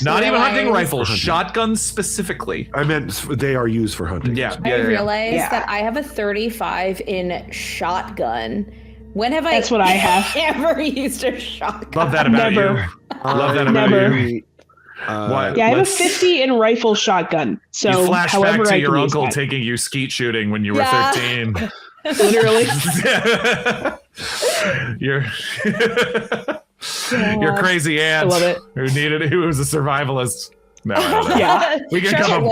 not even hunting rifles, shotguns specifically. I meant they are used for hunting. I realized that I have a 35 in shotgun. When have That's what I have. ever used a shotgun? Love that about you. Love that about you. I have a 50 in rifle shotgun. So you flash however back to I your can use uncle that. taking you skeet shooting when you were 13. Literally. Your crazy aunt who was a survivalist. No, I don't know. Yeah. We can come up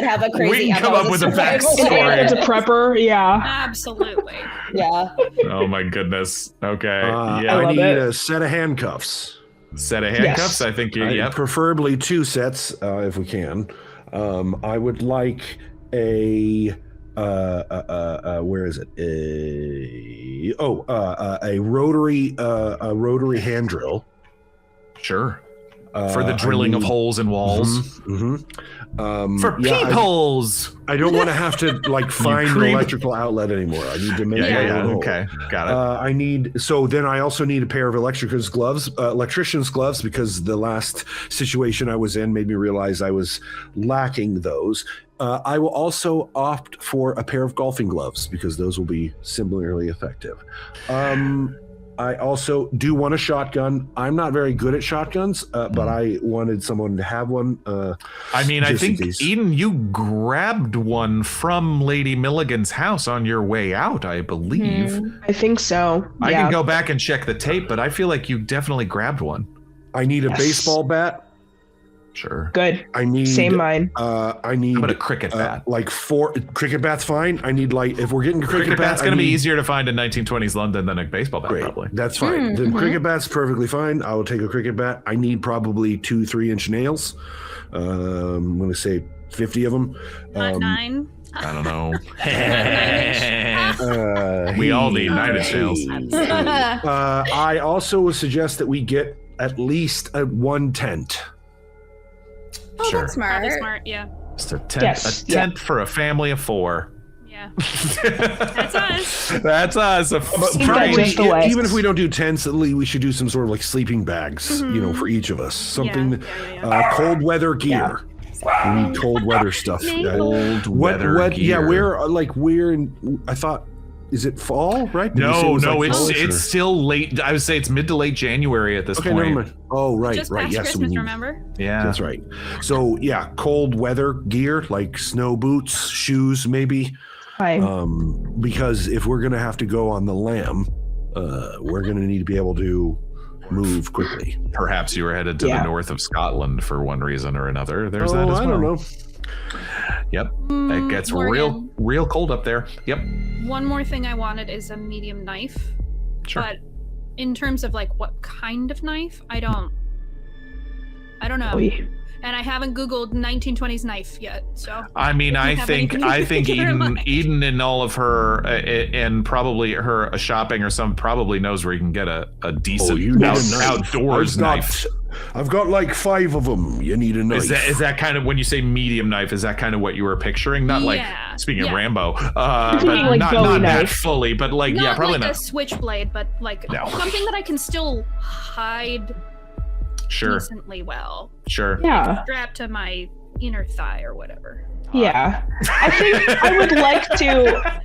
with a backstory. It's a prepper, Absolutely. Yeah. Oh my goodness. Okay. I need a set of handcuffs. Set of handcuffs? I think preferably 2 sets, if we can. I would like a where is it? A rotary hand drill. Sure. For the drilling of holes in walls. For peepholes. I don't want to have to find an electrical outlet anymore. I need to make okay, got it. Then I also need a pair of electrician's gloves, because the last situation I was in made me realize I was lacking those. I will also opt for a pair of golfing gloves because those will be similarly effective. I also do want a shotgun. I'm not very good at shotguns, but I wanted someone to have one. I think, Eden, you grabbed one from Lady Milligan's house on your way out, I believe. I think so. I can go back and check the tape, but I feel like you definitely grabbed one. I need a baseball bat. Sure. Good. I need mine. I need a cricket bat. 4 cricket bats. Fine. I need if we're getting cricket bats, it's going to be easier to find in 1920s London than a baseball bat. Great. Probably. That's fine. The cricket bat's perfectly fine. I will take a cricket bat. I need probably 2 3-inch nails. I'm going to say 50 of them. Not 9. I don't know. We all need 9-inch nails. I also would suggest that we get at least one tent. Oh, that's smart. Probably smart, yeah. Just a tent for a family of 4. Yeah. That's us. That's us. Even if we don't do tents, at least we should do some sort of sleeping bags, for each of us. Something, cold weather gear. We need cold weather stuff. Cold weather gear. Yeah, we're in, I thought, is it fall, right? No, it's still late. I would say it's mid to late January at this point. Never mind. Oh, right, Just right. past Yes, Christmas, remember? Yeah, that's right. So cold weather gear like snow boots, shoes, maybe. Because if we're gonna have to go on the lam, we're gonna need to be able to move quickly. Perhaps you were headed to the north of Scotland for one reason or another. There's that as well. I don't know. Yep, it gets real cold up there. Yep. One more thing I wanted is a medium knife. Sure. But in terms of what kind of knife, I don't know. And I haven't Googled 1920s knife yet, so. I think Eden and all of her and probably her shopping or some probably knows where you can get a decent outdoors knife. I've got 5 of them. You need a knife. Is that kind of, when you say medium knife, is that kind of what you were picturing? Not speaking of Rambo, but not that fully, but probably not a switchblade, but something that I can still hide decently well. Sure. Yeah. Strapped to my inner thigh or whatever. Yeah. I think I would like to.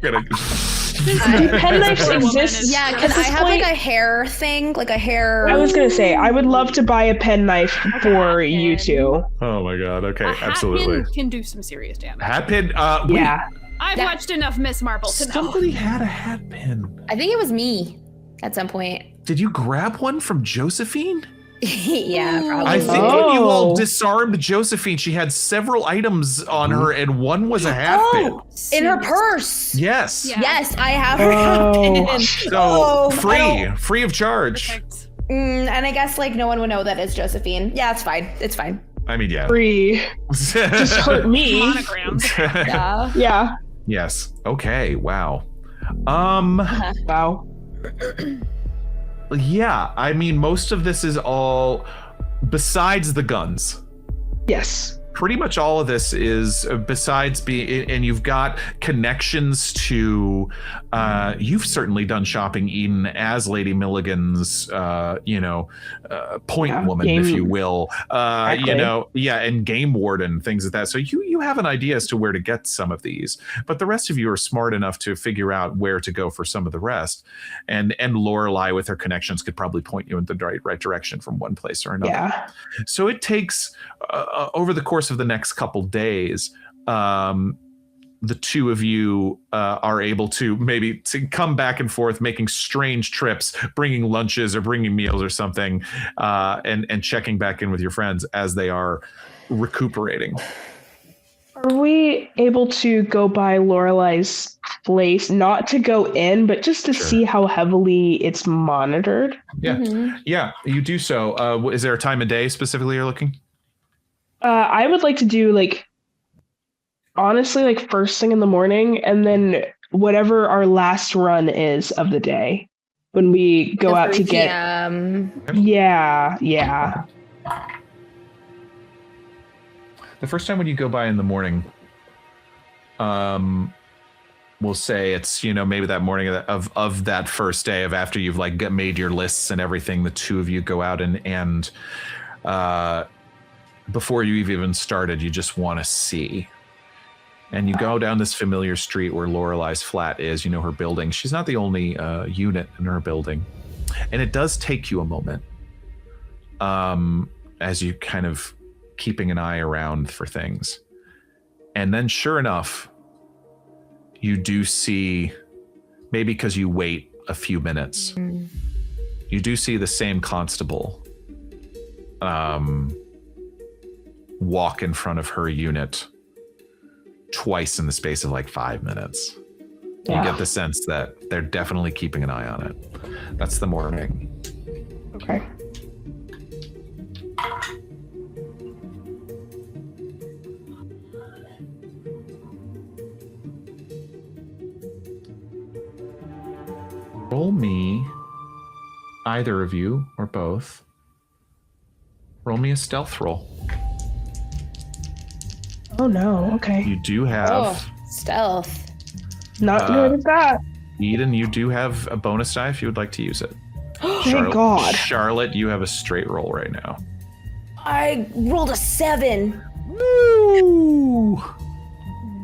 Do penknives exist? Yeah, can I have a hair thing? A hair. I was going to say, I would love to buy a penknife for you two. Oh my god, okay, absolutely. Hat pin can do some serious damage. Hat pin? I've watched enough Miss Marple to know. Somebody had a hat pin. I think it was me at some point. Did you grab one from Josephine? Yeah, probably. I think when you all disarmed Josephine, she had several items on her, and one was a hat pin. In her purse. Yes. Yes, I have her hat pin. So free of charge. Perfect. And I guess like no one would know that it's Josephine. Yeah, it's fine. It's fine. I mean, yeah. Free. Just hurt me. Monograms. Yeah. Yeah. Yes. Okay. Wow. Wow. Yeah. I mean, most of this is all besides the guns. Yes. Pretty much all of this is besides being, and you've got connections to, you've certainly done shopping, Eden, as Lady Milligan's, point woman, if you will, exactly. And game warden, things like that. So you have an idea as to where to get some of these, but the rest of you are smart enough to figure out where to go for some of the rest. And Lorelei with her connections could probably point you in the right direction from one place or another. Yeah. So it takes, over the course of the next couple days, the two of you are able to maybe to come back and forth, making strange trips, bringing lunches or bringing meals or something, and checking back in with your friends as they are recuperating. Are we able to go by Lorelei's place, not to go in, but just to see how heavily it's monitored? Yeah, yeah, you do so. Is there a time of day specifically you're looking? I would like to do honestly, first thing in the morning, and then whatever our last run is of the day when we go out to get. Yeah. The first time when you go by in the morning, we'll say it's maybe that morning of that first day of after you've made your lists and everything. The two of you go out and before you've even started, you just want to see. And you go down this familiar street where Lorelei's flat is, her building. She's not the only unit in her building. And it does take you a moment as you kind of keeping an eye around for things. And then sure enough, you do see, maybe because you wait a few minutes, you do see the same constable walk in front of her unit twice in the space of 5 minutes. Yeah. You get the sense that they're definitely keeping an eye on it. That's the morning. Okay. Roll me, either of you or both, roll me a stealth roll. Oh no, okay. You do have stealth. Not good at that. Eden, you do have a bonus die if you would like to use it. Thank God. Charlotte, you have a straight roll right now. I rolled a 7. Woo!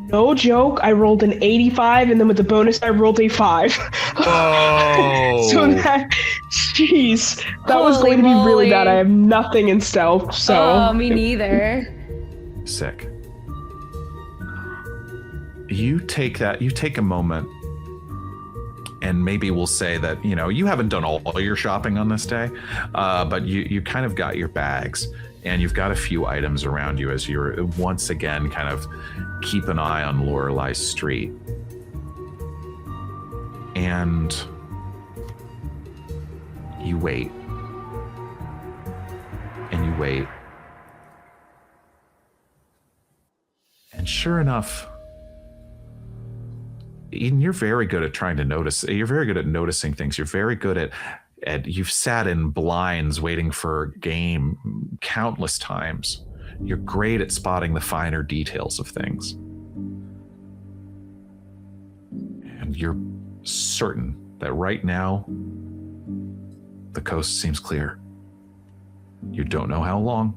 No joke. I rolled an 85, and then with the bonus, I rolled a 5. Oh. So that was going to be really bad. I have nothing in stealth, so. Oh, me neither. Sick. You take a moment, and maybe we'll say that, you haven't done all your shopping on this day, but you kind of got your bags, and you've got a few items around you as you're once again kind of keep an eye on Lorelei's street. And you wait. And you wait. And sure enough, Eden, you're very good at trying to notice. You're very good at noticing things. You're very good at you've sat in blinds waiting for game countless times. You're great at spotting the finer details of things. And you're certain that right now, the coast seems clear. You don't know how long,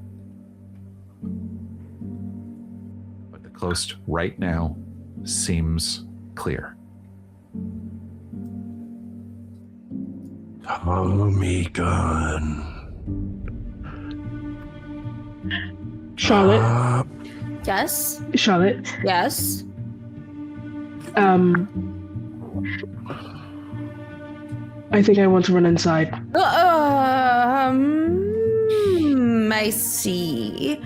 but the coast right now seems clear. Tommy gun. Charlotte. Yes. Charlotte. Yes. I think I want to run inside. I see.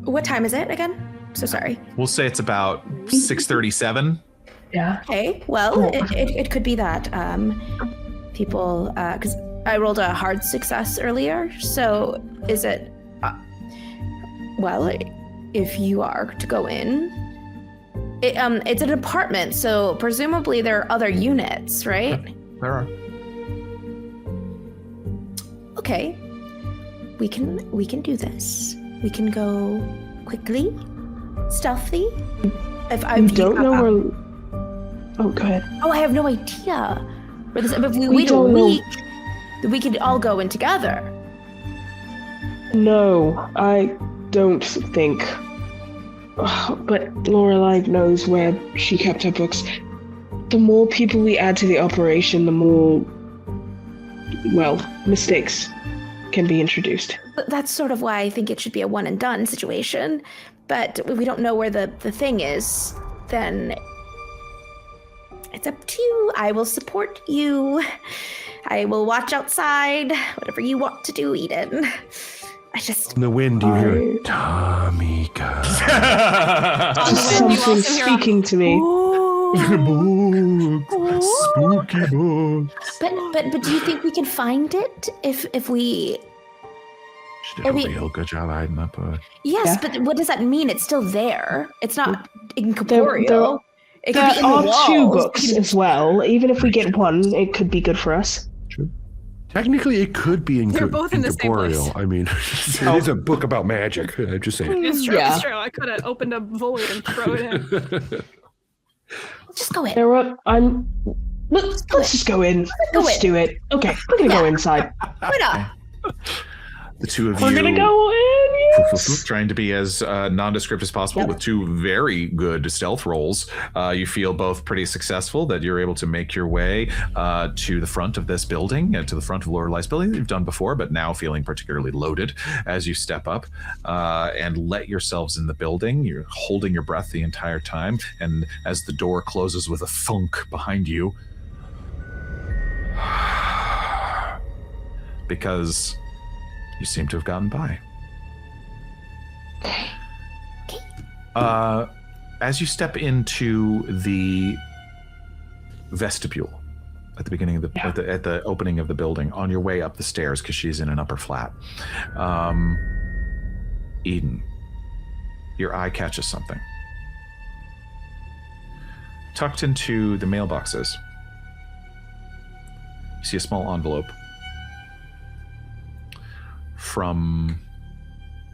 What time is it again? So sorry. We'll say it's about 6:37. Yeah. Okay, well, Cool. it could be that people, because I rolled a hard success earlier, so is it, well, if you are to go in, it's an apartment, so presumably there are other units, right? There are. Okay, we can do this. We can go quickly, stealthy. I don't know where. Oh, go ahead. Oh, I have no idea. If we We wait a don't know. week, we could all go in together. No, I don't think. But Lorelei knows where she kept her books. The more people we add to the operation, the more, well, mistakes can be introduced. But that's sort of why I think it should be a one and done situation. But if we don't know where the thing is, then it's up to you. I will support you. I will watch outside. Whatever you want to do, Eden. I just... In the wind, you hear it. Tamika. Something speaking to me. Spooky books. But do you think we can find it if we... She did a real good job hiding that book. Yes, Yeah. but what does that mean? It's still there. It's not incorporeal. It could There be in the are walls. two books as well. Even if we get one, it could be good for us. Technically, it could be They're both in the same incorporeal. place. I mean, it is a book about magic. I'm just saying. It's true. Yeah. It's true. I could have opened a void and throw it in. Just go in. There are. Let's just go in. Let's do it. Okay, we're gonna go inside. Why not? The two of We're you gonna go in. Yes. trying to be as nondescript as possible with two very good stealth rolls. You feel both pretty successful that you're able to make your way to the front of this building, to the front of Lorelei's building that you've done before, but now feeling particularly loaded as you step up and let yourselves in the building. You're holding your breath the entire time, and as the door closes with a thunk behind you, because you seem to have gotten by. As you step into the vestibule at the beginning of the at the opening of the building, on your way up the stairs, because she's in an upper flat, Eden, your eye catches something. Tucked into the mailboxes, you see a small envelope from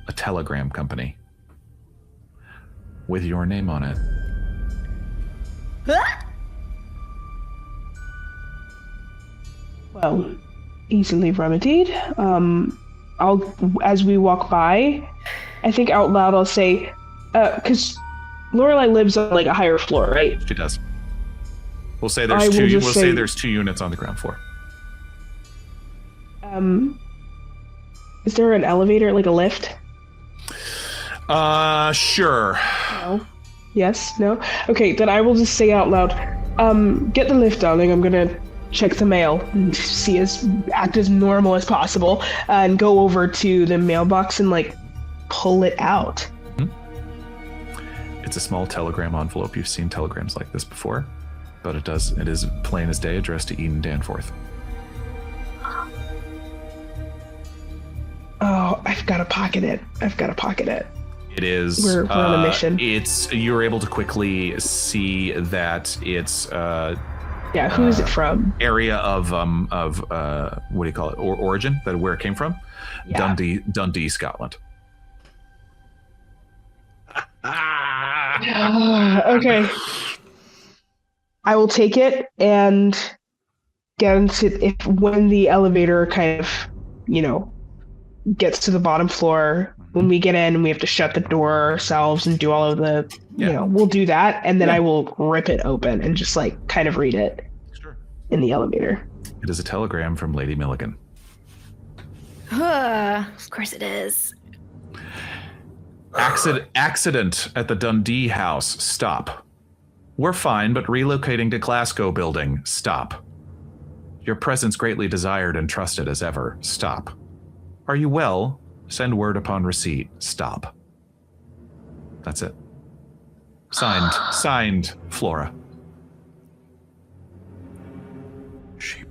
a telegram company with your name on it. Well, easily remedied. As we walk by, I think out loud I'll say, because Lorelei lives on like a higher floor, right? She does. We'll say I there's will two. just We'll say- say there's 2 units on the ground floor. Is there an elevator, like a lift? Sure. No. Yes? No? Okay, then I will just say out loud, get the lift, darling. I'm gonna check the mail and act as normal as possible, and go over to the mailbox and like pull it out. It's a small telegram envelope. You've seen telegrams like this before, but it is plain as day, addressed to Eden Danforth. Oh, I've got to pocket it. It is. We're on a mission. You're able to quickly see that it's Yeah, who is it from? area of what do you call it? Origin, that where it came from? Yeah. Dundee, Scotland. Okay. I will take it and get into when the elevator kind of, gets to the bottom floor. When we get in, we have to shut the door ourselves and do all of the, we'll do that. And then I will rip it open and just like kind of read it in the elevator. It is a telegram from Lady Milligan. Of course it is. Accident at the Dundee house. Stop. We're fine, but relocating to Glasgow building. Stop. Your presence greatly desired and trusted as ever. Stop. Are you well? Send word upon receipt. Stop. That's it. Signed, Flora.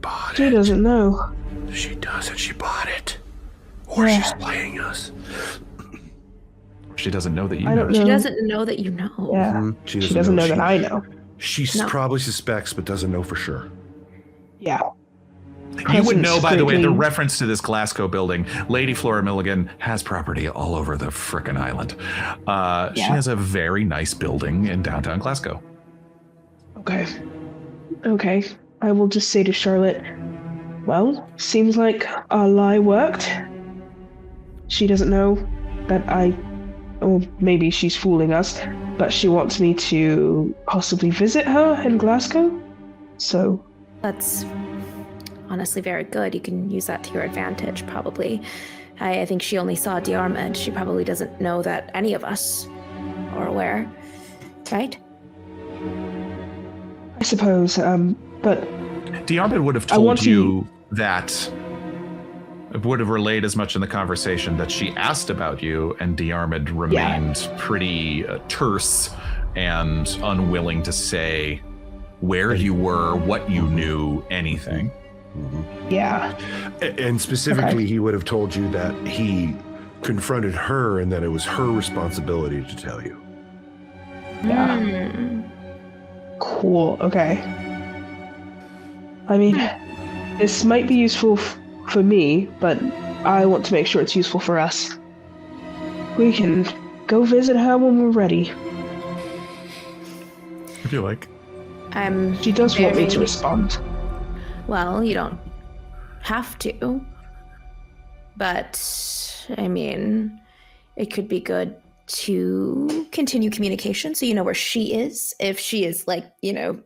bought She doesn't know. She doesn't. She bought it. Or she's playing us. She doesn't know that you I know. don't know. She doesn't know that you know. Yeah. She doesn't know that I know. She probably suspects, but doesn't know for sure. Yeah. You would know, by the way, the greatly- reference to this Glasgow building. Lady Flora Milligan has property all over the frickin' island. She has a very nice building in downtown Glasgow. Okay. Okay. I will just say to Charlotte, well, seems like our lie worked. She doesn't know that or maybe she's fooling us, but she wants me to possibly visit her in Glasgow. So. That's honestly very good. You can use that to your advantage, probably. I think she only saw Diarmuid. She probably doesn't know that any of us are aware, right? I suppose, but... Diarmuid would have told you that... would have relayed as much in the conversation that she asked about you, and Diarmuid remained pretty terse and unwilling to say where you were, what you knew, anything. Yeah. And specifically, he would have told you that he confronted her and that it was her responsibility to tell you. Yeah. Cool. Okay. I mean, this might be useful for me, but I want to make sure it's useful for us. We can go visit her when we're ready. If you like. She does want me to respond. Well, you don't have to. But, I mean, it could be good to continue communication so you know where she is. If she is, like, you know,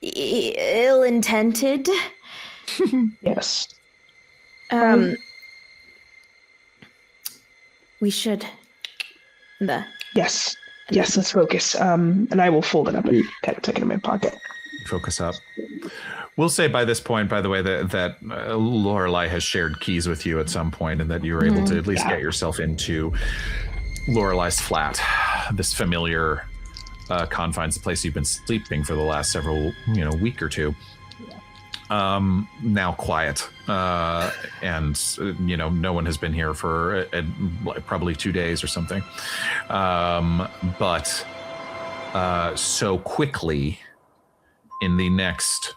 ill-intended. Yes. We should... Yes. Yes, let's focus. And I will fold it up and kind of tuck it in my pocket. Focus up. We'll say by this point, by the way, that Lorelei has shared keys with you at some point, and that you were able to at least get yourself into Lorelei's flat, this familiar confines, the place you've been sleeping for the last several, week or two. Now quiet, and no one has been here for probably 2 days or something. But so quickly, in the next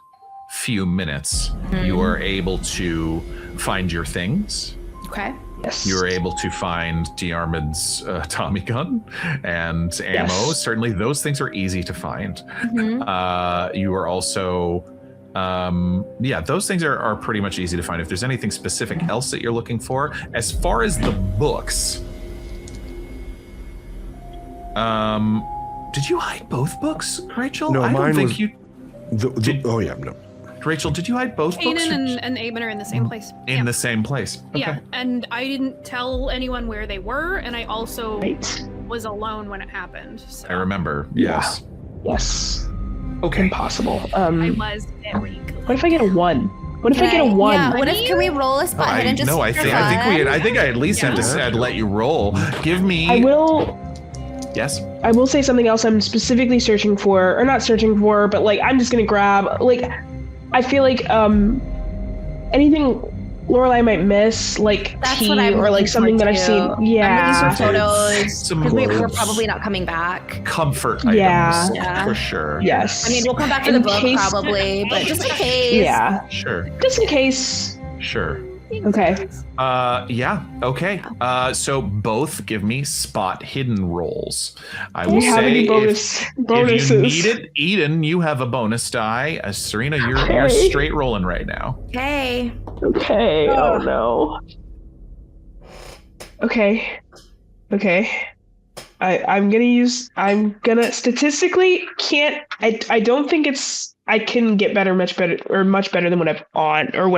few minutes, you are able to find your things. Okay. Yes. You are able to find Diarmuid's Tommy gun and ammo. Yes. Certainly, those things are easy to find. You are also... those things are pretty much easy to find. If there's anything specific else that you're looking for, as far as the books, did you hide both books, Rachel? No, I don't mine think was you. No. Rachel, did you hide both books? Kanan and Aben are in the same place. In the same place. Okay. Yeah, and I didn't tell anyone where they were, and I also was alone when it happened. So. I remember. Yes. Yes. Okay. Impossible. I was very good. What if I get a 1? What if I get a 1? Yeah, can we roll a spot hidden just for I think I at least had to let you roll. Give me. I will. Yes. I will say something else I'm specifically searching for, or not searching for, but like I'm just gonna grab. Like, I feel like anything Lorelei might miss, like That's tea what I'm or like looking something for, that I've too. seen. Yeah. I'm looking for photos Some because we're clothes. probably not coming back. Comfort Yeah. items, for sure. Yes. I mean, we'll come back to In the book case- probably, but just in case. Yeah. Sure. Just in case. Sure. Okay. Okay. So both give me spot hidden rolls. I Do will you have say any bonuses? if you need it, Eden, you have a bonus die. Serena, you're straight rolling right now. Okay. Okay. Oh no. Okay. I'm gonna statistically I don't think I can get much better than what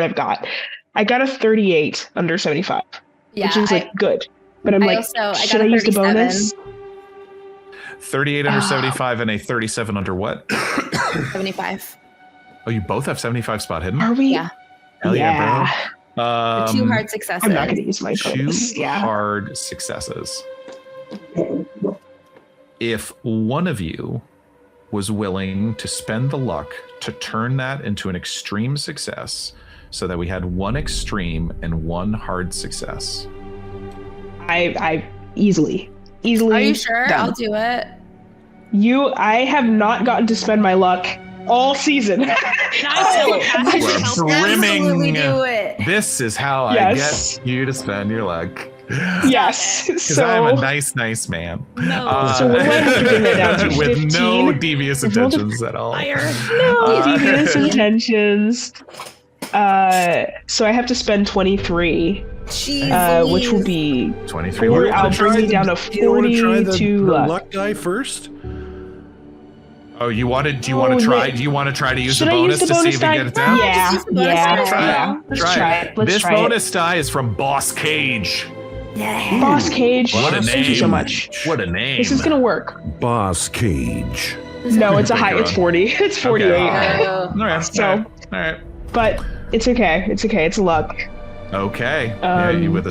I've got. I got a 38 under 75, which is like good. But I should I use the bonus? 38 under 75 and a 37 under what? 75. Oh, you both have 75 spot hidden? Are we? Yeah. Hell yeah, bro. 2 hard successes. I'm not gonna use my bonus. 2 hard successes. If one of you was willing to spend the luck to turn that into an extreme success so that we had one extreme and one hard success? I easily. Are you sure? done. I'll do it. I have not gotten to spend my luck all season. Brimming. Do it. This is how I get you to spend your luck. Yes. Because So I'm a nice man. No. So we're keeping that down to with 15. no devious intentions at all. No devious intentions. So I have to spend 23. Which will be 23. I'll bring me down to 40 to luck die first. Oh, do you want to try? Do you want to try to use the bonus to see if you get it down? Yeah. Try it. Let's This try bonus die is from Boss Cage. Yeah. Boss Cage. What a name! Thank you so much. What a name! This is gonna work. Boss Cage. No, it's a high. It's 40. It's 48. Okay. All right. So, all right. but it's okay. It's okay. It's luck. Okay. With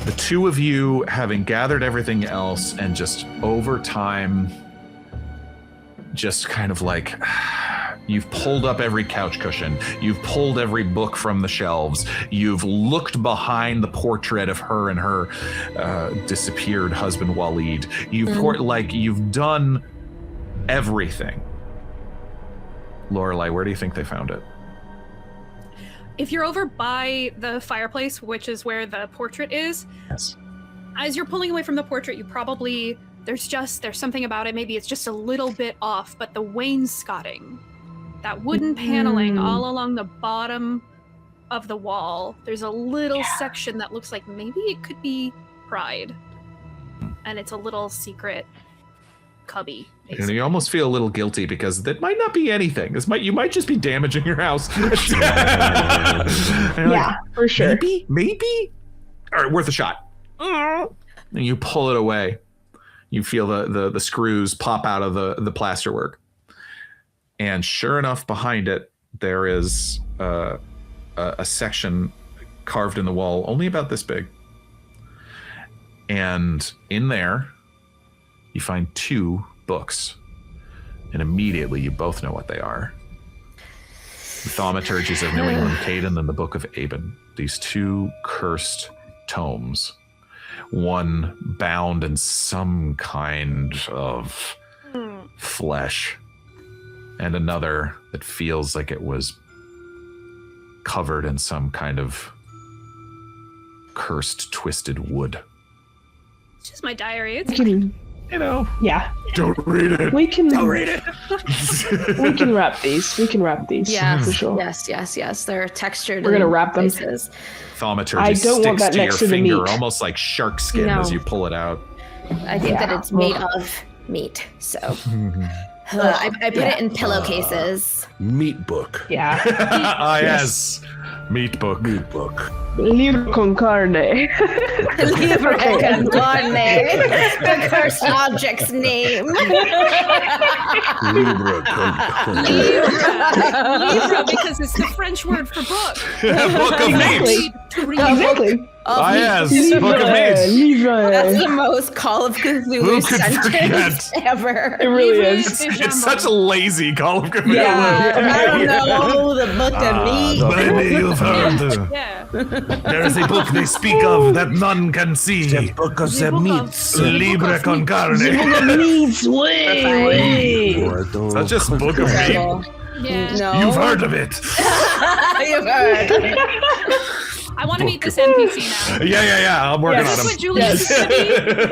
the two of you having gathered everything else and just over time, just kind of like, you've pulled up every couch cushion. You've pulled every book from the shelves. You've looked behind the portrait of her and her disappeared husband, Waleed. You've done everything. Lorelei, where do you think they found it? If you're over by the fireplace, which is where the portrait is, yes. As you're pulling away from the portrait, you probably, there's something about it, maybe it's just a little bit off, but the wainscoting, that wooden paneling all along the bottom of the wall, there's a little section that looks like maybe it could be pride. And it's a little secret cubby. And you almost feel a little guilty because that might not be anything. You might just be damaging your house. For sure. Maybe. All right, worth a shot. And you pull it away. You feel the screws pop out of the plasterwork. And sure enough, behind it, there is a section carved in the wall, only about this big. And in there, you find 2 books, and immediately you both know what they are. The Thaumaturgies of New England Caden and the Book of Aben. These 2 cursed tomes, one bound in some kind of flesh, and another that feels like it was covered in some kind of cursed, twisted wood. It's just my diary. It's Yeah. Don't read it. Don't read it. We can wrap these. Yeah, for sure. Yes. They're textured. We're gonna wrap them. Thaumaturgy I don't want sticks that to next your to the finger, meat. almost like shark skin as you pull it out. I think that it's made of meat. So I put it in pillowcases. Meat book. Yeah. Yes. Meat book. Libro con carne. Libro con carne. The cursed object's name. Libra con carne. Libra, because it's the French word for book. Book of meat. Exactly. Yes, Book of meat. Libra. That's the most Call of Cthulhu Who could sentence ever. It really Libra is. It's such a lazy Call of Cthulhu. Yeah, I don't know the Book of Meat. Maybe you've heard. Yeah. There is a book they speak of that none can see. The book of the meats. Libra con carne. Meats. Way. Such a book of meat. Yeah. No. You've heard of it. You've heard. I want to meet this NPC now. Yeah. I'm working Is on this him. what Julius is gonna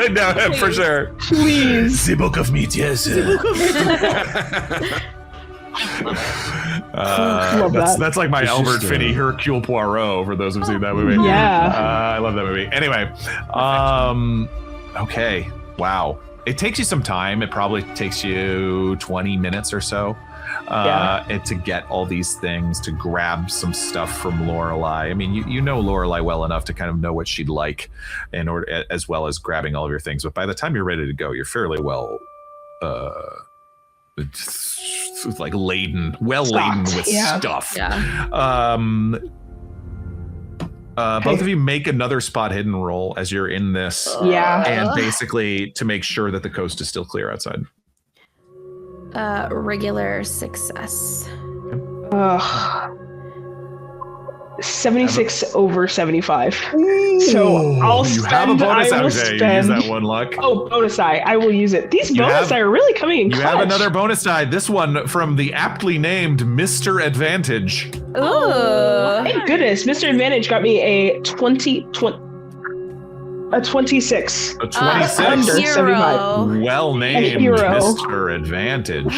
be? No, for sure. Please. The book of meat, yes. Love that. That's like my It's Albert just, Finney Hercule Poirot, for those who've seen that movie. Yeah. I love that movie. Anyway, okay. Wow. It takes you some time. It probably takes you 20 minutes or so to get all these things, to grab some stuff from Lorelei. I mean, you know Lorelei well enough to kind of know what she'd like in order, as well as grabbing all of your things. But by the time you're ready to go, you're fairly well like laden with Yeah. stuff. Yeah. Both of you make another spot hidden roll as you're in this. Yeah. And basically to make sure that the coast is still clear outside. Regular success. 76 over 75. So I'll spend. You have a bonus I will die. You spend. use that one luck. Oh, bonus die. I will use it. These bonus die are really coming in You clutch. have another bonus die. This one from the aptly named Mr. Advantage. Ooh. Thank goodness. Mr. Advantage got me a 26. A 26. Under 75. Well named hero. Mr. Advantage.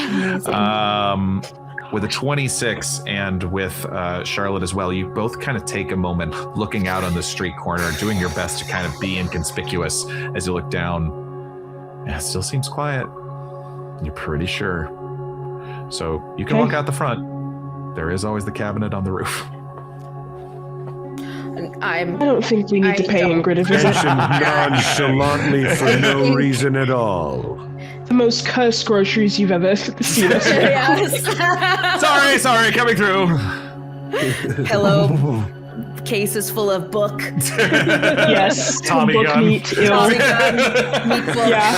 With a 26 and with Charlotte as well, you both kind of take a moment looking out on the street corner, doing your best to kind of be inconspicuous as you look down. Yeah, it still seems quiet. You're pretty sure. So you can walk out the front. There is always the cabinet on the roof. I don't think we need to pay Ingrid a visit. Nonchalantly for no reason at all. The most cursed groceries you've ever seen us with. Sorry, coming through. Hello. Cases full of book. Yes. Tommy book gun. Meat. Tommy gun. Meat book. Yeah.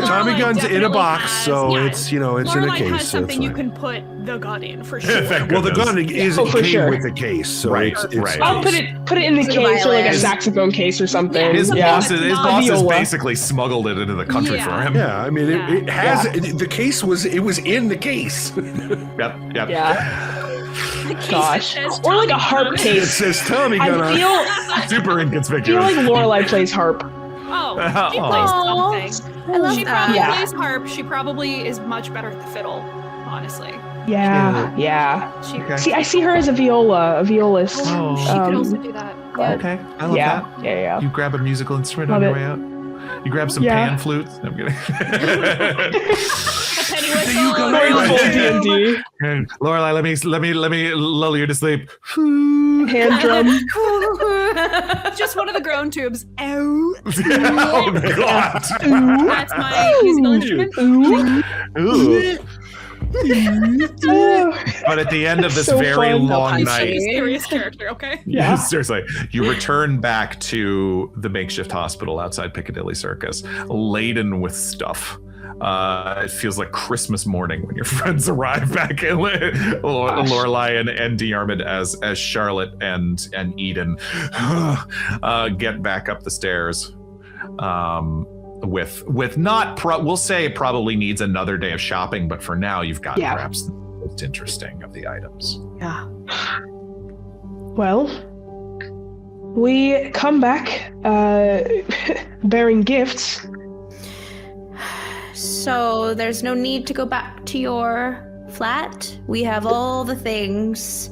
Tommy gun's in a box, so it's it's Lorelei in a case. has something you fine. can put the gun in for sure. Well, the gun is for came sure. with the case, so it's I'll put it in the case or like a saxophone case or something. His boss has Viola. basically smuggled it into the country for him. Yeah, I mean, it has the case was in the case. Yep. Yeah. Gosh. Or like a harp It case. says Tommy gun on. Super I inconspicuous. feel like Lorelei plays harp. Oh, she plays something. I love She that. probably Yeah. plays harp. She probably is much better at the fiddle, honestly. Yeah. She, See, I see her as a violist. Oh. she could also do that. Yeah. Okay, I love that. Yeah. You grab a musical instrument Love on your it. way out. You grab some Yeah. pan flutes. No, I'm kidding. A penny whistle. Royal D&D. Lorelei, let me lull you to sleep. Hand drum. Just one of the groan tubes. Ow. Oh God! That's my musical instrument. Ooh. But at the end of this So very fun. long I'm night, a serious character, okay? Yeah. seriously, you return back to the makeshift hospital outside Piccadilly Circus, laden with stuff. It feels like Christmas morning when your friends arrive back in Lorelei and Diarmuid as Charlotte and Eden get back up the stairs. With not we'll say it probably needs another day of shopping, but for now you've got perhaps the most interesting of the items. Yeah. Well, we come back bearing gifts. So there's no need to go back to your flat. We have all the things.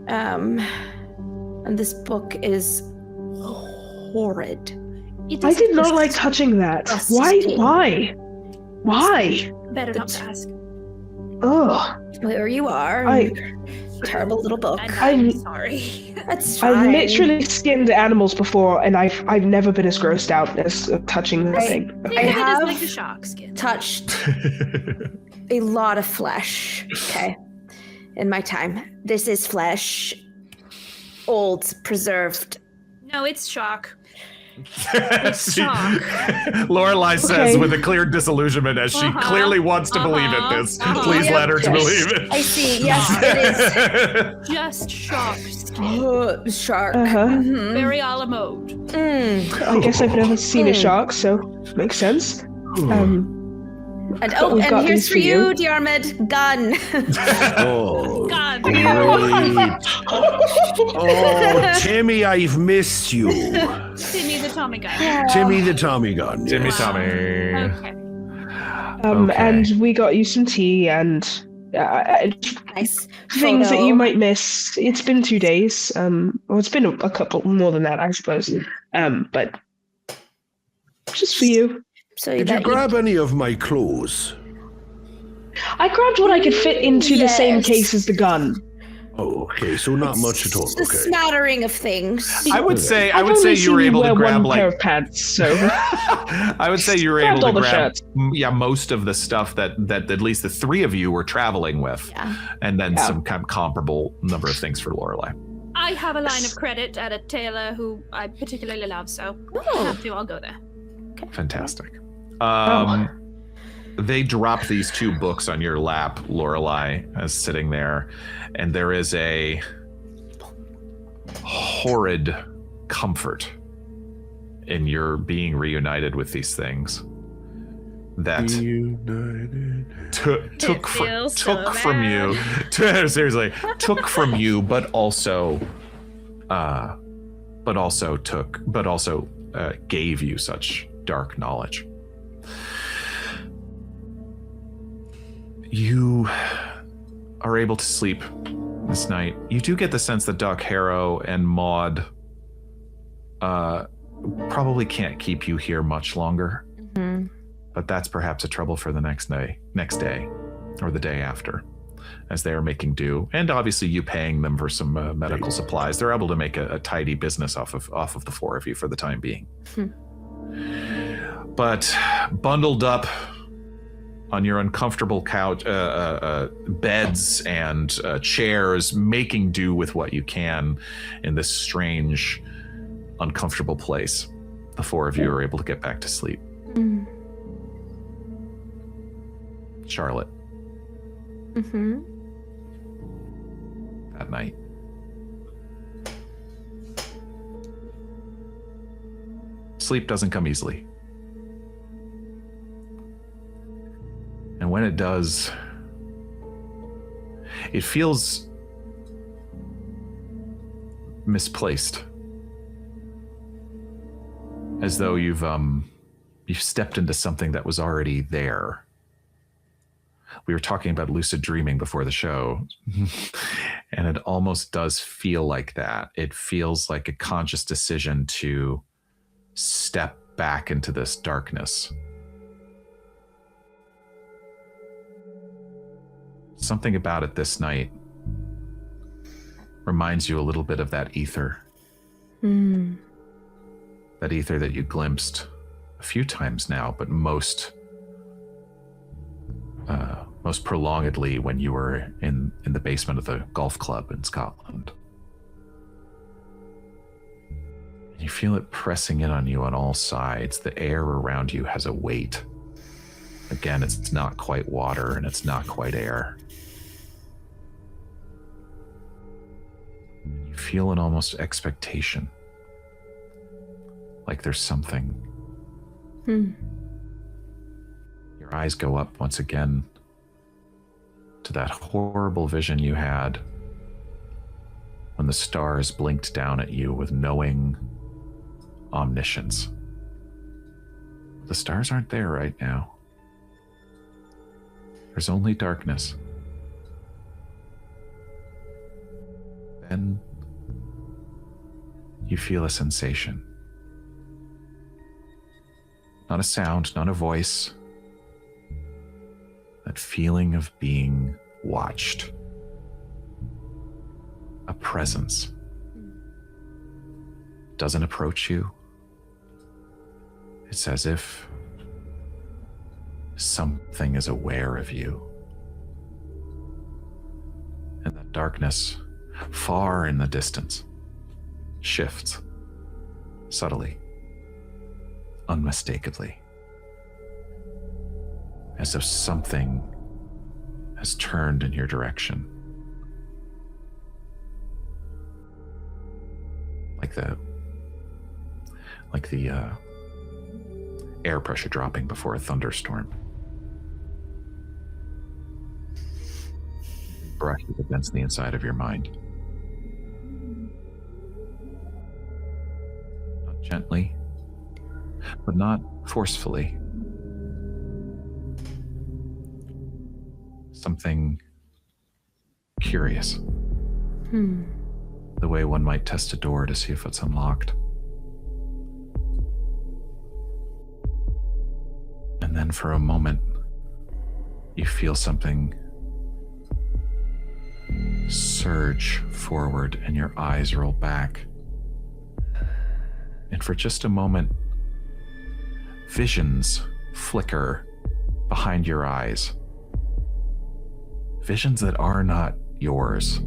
And this book is horrid. I did not like touching that. Why? Better not to ask. Ugh. There you are. Terrible little book. I'm sorry. That's fine. I've literally skinned animals before, and I've never been as grossed out as touching this thing. I have like a shark skin. touched a lot of flesh. Okay. In my time. This is flesh. Old, preserved. No, it's shark. Lorelei says with a clear disillusionment as she clearly wants to believe it. Please let her to believe it. I see. Yes, it is. Just shark skin. Shark. Mm-hmm. Very a la mode. I guess I've never seen a shark, so makes sense. And we've got here's these for for you, you. Diarmuid. Gun. Oh, God. great. Oh, Timmy, I've missed you. Timmy the Tommy guy. Timmy the Tommy gun. Timmy yes. Tommy. Okay. And we got you some tea and Nice. things that Photo. you might miss. It's been 2 days. Well, it's been a couple more than that, I suppose. But just for you. So Did you grab any of my clothes? I grabbed what I could fit into the same Yes. case as the gun. Oh, okay, so not much at all. Just a Okay. smattering of things. I would say I've only you were seen able to wear grab one pair like of pants, so I would say you were Grabbed able all to the grab shirts. most of the stuff that at least the three of you were traveling with, Yeah. and then some kind of comparable number of things for Lorelei. I have a line of credit at a tailor who I particularly love, so I'll go there. Fantastic. They drop these 2 books on your lap, Lorelei, as sitting there, and there is a horrid comfort in your being reunited with these things that took from you. Seriously, took from you, but also gave you such dark knowledge. You are able to sleep this night. You do get the sense that Doc Harrow and Maud probably can't keep you here much longer. Mm-hmm. But that's perhaps a trouble for the next day, or the day after, as they are making do. And obviously you paying them for some medical supplies. They're able to make a tidy business off of the 4 of you for the time being. But bundled up on your uncomfortable couch, beds and chairs, making do with what you can in this strange, uncomfortable place, the 4 of you are able to get back to sleep. Charlotte. That night. Sleep doesn't come easily. And when it does, it feels misplaced. As though you've stepped into something that was already there. We were talking about lucid dreaming before the show, and it almost does feel like that. It feels like a conscious decision to step back into this darkness. Something about it this night reminds you a little bit of that ether. That ether that you glimpsed a few times now, but most prolongedly when you were in the basement of the golf club in Scotland. You feel it pressing in on you on all sides. The air around you has a weight. Again, it's not quite water and it's not quite air. You feel an almost expectation. Like there's something. Your eyes go up once again to that horrible vision you had when the stars blinked down at you with knowing omniscience. The stars aren't there right now. There's only darkness. Then you feel a sensation. Not a sound, not a voice. That feeling of being watched. A presence. Doesn't approach you. It's as if something is aware of you. And that darkness, far in the distance, shifts subtly, unmistakably, as if something has turned in your direction. Like the air pressure dropping before a thunderstorm. Brushes against the inside of your mind. Not gently, but not forcefully. Something curious. The way one might test a door to see if it's unlocked. And then for a moment, you feel something surge forward and your eyes roll back. And for just a moment, visions flicker behind your eyes. Visions that are not yours.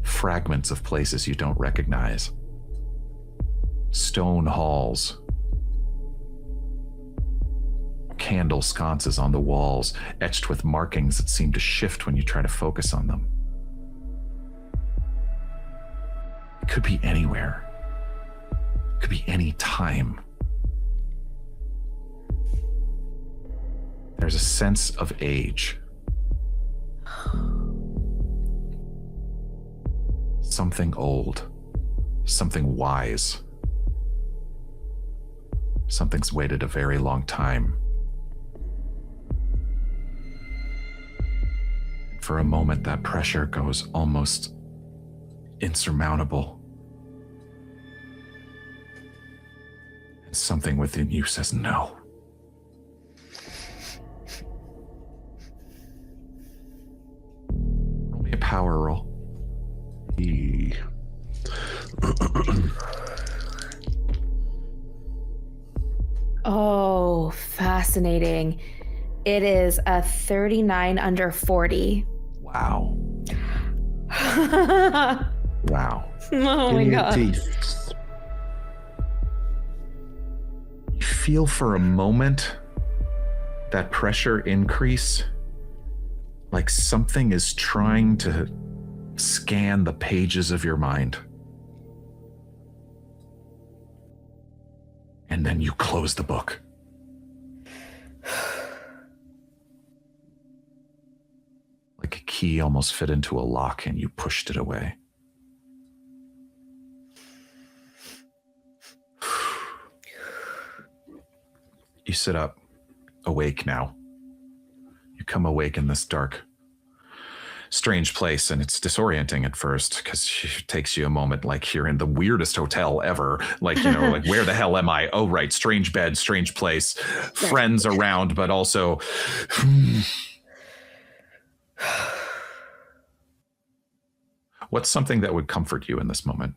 fragments of places you don't recognize. Stone halls. Candle sconces on the walls, etched with markings that seem to shift when you try to focus on them. It could be anywhere. It could be any time. There's a sense of age. Something old. Something wise. Something's waited a very long time. For a moment, that pressure goes almost insurmountable. And something within you says no. Roll me a power roll. Oh, fascinating. It is a 39 under 40. Wow. Wow. Oh my God. You feel for a moment that pressure increase, like something is trying to scan the pages of your mind. And then you close the book. Like a key almost fit into a lock and you pushed it away. You sit up, awake now. You come awake in this dark, strange place, and it's disorienting at first because it takes you a moment, like you're in the weirdest hotel ever. Like, you know, like, where the hell am I? Oh, right, strange bed, strange place, friends around, but also... What's something that would comfort you in this moment?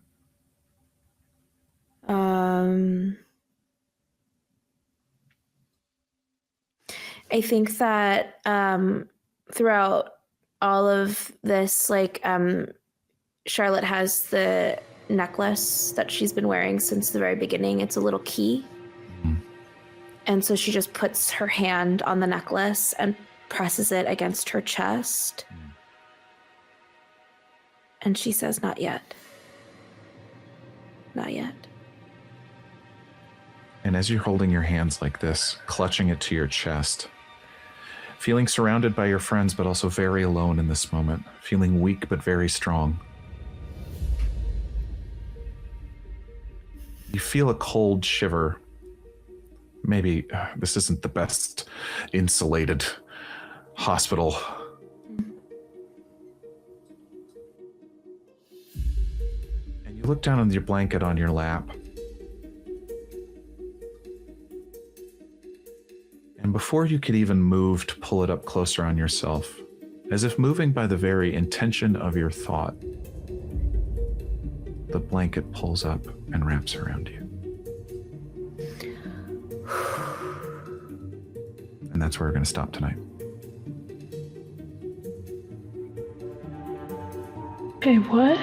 I think that throughout all of this, like, Charlotte has the necklace that she's been wearing since the very beginning. It's a little key. Mm-hmm. And so she just puts her hand on the necklace and presses it against her chest. Mm. And she says, "Not yet. Not yet." And as you're holding your hands like this, clutching it to your chest, feeling surrounded by your friends, but also very alone in this moment, feeling weak but very strong, you feel a cold shiver. Maybe this isn't the best insulated hospital. And you look down on your blanket on your lap. And before you could even move to pull it up closer on yourself, as if moving by the very intention of your thought, the blanket pulls up and wraps around you. And that's where we're going to stop tonight. Okay, what?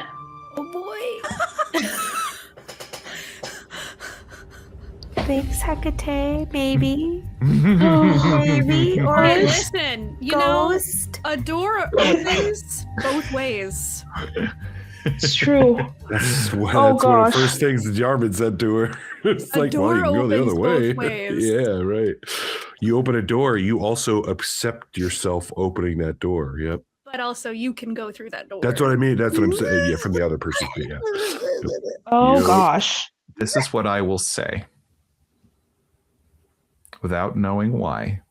Oh boy. Thanks, Hecate, maybe. Maybe. Or hey, listen, you ghost. Know, a door opens both ways. It's true. That's one of the first things the Diarmuid said to her. It's like, well, you can go the other way. Yeah, right. You open a door, you also accept yourself opening that door. Yep. But also, you can go through that door. That's what I mean. That's what I'm saying. Yeah, from the other person's yeah. Oh, gosh. This is what I will say, without knowing why.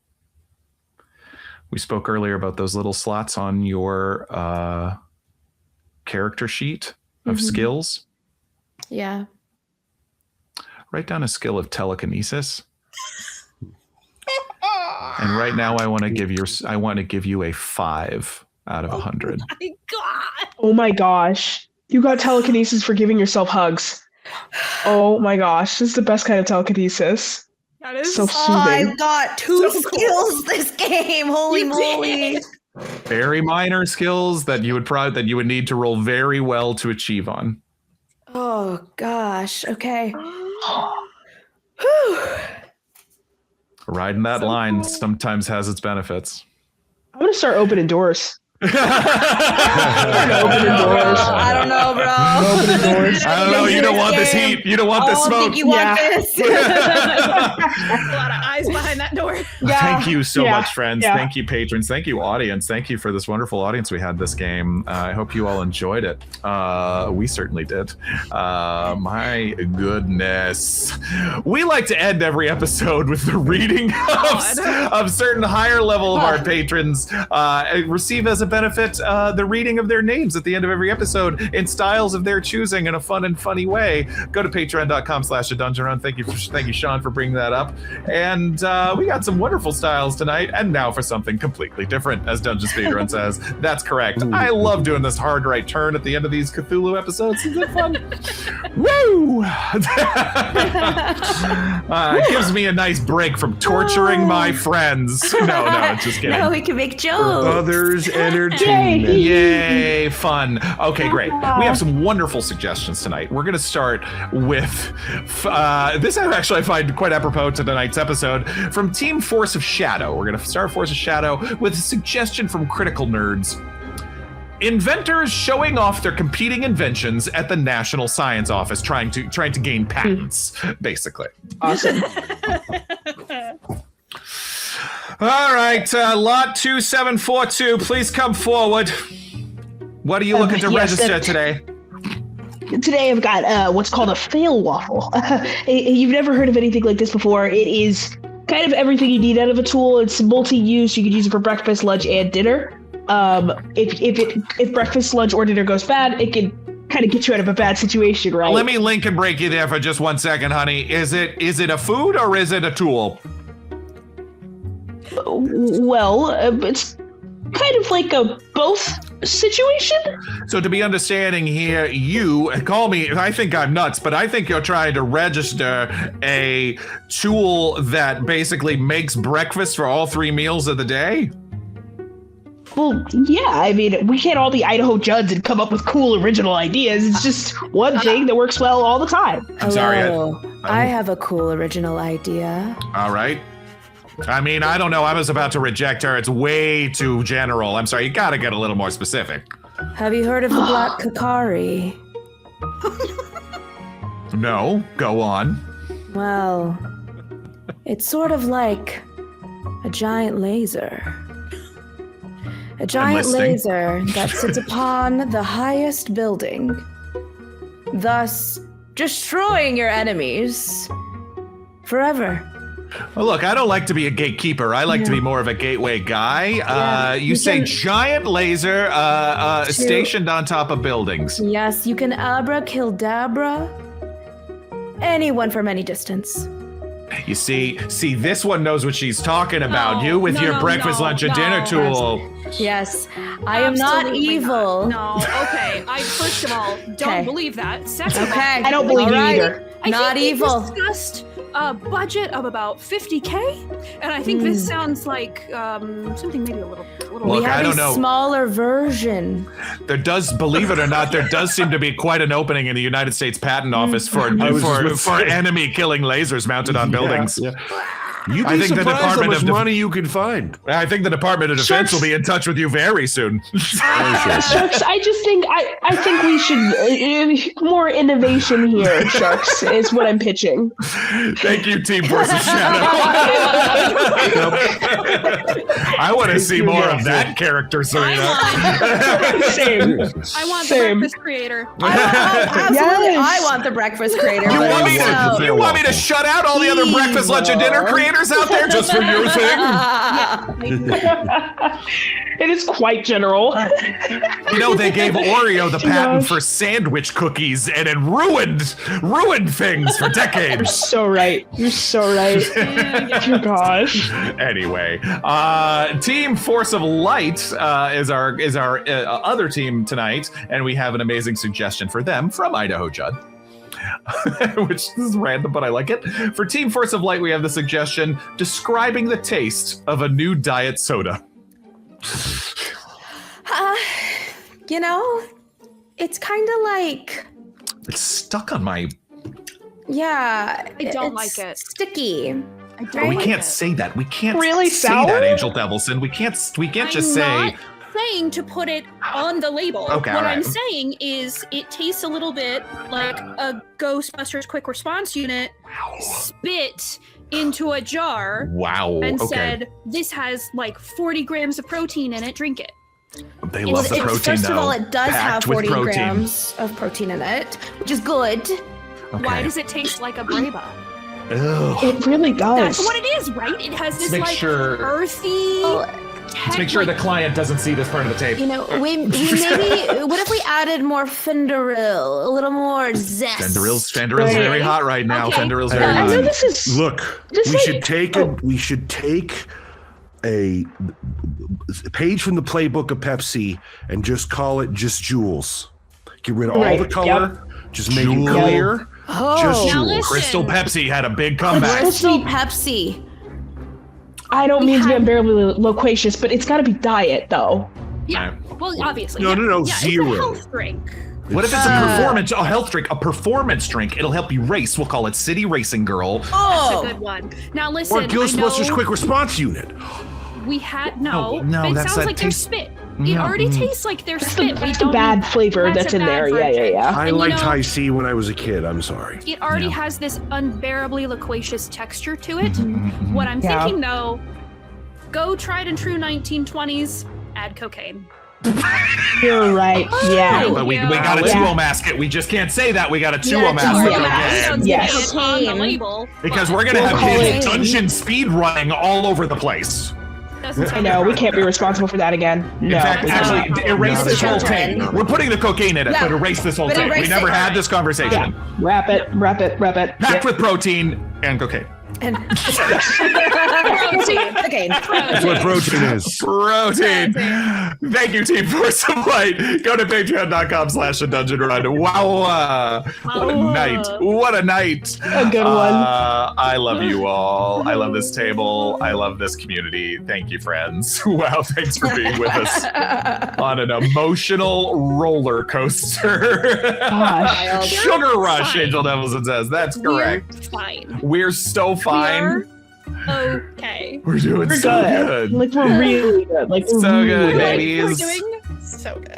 We spoke earlier about those little slots on your character sheet of skills. Yeah. Write down a skill of telekinesis. And right now I want to give you a 5 out of 100. Oh my God. Oh my gosh. You got telekinesis for giving yourself hugs. Oh my gosh. This is the best kind of telekinesis. That is so soothing. I got 2 skills this game. Holy moly. Very minor skills that you would need to roll very well to achieve on. Oh gosh. Okay. Riding that line sometimes has its benefits. I'm gonna start opening doors. I don't know, bro. Opening doors. I don't know. You don't want this heat. You don't want this smoke. I don't think you want this. A lot of eyes behind that door. Thank you so much, friends. Yeah. Thank you, patrons. Thank you, audience. Thank you for this wonderful audience we had this game. I hope you all enjoyed it. We certainly did. My goodness. We like to end every episode with the reading of certain higher level of our patrons receive as a benefit the reading of their names at the end of every episode in styles of their choosing in a fun and funny way. Go to patreon.com/adungeonrun. Thank you, Sean, for bringing that up. And we got some wonderful styles tonight. And now for something completely different, as Dungeon Speedrun says. That's correct. I love doing this hard right turn at the end of these Cthulhu episodes. Isn't it fun? Woo! It gives me a nice break from torturing my friends. No, just kidding. Now we can make jokes. Others entertainment. Yay, fun. Okay, great. We have some wonderful suggestions tonight. We're going to start with this I find quite apropos to tonight's episode from Team Force of Shadow. We're going to start Force of Shadow with a suggestion from Critical Nerds. Inventors showing off their competing inventions at the National Science Office, trying to gain patents, basically. Awesome. All right, lot 2742, please come forward. What are you looking to register today? Today I've got what's called a fail waffle. You've never heard of anything like this before. It is kind of everything you need out of a tool. It's multi-use. You could use it for breakfast, lunch, and dinner. If breakfast, lunch, or dinner goes bad, it can kind of get you out of a bad situation, right? Let me link and break you there for just 1 second, honey. Is it a food or is it a tool? Well, it's kind of like a both situation. So to be understanding here, you call me, I think I'm nuts, but I think you're trying to register a tool that basically makes breakfast for all 3 meals of the day? Well, yeah, I mean, we can't all be Idaho Judds and come up with cool original ideas. It's just one thing that works well all the time. I'm sorry. I have a cool original idea. All right. I mean, I don't know. I was about to reject her. It's way too general. I'm sorry. You got to get a little more specific. Have you heard of the Black Kakari? No. Go on. Well, it's sort of like a giant laser. A giant laser that sits upon the highest building, thus destroying your enemies forever. Well, look, I don't like to be a gatekeeper. I like to be more of a gateway guy. You say giant laser stationed on top of buildings. Yes, you can abracadabra anyone from any distance. You see, this one knows what she's talking about. You with your breakfast, lunch, and dinner tool. Yes, I am not evil. No, okay. First of all, don't believe that. Second of all, I don't believe you either. I think evil. We discussed a budget of about $50K, and I think this sounds like something maybe a little. Look, We have I don't a know. smaller version. There does, believe it or not, there does seem to be quite an opening in the United States Patent Office for enemy killing lasers mounted on buildings. Yeah. You'd be surprised how much money you can find. I think the Department of Defense will be in touch with you very soon. Sharks, I just think I think we should more innovation here. Sharks is what I'm pitching. Thank you, Team Force of Shadow. I want to see more of that character, Serena. Same. I want the breakfast creator. Absolutely, I want the breakfast creator. You want me to shut out all the other breakfast, lunch, and dinner creators out there just for your thing? It is quite general. You know, they gave Oreo the patent for sandwich cookies, and it ruined things for decades. You're so right. Oh gosh. Anyway, Team Force of Light is our other team tonight, and we have an amazing suggestion for them from Idaho Judd. Which is random, but I like it. For Team Force of Light, we have the suggestion describing the taste of a new diet soda. You know, it's kind of like... It's stuck on my... Yeah. I don't like it. Sticky. We can't say that. We can't Really say sour? that, Angel Devilson. We can't just say... I'm not saying to put it on the label. Okay, what all right. I'm saying is it tastes a little bit like a Ghostbusters quick response unit spit into a jar and said, this has like 40 grams of protein in it, drink it. They love the protein, First though. of all, it does have Packed with 40 protein. grams of protein in it, which is good. Okay. Why does it taste like a Breva? Ugh. It really does. That's what it is, right? It has this make like sure- earthy... Let's make sure the client doesn't see this part of the tape. You know, we maybe, what if we added more Fenderil, a little more zest? Fenderil's very hot right now. Okay. Fenderil's very I hot. know this is... Look, Just we like- should take a page from the playbook of Pepsi and just call it just Jules. Get rid of all the color. Just make it clear. Just Now Jules. listen. Crystal Pepsi had a big comeback. Crystal Pepsi. I don't mean to be unbearably loquacious, but it's got to be diet, though. Yeah, well, obviously. No, yeah, zero. It's a health drink. What if it's a health drink, a performance drink? It'll help you race. We'll call it City Racing Girl. That's a good one. Now listen, Or Ghostbusters I know Quick Response Unit. we had no. No, it that's sounds that like their taste- spit. It already tastes like their spit. That's the bad flavor that's in there. Yeah. I And liked High C when I was a kid. I'm sorry. It already has this unbearably loquacious texture to it. What I'm Yeah. thinking though, go tried and true 1920s, add cocaine. You're right. Yeah. But we got a 2-0 mask it. We just can't say that. We got a 2-0 mask Sorry, it. we Okay. don't Yes. say it on the label. Because we're gonna have kids dungeon speed running all over the place. I know, we can't be responsible for that again. No. In fact, we actually, can't. erase this whole thing. We're putting the cocaine in it, but erase this whole thing. We never had this conversation. Wrap it. Packed with protein and cocaine. And Protein. okay. That's what protein is. Protein. Thank you, Team Force of Light. Go to patreon.com/thedungeonrun. Wow. What a night. What a night. A good one. I love you all. I love this table. I love this community. Thank you, friends. Wow. Thanks for being with us on an emotional roller coaster. Gosh. Sugar rush, fine. Angel Devilson says. That's correct. We're fine. We're so fine. We're okay. We're doing We're so good. good. Like, we're really good. Like, we're So really good, We're babies. doing so good.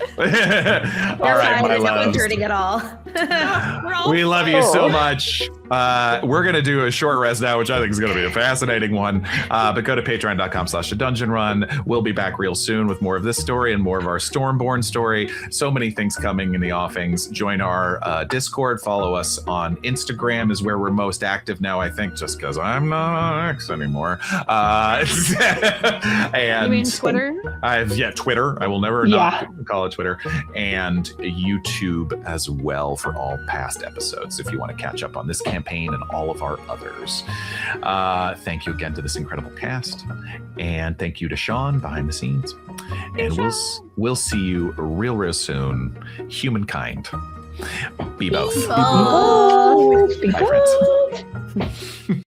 All right, my No loves. hurting at all. We're all We love you Oh. so much. We're going to do a short rest now, which I think is going to be a fascinating one. But go to patreon.com/thedungeonrun. We'll be back real soon with more of this story and more of our Stormborn story. So many things coming in the offings. Join our Discord. Follow us on Instagram is where we're most active now, I think, just because I'm not on X anymore. And You mean Twitter? Twitter. I will never not call it Twitter. And YouTube as well for all past episodes if you want to catch up on this campaign and all of our others. Thank you again to this incredible cast. And thank you to Sean behind the scenes. And we'll see you real soon. Humankind. Be both. Oh, Bye, friends.